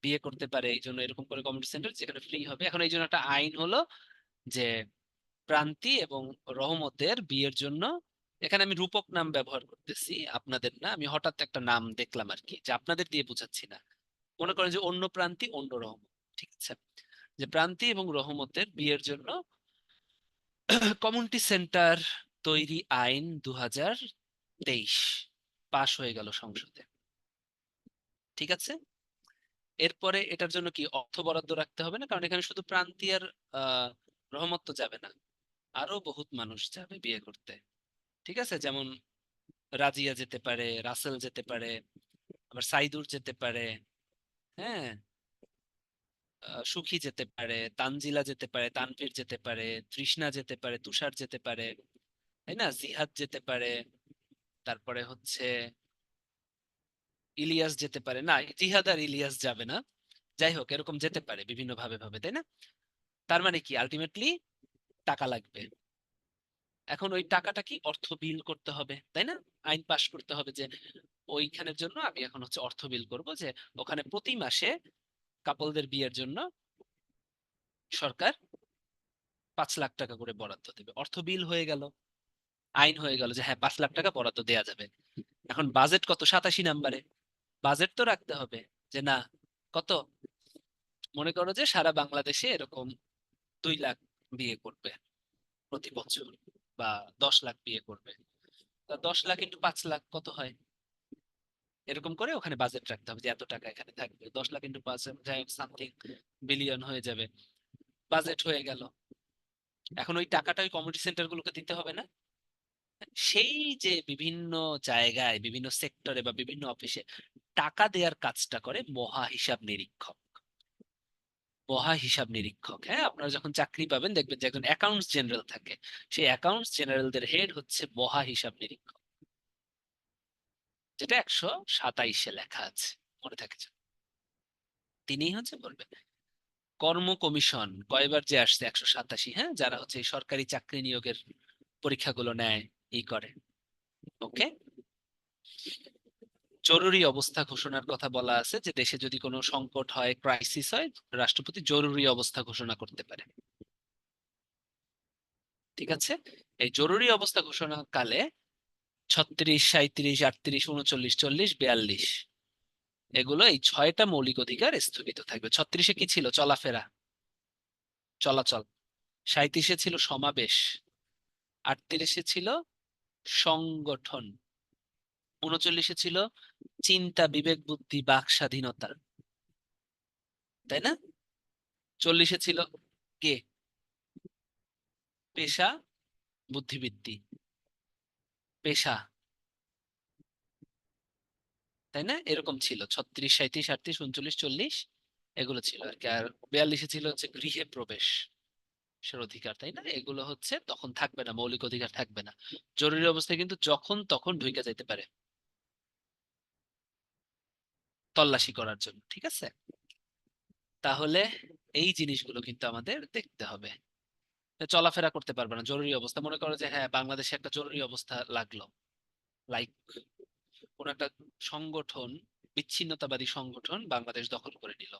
বিয়ে করতে পারে, এই জন্য এরকম করে কমিউনিটি সেন্টার যেখানে ফ্রি হবে। এখন এই জন্য একটা আইন হলো যে প্রান্তি এবং রহমতের বিয়ের জন্য, এখানে আমি রূপক নাম ব্যবহার করতেছি, আপনাদের না, আমি হঠাৎ একটা নাম দেখলাম আর কি, যে আপনাদের দিয়ে বোঝাচ্ছি না। মনে করেন যে অন্য প্রান্তি অন্য রহমত। ঠিক আছে, যে প্রান্তি এবং রহমতের বিয়ের জন্য কমিউনিটি সেন্টার তৈরি আইন 2023 পাশ হয়ে গেল সংসদে। ঠিক আছে, এরপরে এটার জন্য কি অর্থ বরাদ্দ রাখতে হবে না, কারণ এখানে শুধু প্রান্তি আর রহমত তো যাবে না, আরো বহুত মানুষ যাবে বিয়ে করতে। ঠিক আছে, যেমন রাজিয়া যেতে পারে, রাসেল যেতে পারে, আবার সাইদুর যেতে পারে, হ্যাঁ, সুখী যেতে পারে, তানজিলা যেতে পারে, তানভীর যেতে পারে, তৃষ্ণা যেতে পারে, তুষার যেতে পারে, তাই না, জিহাদ যেতে পারে, তারপরে হচ্ছে ইলিয়াস যেতে পারে। না, জিহাদ আর ইলিয়াস যাবে না, যাই হোক এরকম যেতে পারে বিভিন্ন ভাবে ভাবে, তাই না? তার মানে কি, আলটিমেটলি টাকা লাগবে। এখন ওই টাকাটা কি, অর্থ বিল করতে হবে, তাই না? আইন পাশ করতে হবে যে ওইখানের জন্য আমি এখন হচ্ছে অর্থ বিল করব, যে ওখানে প্রতি মাসে কাপলদের বিয়ের জন্য সরকার 5 লাখ টাকা করে বরাদ্দ দেবে। অর্থ বিল হয়ে গেল, আইন হয়ে গেল যে হ্যাঁ 5 লাখ টাকা বরাদ্দ দেয়া যাবে। এখন বাজেট কত, 87 নম্বরে। বাজেট তো রাখতে হবে যে না, কত, মনে করো যে সারা বাংলাদেশে এরকম 2 লাখ বিয়ে করবে প্রতি বছর, বা 10 লাখ বিয়ে করবে, তা 10 লাখ ইন্টু 5 লাখ কত হয়, এরকম করে ওখানে বাজেট রাখতে হবে যে এত টাকা এখানে থাকবে। 10 লাখ ইন্টু 5 যাই সামথিং বিলিয়ন হয়ে যাবে, বাজেট হয়ে গেল। এখন ওই টাকাটা ওই কমিউনিটি সেন্টার গুলোকে দিতে হবে না? সেই যে বিভিন্ন জায়গায় বিভিন্ন সেক্টরে বা বিভিন্ন অফিসে টাকা দেওয়ার কাজটা করে মহা হিসাব নিরীক্ষক। মহা হিসাব নিরীক্ষক, হ্যাঁ, আপনারা যখন চাকরি পাবেন দেখবেন যে একজন অ্যাকাউন্টস জেনারেল থাকে, সেই অ্যাকাউন্টস জেনারেলদের হেড হচ্ছে মহা হিসাব নিরীক্ষক, যেটা 127-এ লেখা আছে, মনে থাকে যেন। তিনিই হচ্ছে বলবেন। কর্ম কমিশন কয়বার যে আসছে, 187, হ্যাঁ, যারা হচ্ছে এই সরকারি চাকরি নিয়োগের পরীক্ষাগুলো নেয়, ই করে। ওকে, জরুরি অবস্থা ঘোষণার কথা বলা আছে, যে দেশে যদি কোনো সংকট হয়, ক্রাইসিস হয়, রাষ্ট্রপতি জরুরি অবস্থা ঘোষণা করতে পারে। ঠিক আছে, এই জরুরি অবস্থা ঘোষণা কালে 36, 37, 38, 39, 40, 42 এগুলো, এই 6টা মৌলিক অধিকার স্থগিত থাকবে। 36-এ কি ছিল, চলাফেরা, চলাচল। 37-এ ছিল সমাবেশ। 38-এ ছিল সংগঠন। 39-এ ছিল চিন্তা, বিবেক, বুদ্ধি, বাক স্বাধীনতা, তাই না? 40-এ ছিল কে, পেশা, বুদ্ধিবৃত্তি, পেশা, তাই না? এরকম ছিল 36, 37, 38, 39, 40 এগুলো ছিল আর কি। আর 42-এ ছিল হচ্ছে গৃহে প্রবেশ অধিকার, তাই না? এগুলো হচ্ছে তখন থাকবে না, মৌলিক অধিকার থাকবে না। জরুরি অবস্থায় কিন্তু যখন তখন ঢুকে যাইতে পারে তল্লাশি করার জন্য। ঠিক আছে, তাহলে এই জিনিসগুলো কিন্তু আমাদের দেখতে হবে। চলাফেরা করতে পারবে না জরুরি অবস্থা, মনে করো যে হ্যাঁ বাংলাদেশে একটা জরুরি অবস্থা লাগলো, লাইক কোন একটা সংগঠন, বিচ্ছিন্নতাবাদী সংগঠন বাংলাদেশ দখল করে নিল,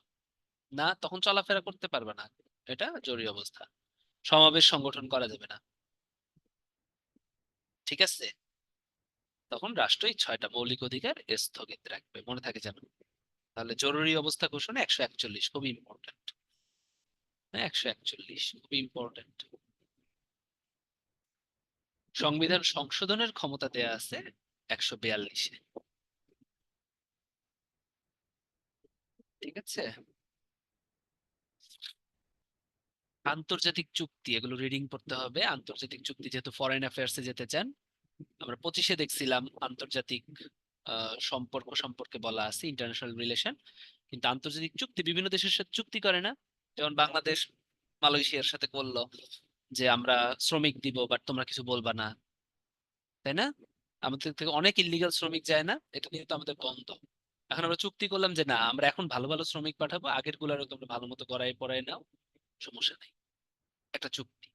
না, তখন চলাফেরা করতে পারবে না, এটা জরুরি অবস্থা। সমাবেশ সংগঠন করা যাবে না। ঠিক আছে, তখন রাষ্ট্র এই 6টা মৌলিক অধিকার স্থগিত রাখবে, মনে থাকে যেন। তাহলে জরুরি অবস্থা ঘোষণা 141 খুবই ইম্পর্টেন্ট। হ্যাঁ, 141 খুবই ইম্পর্টেন্ট। সংবিধান সংশোধনের ক্ষমতা দেয়া আছে 142-এ। ঠিক আছে, আন্তর্জাতিক চুক্তি, এগুলো রিডিং পড়তে হবে। আন্তর্জাতিক চুক্তি, যেহেতু ফরেন অ্যাফেয়ার্সে যেতে চান, আমরা 25-এ দেখছিলাম আন্তর্জাতিক সম্পর্ক সম্পর্কে বলা আছে, ইন্টারন্যাশনাল রিলেশন। কিন্তু আন্তর্জাতিক চুক্তি বিভিন্ন দেশের সাথে চুক্তি করে না। যেমন বাংলাদেশ মালয়েশিয়ার সাথে বললো যে আমরা শ্রমিক দিব, বাট তোমরা কিছু বলবা না, তাই না? আমাদের থেকে অনেক ইল্লিগাল শ্রমিক যায় না, এটা কিন্তু আমাদের বন্ধ। এখন আমরা চুক্তি করলাম যে না, আমরা এখন ভালো ভালো শ্রমিক পাঠাবো, আগের গুলারও তোমরা ভালো মতো গড়াই পড়াই নাও, সমস্যা নেই। একটা চুক্তি।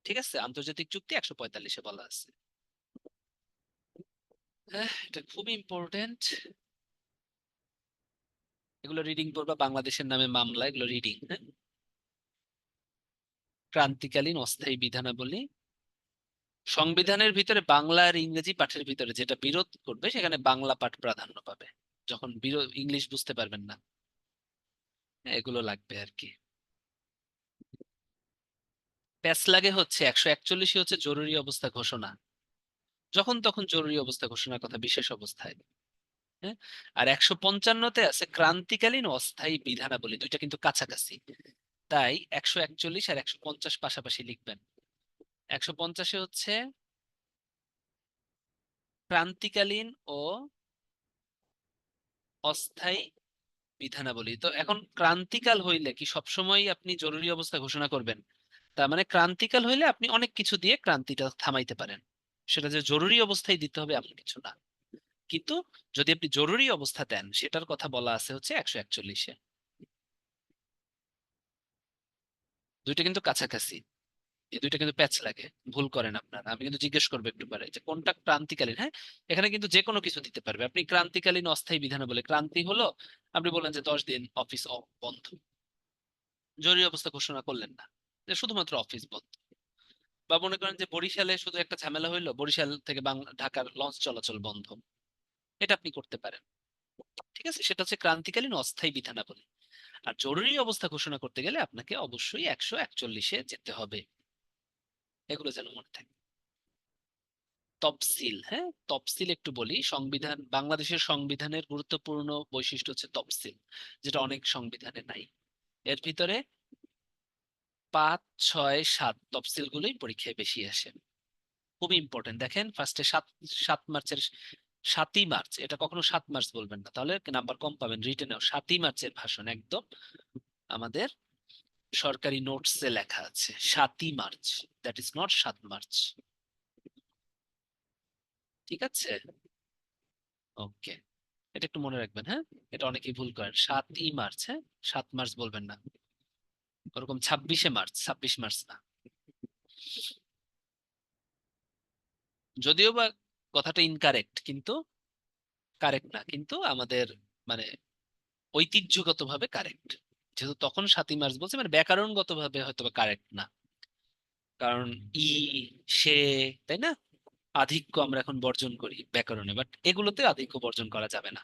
ঠিক আছে, আন্তর্জাতিক চুক্তি 145-এ বলা আছে। হ্যাঁ, এটা খুবই ইম্পর্টেন্ট। এগুলো রিডিং পড়বা, বাংলাদেশের নামে মামলা, এগুলো রিডিং। হ্যাঁ, ক্রান্তিকালীন অস্থায়ী বিধানাবলী। সংবিধানের ভিতরে বাংলা আর ইংরেজি পাঠের ভিতরে যেটা বিরোধ করবে, সেখানে বাংলা পাঠ প্রাধান্য পাবে, যখন বিরোধ ইংলিশ বুঝতে পারবেন না। হ্যাঁ, এগুলো লাগবে আর কি। প্যাচ লাগে হচ্ছে 141-ই হচ্ছে জরুরি অবস্থা ঘোষণা, যখন তখন জরুরি অবস্থা ঘোষণার কথা, বিশেষ অবস্থায়। হ্যাঁ, আর 155-তে আছে ক্রান্তিকালীন অস্থায়ী বিধানাবলী, দুইটা কিন্তু কাছাকাছি। তাই 141 আর 150 পাশাপাশি লিখবেন। 150-এ হচ্ছে ক্রান্তিকালীন ও অস্থায়ী বিধানাবলী। তো এখন ক্রান্তিকাল হইলে কি সবসময় আপনি জরুরি অবস্থা ঘোষণা করবেন? তার মানে ক্রান্তিকাল হইলে আপনি অনেক কিছু দিয়ে ক্রান্তিটা থামাইতে পারেন, সেটা যে জরুরি অবস্থায় দিতে হবে এমন কিছু না। কিন্তু যদি আপনি জরুরি অবস্থা দেন, সেটার কথা বলা আছে হচ্ছে 141-এ। দুইটা কিন্তু কাছাকাছি, এই দুইটা কিন্তু প্যাচ লাগে, ভুল করেন আপনারা। আমি কিন্তু জিজ্ঞেস করবো একটু পরে যে কোনটা ক্রান্তিকালীন। হ্যাঁ, এখানে কিন্তু যে কোনো কিছু দিতে পারবে আপনি। ক্রান্তিকালীন অস্থায়ী বিধানে বলে ক্রান্তি হলো, আপনি বললেন যে 10 দিন অফিস বন্ধ, জরুরি অবস্থা ঘোষণা করলেন না, যে শুধুমাত্র অফিস বন্ধ। বা মনে করেন যে বরিশালে শুধু একটা ঝামেলা হইলো, বরিশাল থেকে ঢাকার লঞ্চ চলাচল বন্ধ, এটা আপনি করতে পারেন। ঠিক আছে, সেটা হচ্ছে ক্রান্তিকালীন অস্থায়ী বিধানাবলী। আর জরুরি অবস্থা ঘোষণা করতে গেলে আপনাকে অবশ্যই 141-এ যেতে হবে। এগুলো যেন মনে থাকে। তফসিল, হ্যাঁ, তফসিল একটু বলি। সংবিধান, বাংলাদেশের সংবিধানের গুরুত্বপূর্ণ বৈশিষ্ট্য হচ্ছে তফসিল, যেটা অনেক সংবিধানে নাই। এর ভিতরে 5, 6, 7 তফসিল গুলোই পরীক্ষায় বেশি আসে। খুবই ইম্পর্টেন্ট। দেখেন ফার্স্টে 7 মার্চের, 7ই মার্চ, এটা কখনো 7 মার্চ বলবেন না, তাহলে নাম্বার কম পাবেন রিটেনেও। 7ই মার্চের ভাষণ একদম আমাদের সরকারি নোটসে লেখা আছে 7ই March, that is not 7 March. ঠিক আছে, ওকে, এটা একটু মনে রাখবেন। হ্যাঁ, এটা অনেকেই ভুল করেন, 7ই মার্চ। হ্যাঁ, 7 মার্চ বলবেন না, ওরকম 26শে মার্চ, 26 মার্চ না। যদিও বা কথাটা ইনকারেক্ট, কিন্তু কারেক্ট না, কিন্তু আমাদের মানে ঐতিহ্যগত ভাবে কারেক্ট। যেহেতু তখন 7ই মার্চ বলছে, মানে ব্যাকরণগত ভাবে হয়তো কারেক্ট না, কারণ ই, সে, তাই না, আধিক্য আমরা এখন বর্জন করি ব্যাকরণে, বাট এগুলোতে আধিক্য বর্জন করা যাবে না,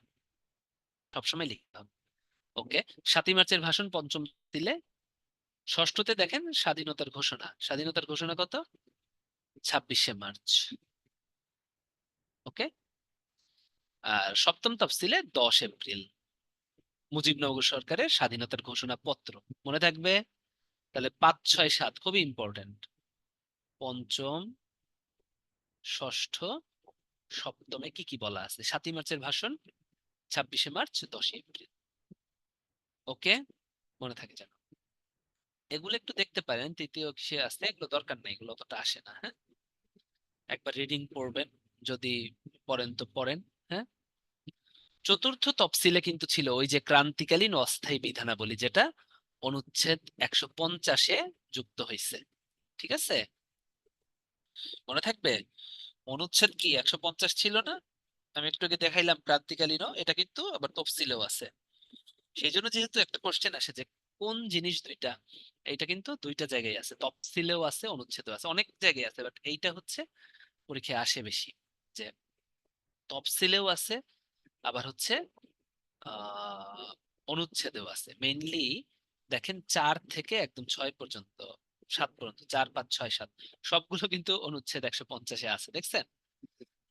সবসময় লিখতে হবে। ওকে, 7ই মার্চের ভাষণ পঞ্চম দিলে। ষষ্ঠতে দেখেন স্বাধীনতার ঘোষণা, স্বাধীনতার ঘোষণা কত? 26শে মার্চ। ওকে, আর সপ্তম তফসিলে 10 এপ্রিল, মুজিবনগর সরকারের স্বাধীনতার ঘোষণা পত্র। মনে থাকবে। তাহলে 5, 6, 7 খুবই ইম্পর্টেন্ট। পঞ্চম, ষষ্ঠ, সপ্তমে কি কি বলা আছে? 7ই মার্চের ভাষণ, 26শে মার্চ, 10 এপ্রিল। ওকে, মনে থাকে যেন। এগুলো একটু দেখতে পারেন, তৃতীয় কিসে আসছে, এগুলো দরকার নেই, এগুলো অতটা আসে না। হ্যাঁ, একবার রিডিং পড়বেন, যদি পড়েন তো পড়েন। হ্যাঁ, চতুর্থ তফসিলে কিন্তু ছিল ওই যে ক্রান্তিকালীন অস্থায়ী বিধানাবলী, যেটা অনুচ্ছেদ 150-এ যুক্ত হয়েছে। ঠিক আছে, মনে থাকবে। অনুচ্ছেদ কি 150 ছিল না? আমি একটু আগে দেখাইলাম ক্রান্তিকালীনও, এটা কিন্তু আবার তফসিলেও আছে। সেই জন্য যেহেতু একটা কোশ্চেন আসে যে কোন জিনিস দুইটা, এইটা কিন্তু দুইটা জায়গায় আছে, তফসিলেও আছে, অনুচ্ছেদেও আছে, অনেক জায়গায় আছে, বাট এইটা হচ্ছে পরীক্ষায় আসে বেশি, যে তফসিলেও আছে, আবার হচ্ছে আহ অনুচ্ছেদেও আছে। মেইনলি দেখেন 4 থেকে একদম 6 পর্যন্ত, 7 পর্যন্ত, 4, 5, 6, 7 সবগুলো কিন্তু অনুচ্ছেদ 150-এ আছে, দেখছেন?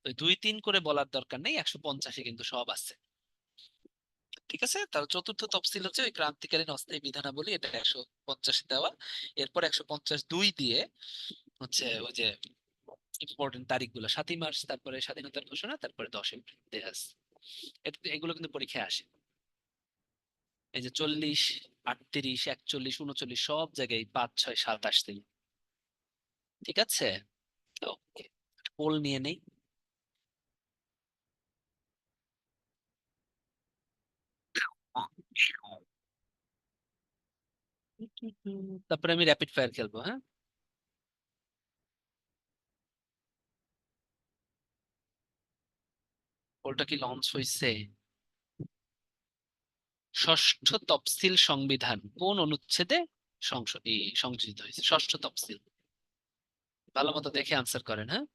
ওই 2, 3 করে বলার দরকার নেই, 150-এ কিন্তু সব আছে। ঠিক আছে, তাহলে চতুর্থ তফসিল হচ্ছে ওই ক্রান্তিকালীন অস্থায়ী বিধানাবলী, এটা 150-এ দেওয়া। এরপর 152 দিয়ে হচ্ছে ওই যে ইম্পর্টেন্ট তারিখগুলো, 7ই মার্চ, তারপরে স্বাধীনতার ঘোষণা, তারপরে 10 এপ্রিল দেয়া আছে। এগুলো কিন্তু পরীক্ষায় আসে। এই যে 40, 38, 41, 39 সব জায়গায় 5, 6, 7 আসছিল। ঠিক আছে, ওকে, পোল নিয়ে নেই। তারপরে আমি র্যাপিড ফায়ার খেলবো। হ্যাঁ, পোলটা কি লঞ্চ হয়েছে? ষষ্ঠ তফসিল সংবিধান কোন অনুচ্ছেদে সংযোজিত হয়েছে? ষষ্ঠ তফসিল, ভালো মতো দেখে আনসার করেন। হ্যাঁ।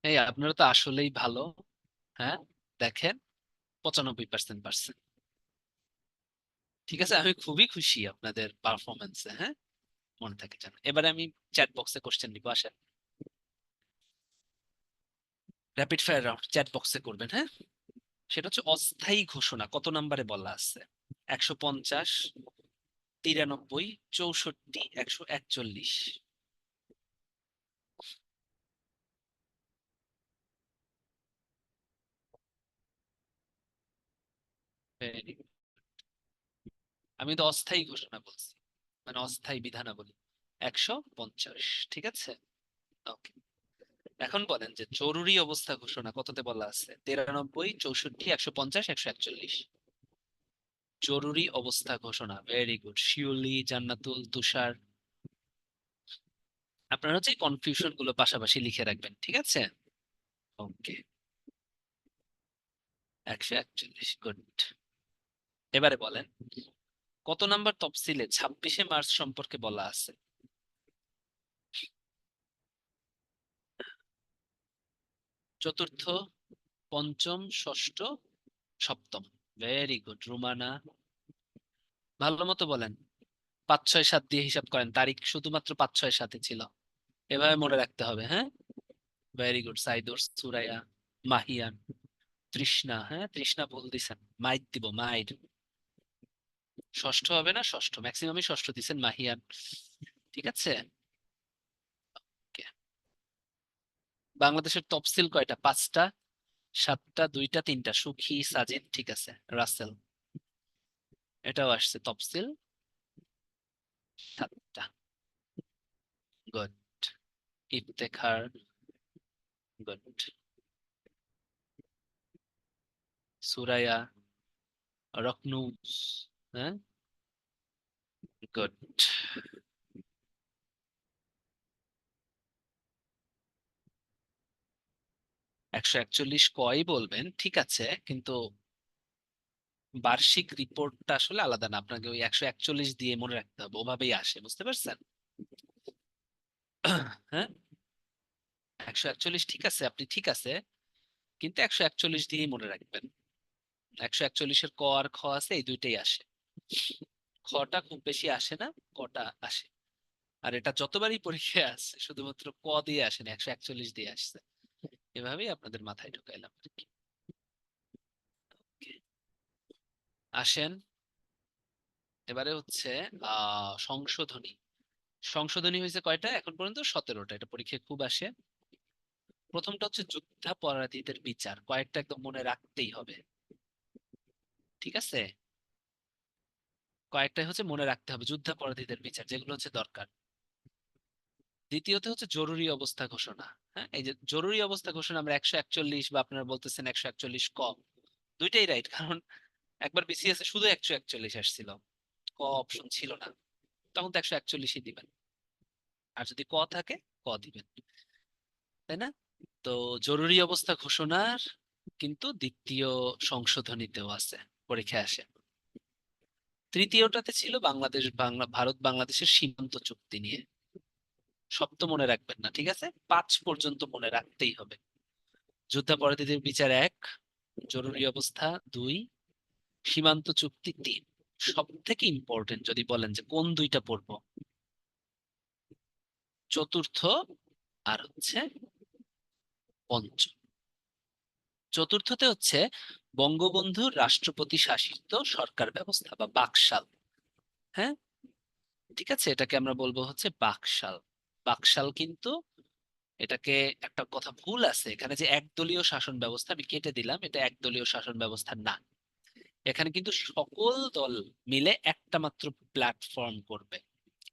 এই আপনারা তো আসলেই ভালো। হ্যাঁ, দেখেন 95% পারছেন। ঠিক আছে, আমি খুবই খুশি আপনাদের পারফরমেন্সে। হ্যাঁ, মনে থাকে যেন। এবারে আমি চ্যাট বক্সে কোশ্চেন নিব, আসেন। র্যাপিড ফায়ার রাউন্ড চ্যাট বক্সে করবেন, হ্যাঁ। সেটা হচ্ছে অস্থায়ী ঘোষণা কত নম্বরে বলা আছে? 150, 93, 64, 141? Very good. আমি তো অস্থায়ী ঘোষণা বলছি, মানে অস্থায়ী বিধানাবলী। 150, ঠিক আছে। ওকে, এখন বলেন যে জরুরি অবস্থা ঘোষণা কততে বলা আছে? 93, 64, 150, 141? জরুরি অবস্থা ঘোষণা, ভেরি গুড শিওলি, জান্নাতুল, তুষার। আপনারা হচ্ছে কনফিউশন গুলো পাশাপাশি লিখে রাখবেন, ঠিক আছে। ওকে, 141, গুড। এবারে বলেন কত নাম্বার তফসিলে 26শে মার্চ সম্পর্কে বলা আছে? চতুর্থ, পঞ্চম, ষষ্ঠ, সপ্তম? ভেরি গুড রুমানা, ভালো মতো বলেন। 5, 6, 7 দিয়ে হিসাব করেন, তারিখ শুধুমাত্র 5, 6, 7 ছিল। এভাবে মনে রাখতে হবে, হ্যাঁ। ভেরি গুড সাইদুর, সুরাইয়া, মাহিয়ান, তৃষ্ণা। হ্যাঁ, তৃষ্ণা ভুল দিছেন, মাইর দিব মাইর। ষষ্ঠ হবে না, ষষ্ঠ ম্যাক্সিমামই ষষ্ঠ দিছেন, মাহিয়ান। ঠিক আছে। Okay. বাংলাদেশের তফসিল কয়টা? 5টা, 7টা, 2টা, 3টা? সুখী, সাজিদ, ঠিক আছে, রাসেল। এটাও আসছে তফসিল 7টা। গুড। ইফতেখার, গুড। সুরাইয়া, রকনুজ, হ্যাঁ, গুড। 141 কয় বলবেন, ঠিক আছে, কিন্তু বার্ষিক রিপোর্টটা আসলে আলাদা না, আপনাকে ওই 141 দিয়ে মনে রাখতে হবে, ওভাবেই আসে, বুঝতে পারছেন? হ্যাঁ, 141 ঠিক আছে, আপনি ঠিক আছে, কিন্তু 141 দিয়েই মনে রাখবেন। 141-এর ক আর খ আছে, এই দুইটাই আসে। খটা খুব বেশি আসে না, কটা আসে। আর এটা যতবারই পরীক্ষায় আসছে শুধুমাত্র ক দিয়ে আসেনি, 141 দিয়ে আসছে। এভাবেই আপনাদের মাথায় ঢুকাইলাম আর কি। Okay, আসেন। এবারে হচ্ছে সংশোধনী। সংশোধনী হয়েছে কয়টা এখন পর্যন্ত? 17টা। এটা পরীক্ষায় খুব আসে। প্রথমটা হচ্ছে যুদ্ধাপরাধীদের বিচার, কয়েকটা একদম মনে রাখতেই হবে, ঠিক আছে। কয়েকটা হচ্ছে মনে রাখতে হবে, যুদ্ধাপরাধীদের বিচার, যেগুলো হচ্ছে দরকার। দ্বিতীয়ত হচ্ছে জরুরি অবস্থা ঘোষণা। হ্যাঁ, এই যে জরুরি অবস্থা ঘোষণা, আমরা 141 বা আপনারা বলতেছেন 141 ক, দুইটাই রাইট, কারণ একবার বিসিএস এ শুধু 141 আসছিল, ক অপশন ছিল না, তখন তো 141ই দিবেন। আর যদি ক থাকে, ক দিবেন, তাই না? তো জরুরি অবস্থা ঘোষণার কিন্তু দ্বিতীয় সংশোধনীতেও আছে, পরীক্ষায় আসে। তৃতীয়টাতে ছিল ভারত বাংলাদেশের সীমান্ত চুক্তি নিয়ে। সব তো মনে রাখবেন না, ঠিক আছে, 5 পর্যন্ত মনে রাখতেই হবে। যুদ্ধাপরাধীদের বিচার 1, জরুরি অবস্থা 2, সীমান্ত চুক্তি 3। সব থেকে ইম্পর্টেন্ট যদি বলেন যে কোন দুইটা পড়বো, চতুর্থ আর হচ্ছে পঞ্চম। চতুর্থতে হচ্ছে বঙ্গবন্ধু রাষ্ট্রপতি শাসিত সরকার ব্যবস্থা বা বাকশাল। হ্যাঁ, ঠিক আছে, এটাকে আমরা বলবো হচ্ছে বাকশাল। বাকশাল কিন্তু এটাকে, একটা কথা ভুল আছে এখানে, যে একদলীয় শাসন ব্যবস্থা, আমি কেটে দিলাম, এটা একদলীয় শাসন ব্যবস্থা না। এখানে কিন্তু সকল দল মিলে একটা মাত্র প্ল্যাটফর্ম করবে।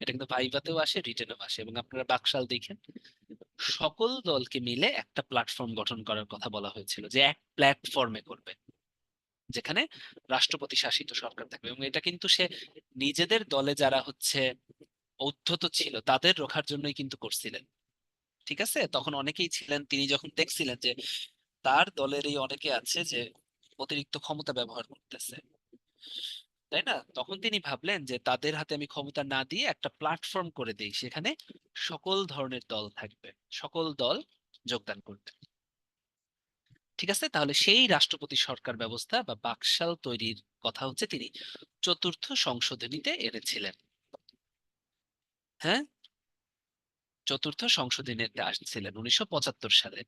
এটা কিন্তু ভাইভাতেও আসে, রিটেনেও আসে, এবং আপনারা বাকশাল দেখেন, সকল দলকে মিলে একটা প্ল্যাটফর্ম গঠন করার কথা বলা হয়েছিল, যে এক প্ল্যাটফর্মে করবে, যেখানে রাষ্ট্রপতি শাসিত সরকার থাকবে। এবং এটা কিন্তু সে নিজেদের দলে যারা হচ্ছে ঔদ্ধত ছিল তাদের রক্ষার জন্যই কিন্তু করছিলেন, ঠিক আছে। তখন অনেকেই ছিলেন, তিনি যখন দেখছিলেন যে তার দলেরই অনেকে আছে যে অতিরিক্ত ক্ষমতা ব্যবহার করতেছে, তাই না, তখন তিনি ভাবলেন যে তাদের হাতে আমি ক্ষমতা না দিয়ে একটা প্ল্যাটফর্ম করে দেই, সেখানে সকল ধরনের দল থাকবে, সকল দল যোগদান করবে। ঠিক আছে, তাহলে সেই রাষ্ট্রপতি সরকার ব্যবস্থা বা বাকশাল তৈরির কথা হচ্ছে তিনি চতুর্থ সংশোধনীতে এনেছিলেন। হ্যাঁ, চতুর্থ সংশোধনীতে আসছিলেন 1975 সালে।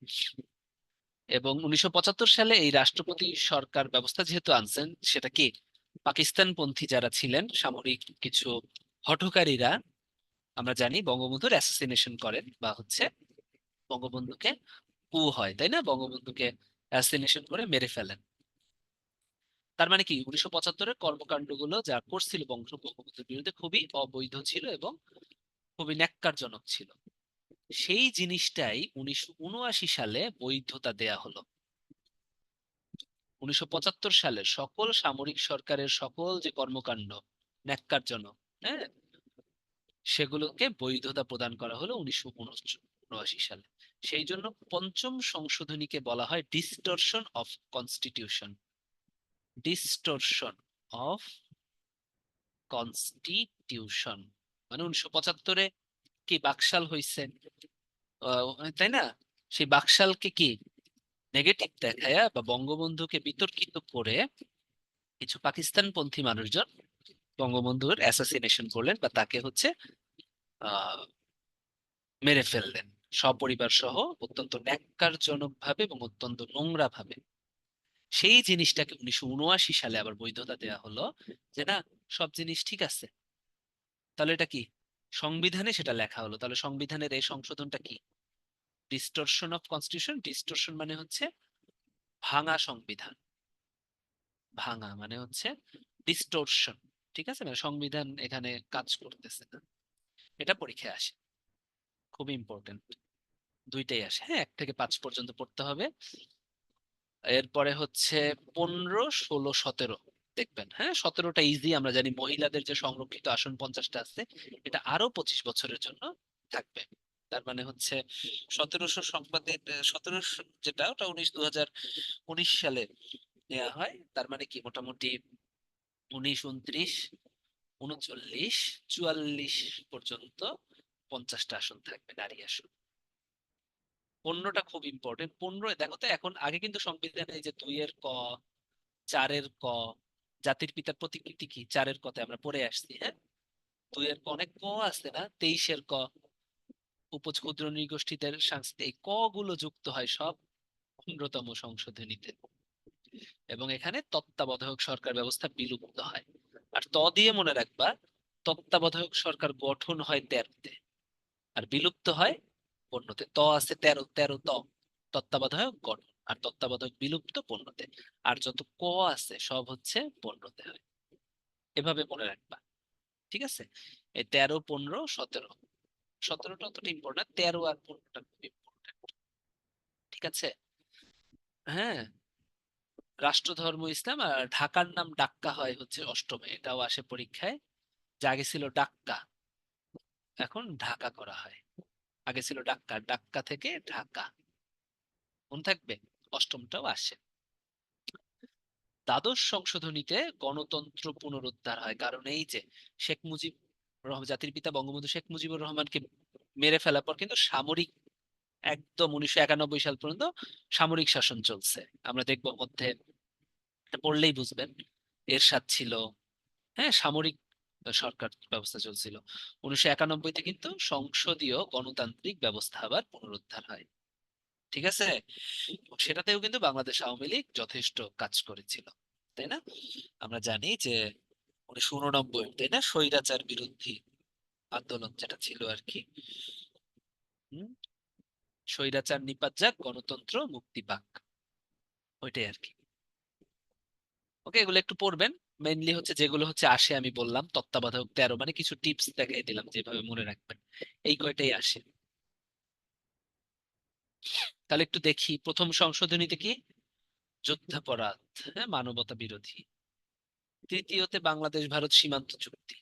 এবং 1975 সালে এই রাষ্ট্রপতি সরকার ব্যবস্থা যেহেতু আনছেন, সেটা কি পাকিস্তানপন্থী যারা ছিলেন সামরিক কিছু হঠকারীরা, আমরা জানি বঙ্গবন্ধুর অ্যাসাসিনেশন করেন বা হচ্ছে বঙ্গবন্ধুকে কু হয়, তাই না, বঙ্গবন্ধুকে অ্যাসাসিনেশন করে মেরে ফেলেন। তার মানে কি 1975-এর কর্মকাণ্ডগুলো যা করছিল বঙ্গবন্ধুর বিরুদ্ধে খুবই অবৈধ ছিল এবং খুবই ন্যাক্কারজনক ছিল। সেই জিনিসটাই 1979 সালে বৈধতা দেয়া হলো। 1975 সালের সকল সামরিক সরকারের সকল যে কর্মকাণ্ড ন্যাক্কারজনক, হ্যাঁ, সেগুলোকে বৈধতা প্রদান করা হলো 1979 সালে। সেই জন্য পঞ্চম সংশোধনীকে বলা হয় distortion of constitution. Distortion of constitution মানে 1975-এ কি বাকশাল হইছে, তাই না, সেই বাকশালকে কি নেগেটিভ দেখায়া বা বঙ্গবন্ধুকে বিতর্কিত করে কিছু পাকিস্তানপন্থী মানুষজন বঙ্গবন্ধুর অ্যাসাসিনেশন করলেন বা তাকে হচ্ছে আহ মেরে ফেললেন সপরিবার সহ, অত্যন্ত ন্যাক্কারজনক ভাবে এবং অত্যন্ত নোংরা ভাবে। সেই জিনিসটাকে 1979 সালে আবার বৈধতা দেওয়া হলো যে না, সব জিনিস ঠিক আছে। তাহলে এটা কি সংবিধানে সেটা লেখা হলো, তাহলে সংবিধানের এই সংশোধনটা কি ডিস্টরশন অফ কনস্টিটিউশন। ডিস্টরশন মানে হচ্ছে ভাঙা সংবিধান, ভাঙা মানে হচ্ছে ডিস্টোরশন। ঠিক আছে, মানে সংবিধান এখানে কাজ করতেছে না। এটা পরীক্ষায় আসে, খুব ইম্পর্টেন্ট। দুইটাই আসে, হ্যাঁ, 1 থেকে 5 পর্যন্ত পড়তে হবে। এরপরে হচ্ছে 15, 16, 17 দেখবেন। হ্যাঁ, 17টা ইজি, আমরা জানি মহিলাদের যে সংরক্ষিত আসন 50টা আছে, এটা আরো 25 বছরের জন্য থাকবে। তার মানে হচ্ছে 1700 সংবাদের 1700 যেটা ওটা 2019 সালে নেওয়া হয়। তার মানে কি মোটামুটি 19, 29, 39, 44 পর্যন্ত 50টা আসন থাকবে, নারী আসন। 15টা খুব ইম্পর্টেন্ট। 15 দেখো তো, এখন আগে কিন্তু সংবিধানে এই যে 2 এর ক, 4-এর ক, জাতির পিতার প্রতিকৃতি কি 4-এর কতে আমরা পড়ে আসছি, হ্যাঁ। 2-এর ক অনেক ক আছে না, 23-এর ক উপক্ষুদ্র নৃগোষ্ঠীদের সাংস্কৃতিক, এই ক গুলো যুক্ত হয় সব 15তম সংশোধনীতে। এবং এখানে তত্ত্বাবধায়ক সরকার ব্যবস্থা বিলুপ্ত হয়। আর ত দিয়ে মনে রাখবা, তত্ত্বাবধায়ক সরকার গঠন হয় 13তে আর বিলুপ্ত হয় 15তে। ত আছে 13, 13 ত তত্ত্বাবধায়ক গঠন, আর তত্ত্বাবধায়ক বিলুপ্ত 15তে। আর যত ক আছে সব হচ্ছে 15তে হয়। এভাবে মনে রাখবা, ঠিক আছে। এই 13, 15, 17, 17টা অতটা ইম্পর্টেন্ট, 13 আর 15টা খুব ইম্পর্টেন্ট। ঠিক আছে, হ্যাঁ। রাষ্ট্রধর্ম ইসলাম, আর ঢাকার নাম ডাক্কা হয় হচ্ছে 8মে, এটাও আসে পরীক্ষায়। যে আগে ছিল ডাক্কা, এখন ঢাকা করা হয়। আগে ছিল ডাক্কা, ডাক্কা থেকে ঢাকা, মনে থাকবে। 8মটাও আসে। দ্বাদশ সংশোধনীতে গণতন্ত্র পুনরুদ্ধার হয়, কারণ এই যে শেখ মুজিব জাতির পিতা বঙ্গবন্ধু শেখ মুজিবুর রহমানকে মেরে ফেলার পর কিন্তু সামরিক, একদম 1991 সাল পর্যন্ত সামরিক শাসন চলছে। আমরা দেখবো মধ্যে, এটা পড়লেই বুঝবেন, এরশাদ ছিল, হ্যাঁ, সামরিক সরকার ব্যবস্থা চলছিল। 1991-তে কিন্তু সংসদীয় গণতান্ত্রিক ব্যবস্থা আবার পুনরুদ্ধার হয়। ঠিক আছে, সেটাতেও কিন্তু বাংলাদেশ আওয়ামী লীগ যথেষ্ট কাজ করেছিল, তাই না। আমরা জানি যে 1989, তাই না, স্বৈরাচার বিরোধী আন্দোলন যেটা ছিল আর কি, হুম, স্বৈরাচার নিপাত যাক, গণতন্ত্র মুক্তি পাক, ওইটাই আর কি। ওকে, এগুলো একটু পড়বেন। মেইনলি হচ্ছে যেগুলো হচ্ছে আসে, আমি বললাম তত্ত্বাবধায়ক 13, মানে কিছু টিপস দেখাই দিলাম যেভাবে মনে রাখবেন, এই কয়টাই আসে। তাহলে একটু দেখি, প্রথম সংশোধনীতে কি যুদ্ধাপরাধ, হ্যাঁ, মানবতা বিরোধী। তৃতীয়তে বাংলাদেশ ভারত সীমান্ত চুক্তি।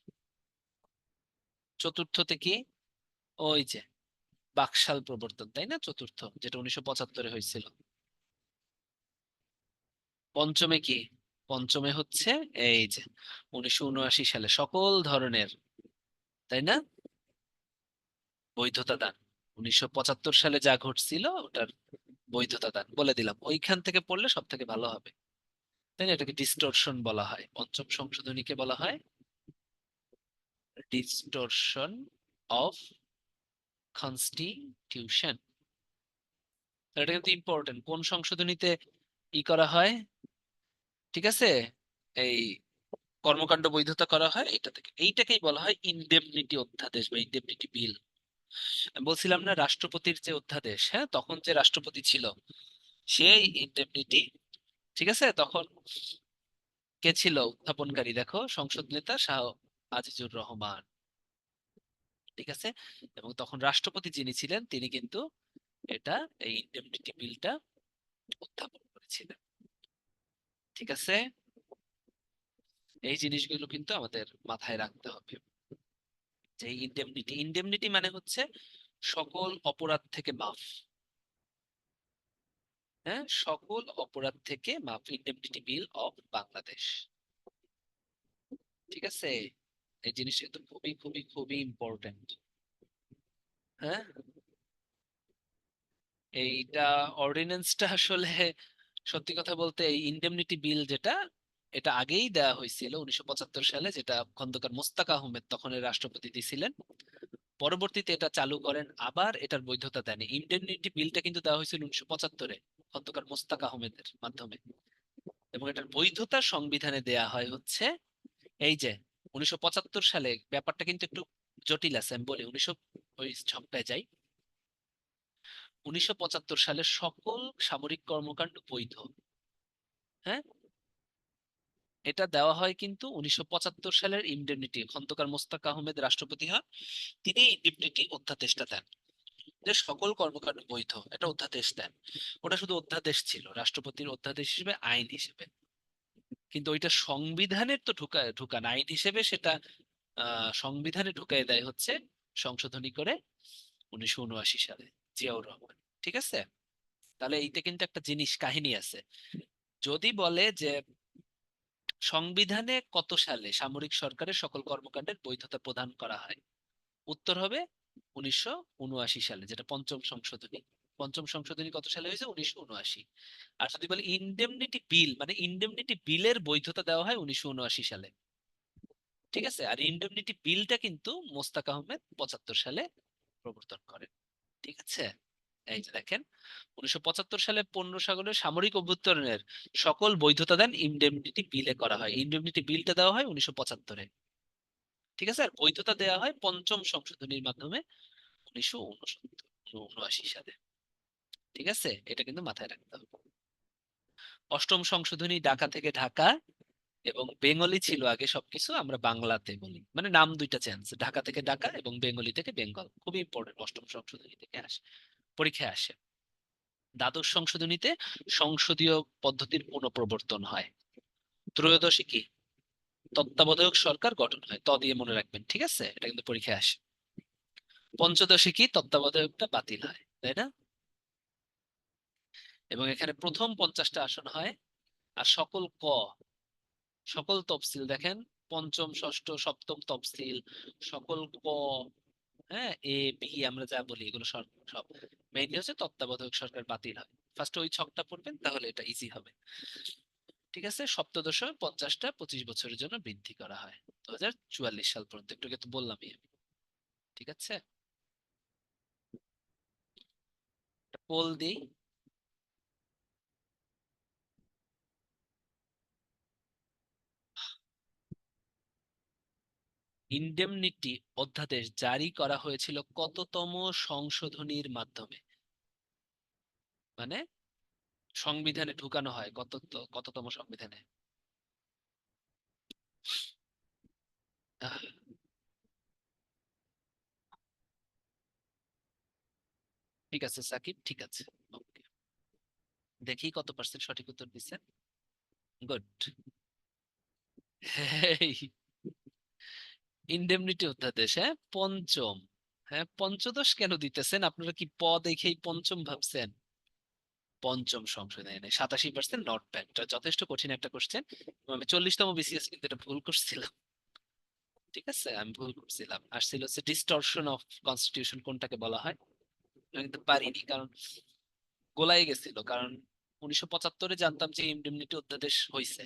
চতুর্থতে কি ওই যে বাকশাল প্রবর্তন, তাই না, চতুর্থ, যেটা 1975-এ হয়েছিল। পঞ্চমে কি, পঞ্চমে হচ্ছে এই যে 1979 সালে সকল ধরনের, তাই না, বৈধতা দান। 1975 সালে যা ঘটছিল ওটার বৈধতা দান, বলে দিলাম, ওইখান থেকে পড়লে সব থেকে ভালো হবে, তাই না? এটাকে ডিস্টরশন বলা হয়, পঞ্চম সংশোধনীকে বলা হয় ডিস্টরশন অফ কনস্টিটিউশন। এটা কিন্তু ইম্পর্টেন্ট, কোন সংশোধনীতে ই করা হয়, ঠিক আছে, এই কর্মকাণ্ড বৈধতা করা হয় এটা থেকে, এইটাকেই বলা হয় ইনডেমনিটি অধ্যাদেশ বা ইনডেমনিটি বিল। আমি বলছিলাম না রাষ্ট্রপতির যে অধ্যাদেশ, হ্যাঁ, তখন যে রাষ্ট্রপতি ছিল সেই ইনডেমনিটি, ঠিক আছে, তখন কে ছিল উত্থাপনকারী, দেখো, সংসদ নেতা শাহ আজিজুর রহমান, ঠিক আছে, এবং তখন রাষ্ট্রপতি যিনি ছিলেন তিনি কিন্তু এটা, এই ইনডেমনিটি বিলটা উত্থাপন করেছিলেন, ঠিক আছে। এই জিনিসগুলো কিন্তু আমাদের মাথায় রাখতে হবে, যে ইনডেমনিটি, ইনডেমনিটি মানে হচ্ছে সকল অপরাধ থেকে মাফ, হ্যাঁ, সকল অপরাধ থেকে মাফ, ইনডেমনিটি বিল অফ বাংলাদেশ, ঠিক আছে। এই জিনিসটা কিন্তু খুবই খুবই খুবই ইম্পর্টেন্ট, হ্যাঁ। এইটা অর্ডিন্যান্সটা আসলে সত্যি কথা বলতে এই ইনডেমনিটি বিল যেটা, এটা আগেই দেওয়া হয়েছিল 1975 সালে, যেটা খন্দকার মোস্তাক আহমেদ তখনের রাষ্ট্রপতি ছিলেন, পরবর্তীতে এটা চালু করেন, আবার এটার বৈধতা দেন। ইনডেমনিটি বিলটা কিন্তু দেওয়া হয়েছিল 1975-এ খন্দকার মোস্তাক আহমেদের মাধ্যমে, এবং এটার বৈধতা সংবিধানে দেয়া হয় হচ্ছে এই যে 1975 সালে। ব্যাপারটা কিন্তু একটু জটিল আছে, আমি বলি, ওই ছকটায় যাই। 1975 সালে সকল সামরিক কর্মকাণ্ড বৈধ, হ্যাঁ, এটা দেওয়া হয় কিন্তু 1975 সালের ইনডেমনিটি, খন্দকার মোস্তাক আহমেদ রাষ্ট্রপতি হন, তিনি ইনডেমনিটি অধ্যাদেশটা দেন, যে সকল কর্মকাণ্ড বৈধ, এটা অধ্যাদেশ দেন। ওটা শুধু অধ্যাদেশ ছিল, রাষ্ট্রপতির অধ্যাদেশ হিসেবে, আইন হিসেবে, কিন্তু ওইটা সংবিধানের তো ঢুকান আইন হিসেবে, সেটা সংবিধানে ঢুকাই দেয় হচ্ছে সংশোধনী করে 1979 সালে জিয়াউর রহমান, ঠিক আছে। তাহলে এইটা কিন্তু একটা জিনিস কাহিনী আছে। যদি বলে যে সংবিধানে কত সালে সামরিক সরকারের সকল কর্মকাণ্ডের বৈধতা প্রদান করা হয়, উত্তর হবে 1979 সালে, যেটা পঞ্চম সংশোধনী। পঞ্চম সংশোধনী কত সালে হয়েছে? 1979। আর যদি বলে ইনডেমনিটি বিল, মানে ইনডেমনিটি বিলের বৈধতা দেওয়া হয় 1979 সালে, ঠিক আছে। আর ইনডেমনিটি বিলটা কিন্তু মোস্তাক আহমেদ 75 সালে প্রবর্তন করেন, ঠিক আছে। এই যে দেখেন, 1975 সালে পণ্য সাগরের সামরিক অভ্যুত্থানের সকল বৈধতা দেন ইনডেমনিটি বিলে করা হয়, ইনডেমনিটি বিলটা দেওয়া হয় 1975-এ, ঠিক আছে। আর বৈধতা দেওয়া হয় পঞ্চম সংশোধনীর মাধ্যমে 1979 সালে, ঠিক আছে। এটা কিন্তু মাথায় রাখতে হবে। অষ্টম সংশোধনী ঢাকা থেকে ঢাকা, এবং বেঙ্গলি ছিল আগে সবকিছু, আমরা বাংলাতে বলি, মানে নাম দুইটা চেঞ্জ, ঢাকা থেকে ঢাকা এবং বেঙ্গলি থেকে বেঙ্গল, খুবই ইম্পর্টেন্ট, অষ্টম সংশোধনী থেকে আসে, পরীক্ষায় আসে। দ্বাদশ সংশোধনীতে সংসদীয় পদ্ধতির পুনঃপ্রবর্তন হয়। ত্রয়োদশী কি? তত্ত্বাবধায়ক সরকার গঠন হয়, দিয়ে মনে রাখবেন, ঠিক আছে, এটা কিন্তু পরীক্ষায় আসে। পঞ্চদশী কি? তত্ত্বাবধায়কটা বাতিল হয়, তাই না? এবং এখানে প্রথম 50টা আসন হয়। আর সকল তফসিল দেখেন, পঞ্চম ষষ্ঠ সপ্তম তফসিল, সকল ক, হ্যাঁ, এ বি আমরা যা বলি, এগুলো সব সব মেইনলি হচ্ছে তত্ত্বাবধায়ক সরকার বাতিল হয়। ফার্স্ট ওই ছকটা পড়বেন, তাহলে এটা ইজি হবে, ঠিক আছে। সপ্তদশ 50টা 25 বছরের জন্য বৃদ্ধি করা হয় 2044 সাল পর্যন্ত, একটু আগে তো বললামই আমি, ঠিক আছে। পোল দিই। ইনডেমনিটি অধ্যাদেশ জারি করা হয়েছিল কততম সংশোধনীর মাধ্যমে? মানে সংবিধানে ঢুকানো হয় কততম সংবিধানে? আহ, ঠিক আছে সাকিব, ঠিক আছে, ওকে। দেখি কত পার্সেন্ট সঠিক উত্তর দিচ্ছেন। গুড। ইনডেমনিটি অধ্যাদেশ, হ্যাঁ, পঞ্চম। হ্যাঁ, পঞ্চদশ কেন দিতেছেন আপনারা? কি দেখেই পঞ্চম ভাবছেন? পঞ্চম সংশোধনী, 87%, নট ব্যাড, যথেষ্ট কঠিন একটা কোশ্চেন। আমি 40তম বিসিএস কিন্তু এটা ভুল করছিলাম, ঠিক আছে, আমি ভুল করছিলাম। আসছিল হচ্ছে ডিস্টরশন অফ কনস্টিটিউশন কোনটাকে বলা হয়, আমি কিন্তু পারিনি, কারণ গোলাই গেছিল, কারণ 1975-এ জানতাম যে ইন্ডেমনিটি অধ্যাদেশ হয়েছে,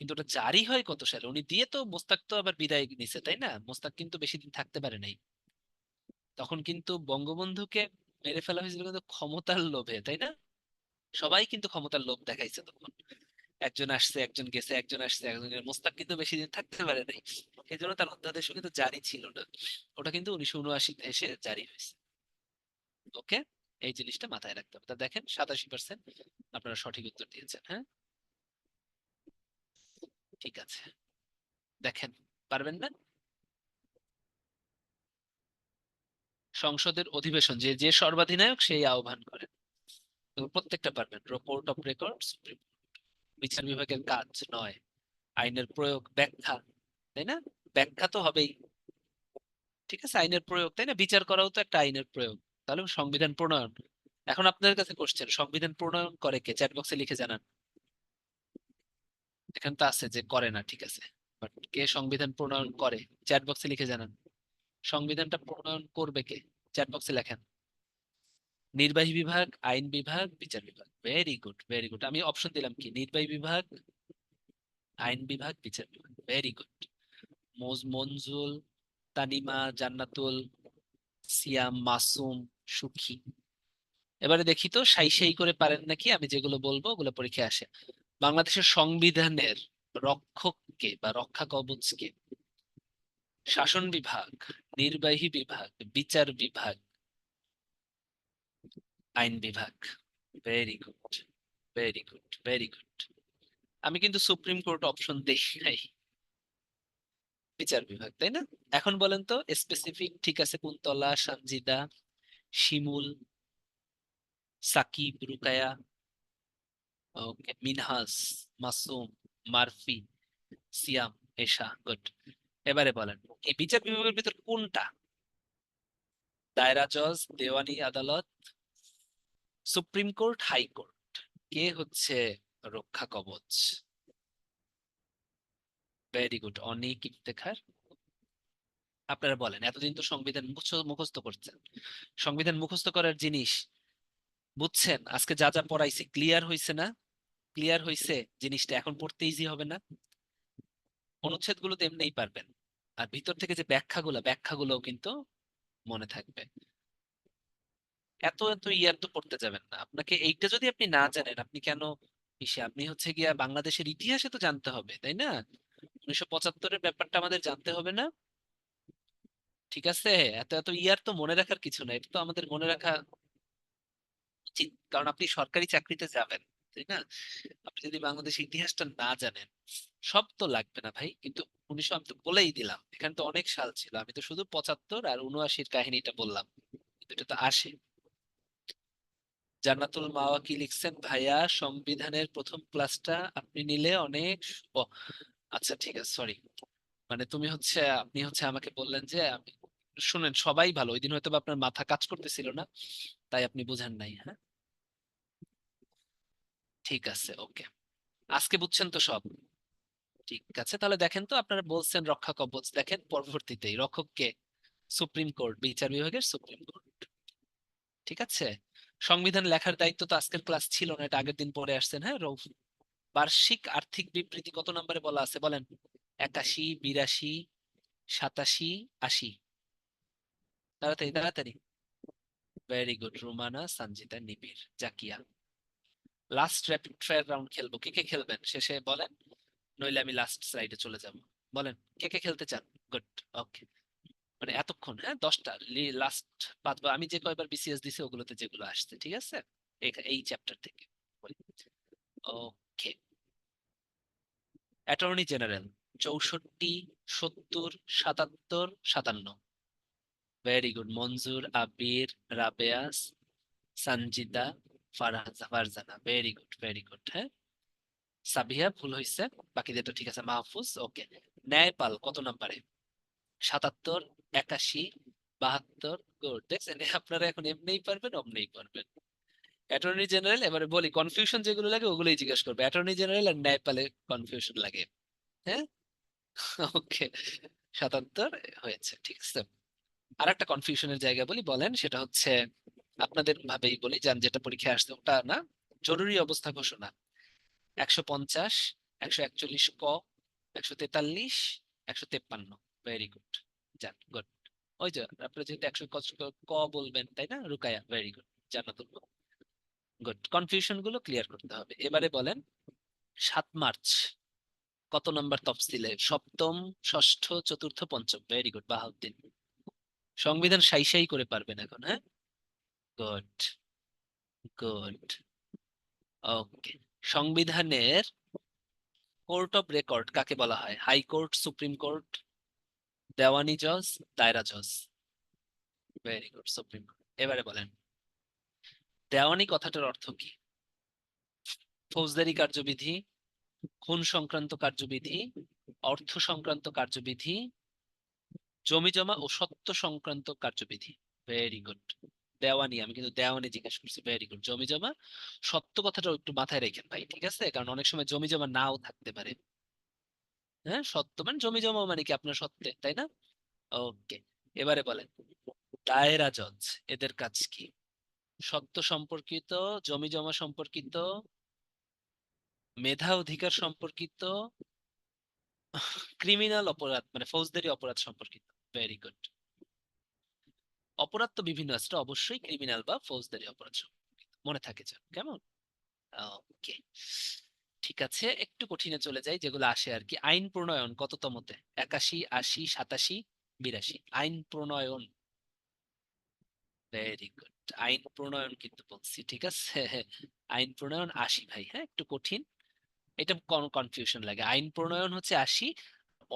কিন্তু ওটা জারি হয় কত সালে? উনি দিয়ে তো মোস্তাক তো আবার বিদায় নিছে, তাই না? মোস্তাক কিন্তু বেশি দিন থাকতে পারে নাই। তখন কিন্তু বঙ্গবন্ধুকে মেরে ফেলা হয়েছিল কিন্তু ক্ষমতার লোভে, তাই না? সবাই কিন্তু ক্ষমতার লোভ দেখাইছে তখন। একজন আসছে, একজন গেছে, একজন আসছে, একজন গেছে। মোস্তাক কিন্তু বেশি দিন থাকতে পারে নাই, এই জন্য তার অধ্যাদেশও কিন্তু জারি ছিল না। ওটা কিন্তু 1979 এসে জারি হয়েছে। ওকে, এই জিনিসটা মাথায় রাখতে হবে। তা দেখেন 87% আপনারা সঠিক উত্তর দিয়েছেন। হ্যাঁ, ঠিক আছে। দেখেন, পারবেন না? সংসদের অধিবেশন যে যে সর্বাধিনায়ক সেই আহ্বান করেন। তো প্রত্যেকটা পারবেন। কোর্ট অফ রেকর্ড, সুপ্রিম বিচার বিভাগের কাজ নয়, আইনের প্রয়োগ, ব্যাখ্যা, তাই না? ব্যাখ্যা তো হবেই। ঠিক আছে, আইনের প্রয়োগ, তাই না? বিচার করাও তো একটা আইনের প্রয়োগ। তাহলে সংবিধান প্রণয়ন। এখন আপনাদের কাছে কোশ্চেন, সংবিধান প্রণয়ন করে কে? চ্যাট বক্সে লিখে জানান। এখানে তো আছে যে করে না, ঠিক আছে, বাট কে সংবিধান প্রণয়ন করে? চ্যাট বক্সে লিখে জানান। সংবিধানটা প্রণয়ন করবে কে? চ্যাট বক্সে লেখেন। নির্বাহী বিভাগ, আইন বিভাগ, বিচার বিভাগ। Very good, very good. আমি অপশন দিলাম কি? নির্বাহী বিভাগ, আইন বিভাগ, বিচার বিভাগ। Very good. মঞ্জুল, তানিমা, জান্নাতুল, সিয়াম, মাসুম, সুখী। এবারে দেখি তো সাই সাই করে পারেন নাকি। আমি যেগুলো বলবো ওগুলো পরীক্ষায় আসে। বাংলাদেশের সংবিধানের রক্ষক কে বা রক্ষা কবচ কে? শাসন বিভাগ, নির্বাহী বিভাগ, বিচার বিভাগ, আইন বিভাগ। Very good, very good, very good. আমি কিন্তু সুপ্রিম কোর্ট অপশন দেখি নাই। বিচার বিভাগ, তাই না? এখন বলেন তো স্পেসিফিক, ঠিক আছে, কুন্তলা, সানজিদা, শিমুল, সাকিব, রুকায়া, ওকে, মিনহাস, মাসুম, মারফি, সিয়াম, এশা। গুড। এবারে বলেন, এই বিচার বিভাগের ভিতর কোনটা? দায়রা জজ, দেওয়ানি আদালত, সুপ্রিম কোর্ট, হাই কোর্ট। কে হচ্ছে রক্ষা কবচ? ভেরি গুড, অনেক ইফতেখার। আপনারা বলেন, এতদিন তো সংবিধান মুখস্থ করছেন, সংবিধান মুখস্থ করার জিনিস বুঝছেন, আজকে যা যা পড়াইছি ক্লিয়ার হইছে না? ক্লিয়ার হইছে জিনিসটা, এখন পড়তে ইজি হবে না? অনুচ্ছেদ গুলো তো এমনিই পারবেন, আর ভিতর থেকে যে ব্যাখ্যাগুলোও কিন্তু মনে থাকবে। এত এত ইয়ার তো পড়তে যাবেন না। আপনাকে এইটা যদি আপনি না জানেন, আপনি কেন আপনি হচ্ছে গিয়া বাংলাদেশের ইতিহাসে তো জানতে হবে, তাই না? 1975-এর ব্যাপারটা আমাদের জানতে হবে না? ঠিক আছে, এত এত ইয়ার তো মনে রাখার কিছু না, এটা তো আমাদের মনে রাখা উচিত, কারণ আপনি সরকারি চাকরিতে যাবেন, তাই না? আপনি যদি বাংলাদেশের ইতিহাসটা না জানেন, সব তো লাগবে না ভাই। কিন্তু 1900, আমি তো বলেই দিলাম, এখানে তো অনেক সাল ছিল, আমি তো শুধু 75 আর 79-র কাহিনীটা বললাম, কিন্তু এটা তো আসে। জান্নাতুল মাওয়া কি লিখছেন? ভাইয়া, সংবিধানের প্রথম ক্লাসটা আপনি নিলে অনেক ও, আচ্ছা ঠিক আছে, সরি। মানে আপনি হচ্ছে আমাকে বললেন যে শুনেন, সবাই ভালো, ওই দিন হয়তো বা আপনার মাথা কাজ করতেছিল না, তাই আপনি বুঝেন নাই। হ্যাঁ, ঠিক আছে, ওকে। আজকে বুঝছেন তো সব? ঠিক আছে, তাহলে দেখেন তো, আপনারা বলছেন রক্ষা কবচ, দেখেন পরবর্তীতেই রক্ষক কে? সুপ্রিম কোর্ট, বিচার বিভাগের সুপ্রিম কোর্ট। ঠিক আছে, সংবিধান লেখার দায়িত্ব তো আজকের ক্লাস ছিল না, এটা আগের দিন পড়ে আসছেন। হ্যাঁ, বার্ষিক আর্থিক বিবৃতি কত নম্বরে বলা আছে বলেন? 81, 82, 87, 80। তাড়াতাড়ি তাড়াতাড়ি। ভেরি গুড, রুমানা, সঞ্জিতা, নিবিড়, Zakia. Last rapid fire round খেলবো, কে কে খেলবেন শেষে বলেন, নইলে আমি লাস্ট স্লাইডে চলে যাব। বলেন কে কে খেলতে চান। গুড, ওকে। মানে এতক্ষণ, হ্যাঁ, 10টা লাস্ট 5বার আমি যে কয়বার বিসিএস দিছি ওগুলোতে যেগুলো আসছে, ঠিক আছে, এই চ্যাপ্টার থেকে। Okay, attorney general 64, 70, 77, 57। Very good, Manjur, Abir, রাবেয়াস, Sanjida, Farzana. Very good, very good. হ্যাঁ, সাবিহা ভুল হয়েছে, বাকিদের তো ঠিক আছে। মাহফুজ, ওকে। ন্যায়পাল কত নম্বরে? 77, 81, 72। গুড, দেখছেন, আপনারা এখন এমনিই পারবেন, অমনিই পারবেন। অ্যাটর্নি জেনারেল, এবারে বলি, কনফিউশন যেগুলো লাগে ওগুলোই জিজ্ঞেস করবে। অ্যাটর্নি জেনারেল আর ন্যায়পালে কনফিউশন লাগে। হ্যাঁ, ওকে। 77 হয়েছে, ঠিক আছে। আর একটা কনফিউশনের জায়গা বলি, বলেন, সেটা হচ্ছে আপনাদের ভাবেই বলি, যান যেটা পরীক্ষায় আসছে ওটা না। জরুরি অবস্থা ঘোষণা 150, 141 ক, 143, 153। ভেরি গুড, যান গুড। ওই যে আপনারা যেহেতু 100 ক বলবেন তাই না রুকায়া, ভেরি গুড, জান্নাতুল। গুড, কনফিউশন গুলো ক্লিয়ার করতে হবে। এবারে বলেন 7 মার্চ কত নম্বর তফসিলে? সপ্তম, ষষ্ঠ, চতুর্থ, পঞ্চম। ভেরি গুড বাহাউদ্দিন, সংবিধান সাই সাই করে পারবেন এখন, হ্যাঁ। Good, good. ওকে, সংবিধানের কোর্ট অফ রেকর্ড কাকে বলা হয়? হাইকোর্ট, সুপ্রিম কোর্ট, দেওয়ানি জজ, দায়রা জজ। Very good, supreme court. এবারে বলেন দেওয়ানি কথাটার অর্থ কি? ফৌজদারি কার্যবিধি, খুন সংক্রান্ত কার্যবিধি, অর্থ সংক্রান্ত কার্যবিধি, জমি জমা ও সত্ত্ব সংক্রান্ত কার্যবিধি। ভেরি গুড, দেওয়ানি। আমি কিন্তু দেওয়ানি জিজ্ঞেস করছি। ভেরি গুড, জমি জমা সত্য কথাটা একটু মাথায় রাখেন ভাই, ঠিক আছে? কারণ অনেক সময় জমি জমা নাও থাকতে পারে। হ্যাঁ, সত্য মানে জমি জমা মানে কি আপনার সত্ত্বে, তাই না? ওকে, এবারে বলেন দায়রা জজ এদের কাজ কি? সত্ত্ব সম্পর্কিত, জমি জমা সম্পর্কিত, মেধা অধিকার সম্পর্কিত, ক্রিমিনাল অপরাধ মানে ফৌজদারি অপরাধ সম্পর্কিত। Very good. অপরাধ তো বিভিন্ন আছে, এটা অবশ্যই ক্রিমিনাল বা ফৌজদারি অপরাধ সম্পর্কিত, মনে থাকে যান, কেমন? ওকে, ঠিক আছে, একটু কঠিনে চলে যাই, যেগুলো আসে আর কি। আইন প্রণয়ন কততমতে? 81, 80, 87, 82। আইন প্রণয়ন। ভেরি গুড, আইন প্রণয়ন কিন্তু বলছি, ঠিক আছে। আইন প্রণয়ন 80 ভাই, হ্যাঁ একটু কঠিন, এটা কনফিউশন লাগে। আইন প্রণয়ন হচ্ছে 80,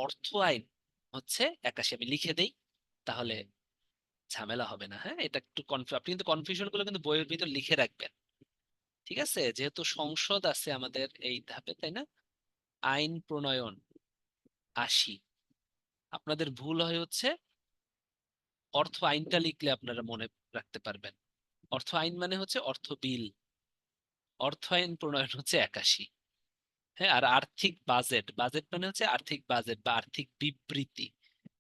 অর্থ আইন হচ্ছে 81। আমি লিখে দেই, তাহলে ঝামেলা হবে না। হ্যাঁ, এটা একটু আপনি কিন্তু কনফিউশন গুলো কিন্তু বইয়ের ভিতর লিখে রাখবেন, ঠিক আছে? যেহেতু সংসদ আছে আমাদের এই ধাপে, তাই না? আইন প্রণয়ন 80। আপনাদের ভুল হয় হচ্ছে অর্থ আইনটা লিখলে আপনারা মনে রাখতে পারবেন। অর্থ আইন মানে হচ্ছে অর্থ বিল, অর্থ আইন প্রণয়ন হচ্ছে 81। হ্যাঁ, আর আর্থিক বাজেট, বাজেট মানে হচ্ছে আর্থিক বাজেট বা আর্থিক বিবৃতি,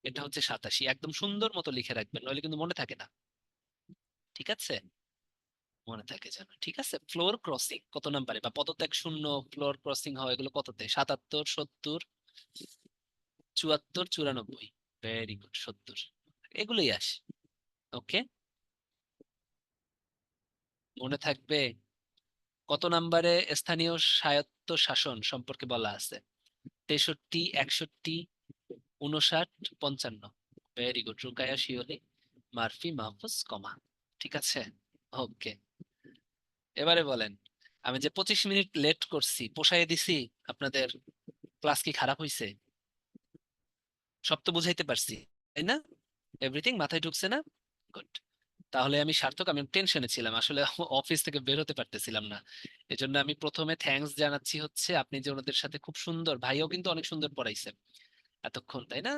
এটা হচ্ছে 87। একদম সুন্দর মতো লিখে রাখবেন, নইলে কিন্তু মনে থাকে না, ঠিক আছে? মনে থাকে যেন, ঠিক আছে? ফ্লোর ক্রসিং কত নাম্বারে? বা পদত্যাগ শূন্য, ফ্লোর ক্রসিং হয় এগুলো কততে? 77, 70, 74, 94। Very good, 70। এগুলোই আসে। ওকে, মনে থাকবে। কত নাম্বারে স্থানীয় স্বায়ত্ত শাসন সম্পর্কে বলা আছে? 63, 61, 59, 55। Very good, Rukaiya Shiuli, Murphy, Mahfuz, কমা। ঠিক আছে, ওকে। এবারে বলেন আমি যে 25 মিনিট লেট করছি পোষায় দিছি আপনাদের? ক্লাস কি খারাপ হয়েছে? সব তো বুঝাইতে পারছি, তাই না? এভরিথিং মাথায় ঢুকছে না? গুড। তাহলে আমি সার্থক। আমি টেনশনে ছিলাম আসলে, অফিস থেকে বের হতে পারতেছিলাম না। এজন্য আমি প্রথমে থ্যাঙ্কস জানাচ্ছি হচ্ছে আপনি যে ওনাদের সাথে খুব সুন্দর, ভাইও কিন্তু অনেক সুন্দর পড়াইছে এতক্ষণ, তাই না?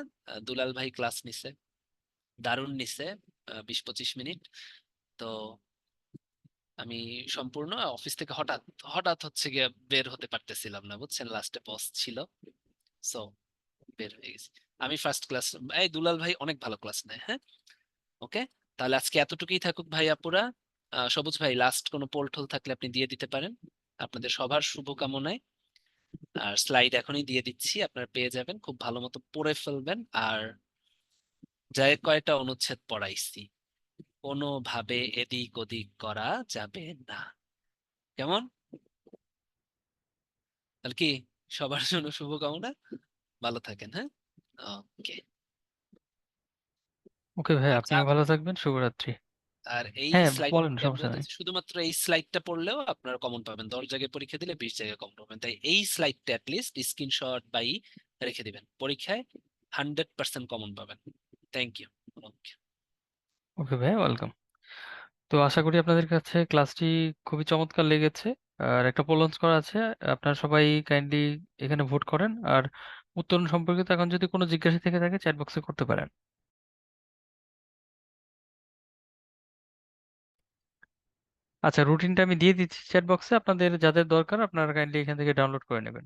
দুলাল ভাই ক্লাস নিছে, দারুণ নিছে, 20-25 মিনিট। তো আমি সম্পূর্ণ অফিস থেকে হঠাৎ হঠাৎ হচ্ছে গিয়ে বের হতে পারতেছিলাম না, বুঝছেন? লাস্টে বস ছিল, সো বের হয়ে গেছি। আমি ফার্স্ট ক্লাস, এই দুলাল ভাই অনেক ভালো ক্লাস নেয়, হ্যাঁ। ওকে, তাহলে আজকে এতটুকুই থাকুক ভাই আপুরা। সবুজ ভাই লাস্ট কোনো পোল টোল থাকলে আপনি দিয়ে দিতে পারেন, আপনাদের সবার শুভকামনায়। আর স্লাইড এখনই দিয়ে দিচ্ছি, আপনারা পেয়ে যাবেন, খুব ভালো মতো পড়ে ফেলবেন। আর যাই কয়টা অনুচ্ছেদ পড়াইছি কোনোভাবে এদিক ওদিক করা যাবে না, কেমন? তাহলে কি, সবার জন্য শুভকামনা, ভালো থাকেন, হ্যাঁ। ওকে। ওকে ভাই, আর আপনিও ভালো থাকবেন, শুভরাত্রি। আর এই হ্যাঁ, বলেন, স্লাইডটা আমি সমস্যা বলতে নাই। চাই, শুধুমাত্র এই স্লাইডটা পড়লেও আপনারা কমন পাবেন। 10 জায়গায় পরীক্ষা দিলে 20 জায়গায় কমন পাবেন, তাই এই স্লাইডটা অ্যাটলিস্ট স্ক্রিনশট বাই রেখে দিবেন, পরীক্ষায় 100% কমন পাবেন। Thank you. ওকে। ওকে ভাই, ওয়েলকাম। তো আশা করি আপনাদের কাছে ক্লাসটি খুবই চমৎকার লেগেছে। আর একটা পোল লঞ্চ করা আছে, আপনারা সবাই কাইন্ডলি এখানে ভোট করেন। আর উত্তরণ সম্পর্কিত এখন যদি কোনো জিজ্ঞাসা থেকে থাকে চ্যাট বক্সে করতে পারেন। আচ্ছা, রুটিনটা আমি দিয়ে দিচ্ছি চ্যাট বক্সে, আপনাদের যাদের দরকার আপনারা কাইন্ডলি এখান থেকে ডাউনলোড করে নেবেন।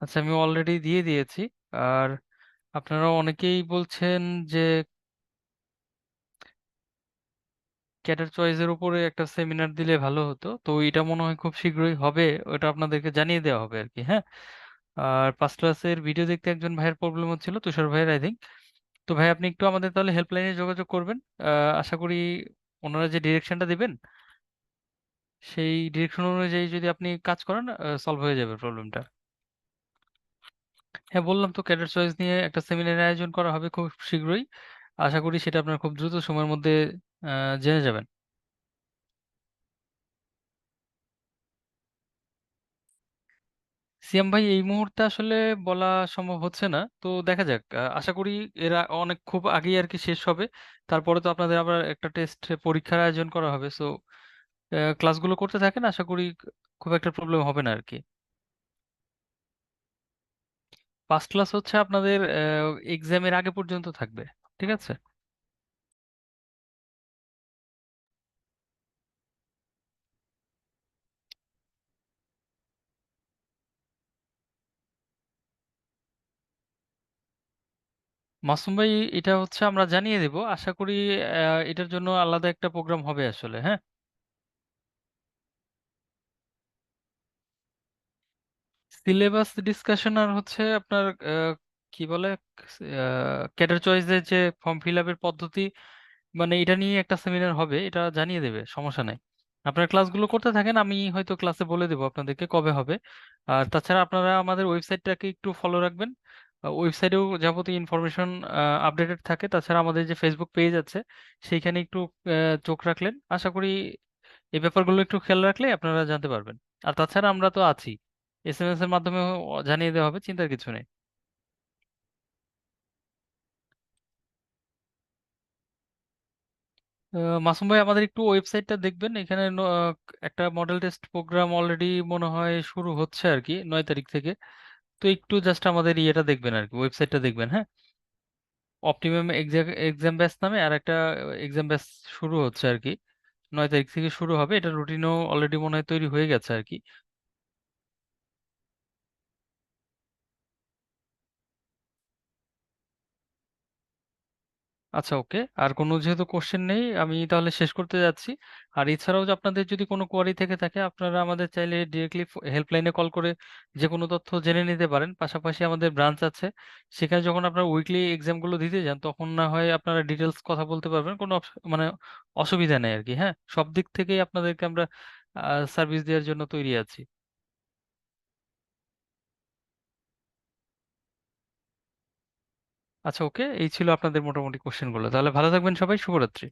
আচ্ছা, আমি অলরেডি দিয়ে দিয়েছি। আর আপনারা অনেকেই বলছেন যে ক্যাডার চয়েসের উপরে একটা সেমিনার দিলে ভালো হতো, তো এটা মনে হয় খুব শীঘ্রই হবে। ওটা আপনাদেরকে জানিয়ে দেওয়া হবে আর কি, হ্যাঁ। আর ফার্স্ট ক্লাসের ভিডিও দেখতে একজন ভাইয়ের প্রবলেম হচ্ছিল, তুষার ভাইয়ের আই থিঙ্ক। তো ভাই আপনি একটু আমাদের তাহলে হেল্পলাইনে যোগাযোগ করবেন। আশা করি ওনারা যে ডিরেকশনটা দিবেন সেই ডিরেকশন অনুযায়ী যদি আপনি কাজ করেন, সলভ হয়ে যাবে প্রবলেমটা। হ্যাঁ, বললাম তো ক্যাডার চয়েস নিয়ে একটা সেমিনার আয়োজন করা হবে খুব শীঘ্রই। আশা করি সেটা আপনার খুব দ্রুত সময়ের মধ্যে জেনে যাবেন। সিয়াম ভাই, এই মুহূর্তে আসলে বলা সম্ভব হচ্ছে না, তো দেখা যাক। আশা করি এরা অনেক খুব আগেই আর কি শেষ হবে। তারপরে তো আপনাদের আবার একটা টেস্ট পরীক্ষার আয়োজন করা হবে, সো ক্লাসগুলো করতে থাকেন, আশা করি খুব একটা প্রবলেম হবে না আর কি। ফার্স্ট ক্লাস হচ্ছে আপনাদের এক্সামের আগে পর্যন্ত থাকবে, ঠিক আছে। মাসুম ভাই, এটা হচ্ছে আমরা জানিয়ে দেব, আশা করি এটার জন্য আলাদা একটা প্রোগ্রাম হবে আসলে, হ্যাঁ। সিলেবাস ডিসকাশন আর হচ্ছে আপনার কি বলে ক্যাডার চয়েসের যে ফর্ম ফিল আপের পদ্ধতি, মানে এটা নিয়ে একটা সেমিনার হবে, এটা জানিয়ে দেবে, সমস্যা নাই। আপনারা ক্লাসগুলো করতে থাকেন, আমি হয়তো ক্লাসে বলে দেবো আপনাদেরকে কবে হবে। আর তাছাড়া আপনারা আমাদের ওয়েবসাইটটাকে একটু ফলো রাখবেন। ওয়েবসাইটেও যাবতীয় ইনফরমেশন আপডেটেড থাকে। তাছাড়া আমাদের যে ফেসবুক পেজ আছে সেইখানে একটু চোখ রাখলেন, আশা করি এই ব্যাপারগুলো একটু খেয়াল রাখলে আপনারা জানতে পারবেন। আর তাছাড়া আমরা তো আছি, এসএমএস এর মাধ্যমে জানিয়ে দেওয়া হবে, চিন্তার কিছু নেই। মাসুম ভাই, আমাদের একটু ওয়েবসাইটটা দেখবেন, এখানে একটা মডেল টেস্ট প্রোগ্রাম অলরেডি মনে হয় শুরু হচ্ছে আর কি 9 তারিখ থেকে। তো একটু জাস্ট আমাদের ইয়েটা দেখবেন আর কি, ওয়েবসাইটটা দেখবেন, হ্যাঁ। অপটিমাম এক্সাম ব্যাচ নামে আর একটা এক্সাম ব্যাচ শুরু হচ্ছে আর কি, 9 তারিখ থেকে শুরু হবে। এটা রুটিনও অলরেডি মনে হয় তৈরি হয়ে গেছে আর কি। আচ্ছা, ওকে। আর কোনো যেহেতু কোশ্চেন নেই, আমি তাহলে শেষ করতে যাচ্ছি। আর এছাড়াও যে আপনাদের যদি কোনো কোয়ারি থেকে থাকে, আপনারা আমাদের চাইলে ডিরেক্টলি হেল্পলাইনে কল করে যে কোনো তথ্য জেনে নিতে পারেন। পাশাপাশি আমাদের ব্রাঞ্চ আছে, সেখানে যখন আপনারা উইকলি এক্সামগুলো দিতে যান তখন না হয় আপনারা ডিটেলস কথা বলতে পারবেন, কোনো মানে অসুবিধা নেই আর কি, হ্যাঁ। সব দিক থেকেই আপনাদেরকে আমরা সার্ভিস দেওয়ার জন্য তৈরি আছি। আচ্ছা, ওকে। এই ছিল আপনাদের মোটামুটি কোশ্চেনগুলো। তাহলে ভালো থাকবেন সবাই, শুভরাত্রি।